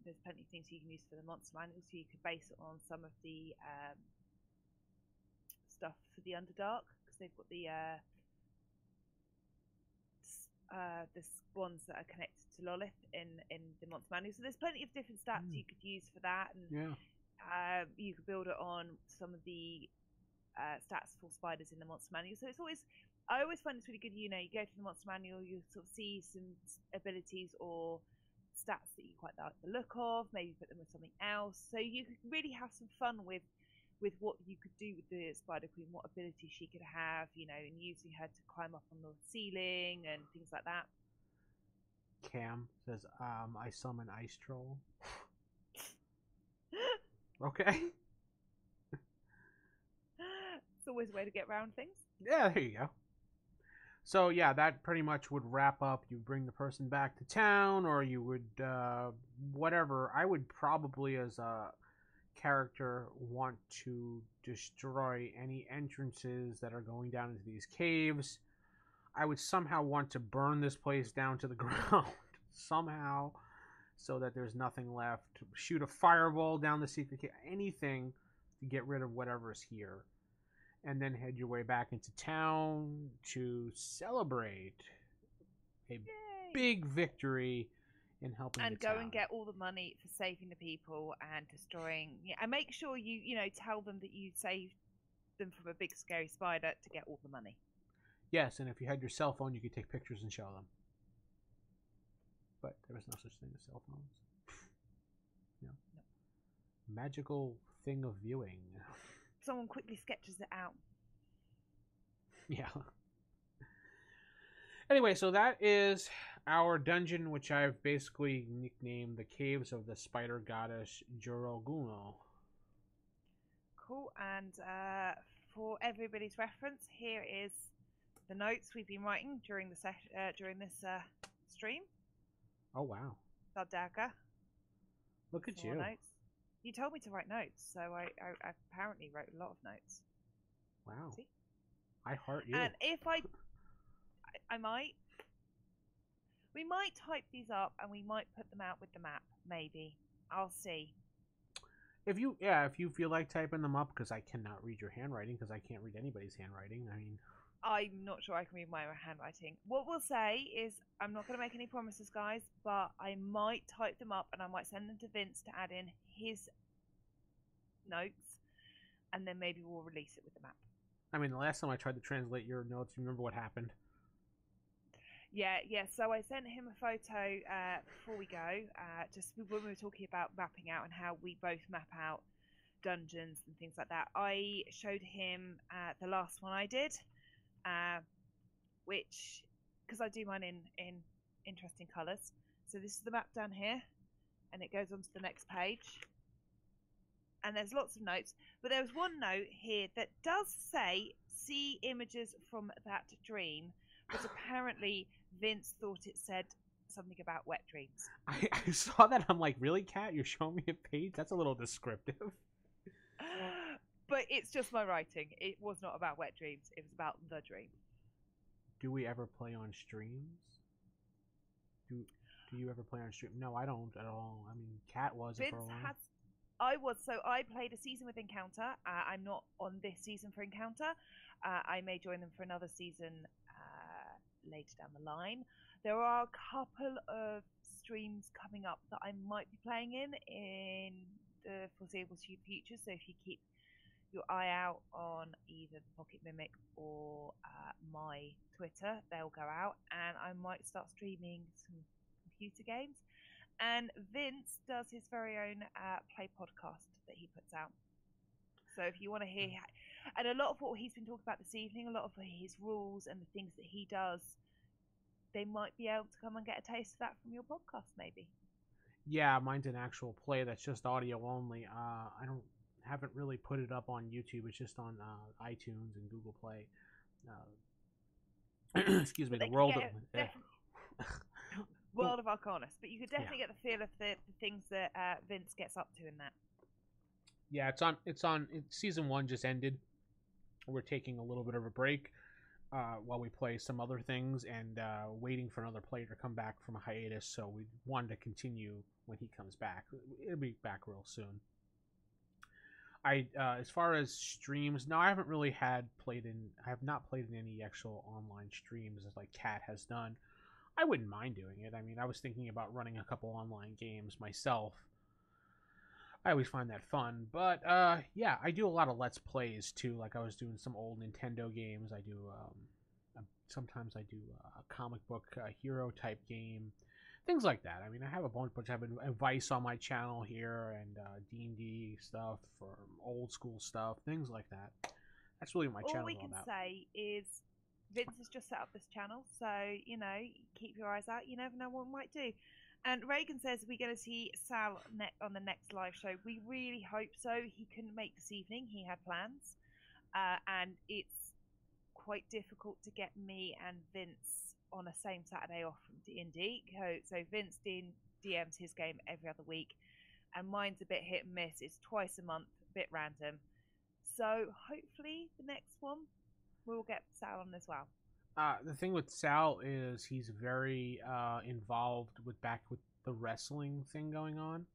there's plenty of things you can use for the monster manual, so you could base it on some of the stuff for the Underdark, because they've got the ones that are connected to Lolith in the monster manual. So there's plenty of different stats you could use for that, and you could build it on some of the stats for spiders in the monster manual. So I always find it's really good. You go to the monster manual, you sort of see some abilities or stats that you quite like the look of, maybe put them with something else, so you could really have some fun with what you could do with the Spider Queen, what abilities she could have, and using her to climb up on the ceiling and things like that. Cam says, I summon Ice Troll. Okay. It's always a way to get around things. Yeah, there you go. So, yeah, that pretty much would wrap up. You bring the person back to town, or you would, whatever. I would probably, as a character, want to destroy any entrances that are going down into these caves. I would somehow want to burn this place down to the ground somehow, so that there's nothing left. Shoot a fireball down the secret cave, anything to get rid of whatever's here, and then head your way back into town to celebrate a big victory in helping and the go town. And get all the money for saving the people and destroying. And make sure you tell them that you saved them from a big scary spider to get all the money. Yes, and if you had your cell phone, you could take pictures and show them. But there was no such thing as cell phones. No. Magical thing of viewing. Someone quickly sketches it out. Yeah. Anyway, so that is our dungeon, which I've basically nicknamed the Caves of the Spider Goddess Joroguno. Cool, and for everybody's reference, here is the notes we've been writing during the during this stream. Oh wow! Dagger. Look at you. Notes. You told me to write notes, so I apparently wrote a lot of notes. Wow. See? I heart you. And if I might. We might type these up and we might put them out with the map. Maybe. I'll see. If you feel like typing them up, because I cannot read your handwriting, because I can't read anybody's handwriting. I mean, I'm not sure I can read my own handwriting. What we'll say is, I'm not going to make any promises, guys, but I might type them up and I might send them to Vince to add in his notes, and then maybe we'll release it with the map. I mean, the last time I tried to translate your notes, you remember what happened? Yeah. So I sent him a photo before we go, just when we were talking about mapping out and how we both map out dungeons and things like that. I showed him the last one I did, which, because I do mine in interesting colours. So this is the map down here, and it goes on to the next page. And there's lots of notes, but there was one note here that does say, see images from that dream, but apparently Vince thought it said something about wet dreams. I saw that. I'm like, really, Kat? You're showing me a page? That's a little descriptive. But it's just my writing. It was not about wet dreams. It was about the dream. Do we ever play on streams? Do you ever play on stream? No, I don't at all. I mean, Kat was Vince for a while. I was. So I played a season with Encounter. I'm not on this season for Encounter. I may join them for another season later down the line. There are a couple of streams coming up that I might be playing in the foreseeable future. So if you keep your eye out on either the Pocket Mimic or my Twitter, they'll go out, and I might start streaming some computer games. And Vince does his very own play podcast that he puts out. So if you want to hear, and a lot of what he's been talking about this evening, a lot of his rules and the things that he does, they might be able to come and get a taste of that from your podcast, maybe. Yeah, mine's an actual play that's just audio only. I haven't really put it up on YouTube. It's just on iTunes and Google Play. Excuse me. The world World of Arcanus, but you could definitely get the feel of the things that Vince gets up to in that. Yeah, season 1 just ended. We're taking a little bit of a break while we play some other things and waiting for another player to come back from a hiatus. So we wanted to continue when he comes back. It'll be back real soon. As far as streams, no, I have not played in any actual online streams as like Kat has done. I wouldn't mind doing it. I mean, I was thinking about running a couple online games myself. I always find that fun. But yeah, I do a lot of Let's Plays too. Like I was doing some old Nintendo games. I do sometimes I do a comic book hero type game, things like that. I mean, I have a bunch of advice on my channel here and D&D stuff or old school stuff, things like that. That's really what my channel is all about. All we can say is Vince has just set up this channel, so, you know, keep your eyes out. You never know what we might do. And Reagan says we're going to see Sal on the next live show. We really hope so. He couldn't make this evening. He had plans. And it's quite difficult to get me and Vince on a same Saturday off from D&D. So Vince DMs his game every other week. And mine's a bit hit and miss. It's twice a month, a bit random. So hopefully the next one we'll get Sal on as well. The thing with Sal is he's very involved with the wrestling thing going on.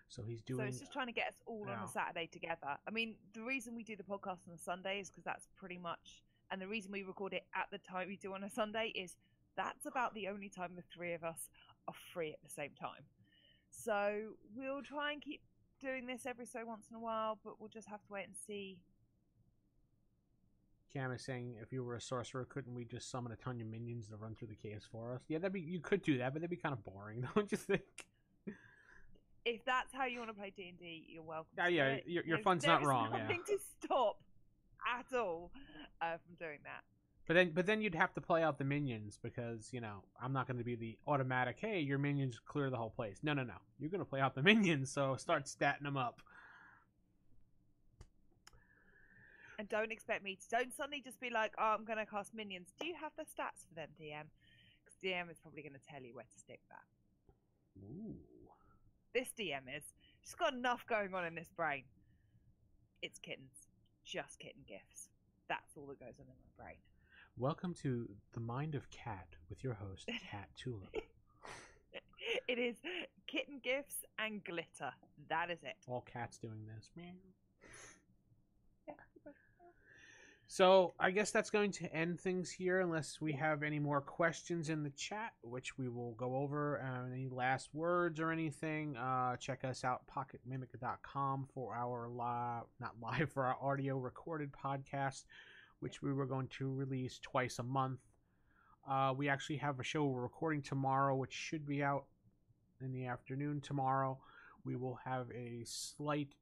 So he's doing. So it's just trying to get us all on a Saturday together. I mean, the reason we do the podcast on a Sunday is because that's pretty much, and the reason we record it at the time we do on a Sunday is that's about the only time the three of us are free at the same time. So we'll try and keep doing this every so once in a while, but we'll just have to wait and see. Cam is saying, if you were a sorcerer, couldn't we just summon a ton of minions to run through the caves for us? Yeah, you could do that, but that'd be kind of boring, don't you think? If that's how you want to play D&D, you're welcome. Yeah, your fun's not wrong. There's nothing to stop at all from doing that. But then you'd have to play out the minions because, you know, I'm not going to be the automatic, hey, your minions clear the whole place. No. You're going to play out the minions, so start statting them up. And don't suddenly just be like, oh, I'm going to cast minions. Do you have the stats for them, DM? Because DM is probably going to tell you where to stick that. Ooh. This DM is. She's got enough going on in this brain. It's kittens. Just kitten gifts. That's all that goes on in my brain. Welcome to The Mind of Cat with your host, Cat Tulip. It is kitten gifts and glitter. That is it. All cats doing this. Meow. So I guess that's going to end things here unless we have any more questions in the chat, which we will go over. Any last words or anything, check us out, pocketmimic.com for our for our audio recorded podcast, which we were going to release twice a month. We actually have a show we're recording tomorrow, which should be out in the afternoon tomorrow. We will have a slight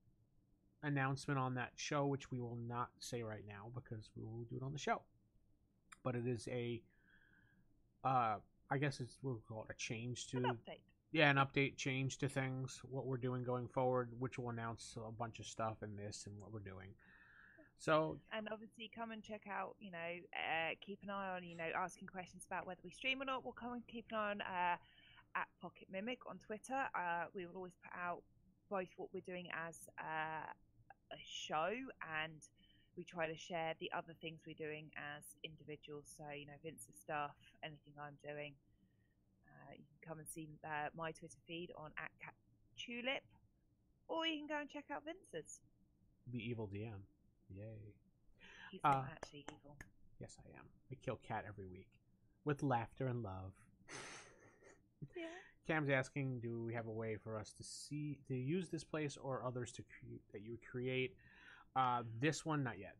announcement on that show, which we will not say right now because we will do it on the show. But it is I guess we'll call it a change to an update. Yeah, an update, change to things, what we're doing going forward, which will announce a bunch of stuff in this and what we're doing. So, and obviously come and check out, keep an eye on, asking questions about whether we stream or not. We'll come and keep an eye on at Pocket Mimic on Twitter. We will always put out both what we're doing as a show, and we try to share the other things we're doing as individuals. So, Vince's stuff, anything I'm doing. You can come and see my Twitter feed on @CatTulip, or you can go and check out Vince's. The evil DM. Yay. He's not actually evil. Yes, I am. I kill Cat every week. with laughter and love. Yeah. Cam's asking, do we have a way for us to use this place or others that you would create? This one, not yet.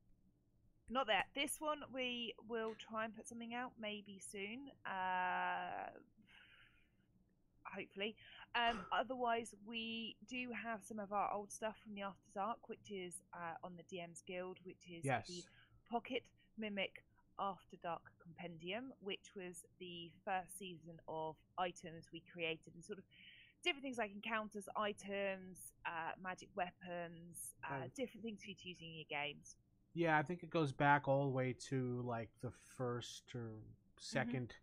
Not that. This one we will try and put something out maybe soon. Hopefully. Otherwise, we do have some of our old stuff from the After Dark, which is on the DM's Guild, which is the Pocket Mimic After Dark Compendium, which was the first season of items we created and sort of different things like encounters, items, magic weapons, different things for you to use in your games. Yeah, I think it goes back all the way to like the first or second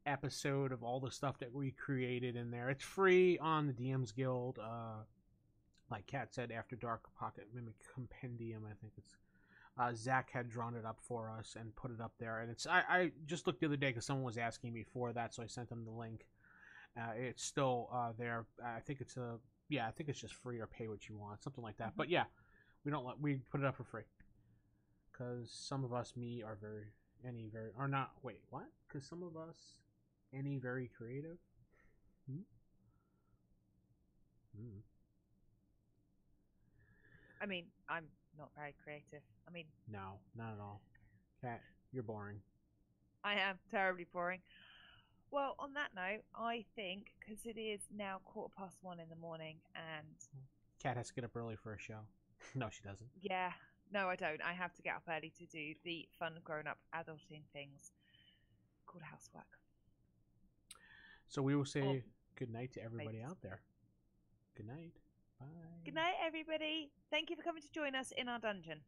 episode of all the stuff that we created in there. It's free on the DM's Guild. Like Kat said, After Dark Pocket Mimic Compendium. I think it's Zach had drawn it up for us and put it up there. And it's I just looked the other day because someone was asking me for that, so I sent them the link. It's still there. I think it's I think it's just free or pay what you want, something like that. But yeah, we put it up for free because some of us are not. Wait, what? Because some of us very creative. I mean, I'm not very creative. I mean, no, not at all. Kat, you're boring. I am terribly boring. Well, on that note, I think because it is now 1:15 in the morning, and Kat has to get up early for a show. No, she doesn't. Yeah, no, I don't. I have to get up early to do the fun grown-up adulting things called housework. So we will say good night to everybody out there. Good night. Bye. Good night, everybody. Thank you for coming to join us in our dungeon.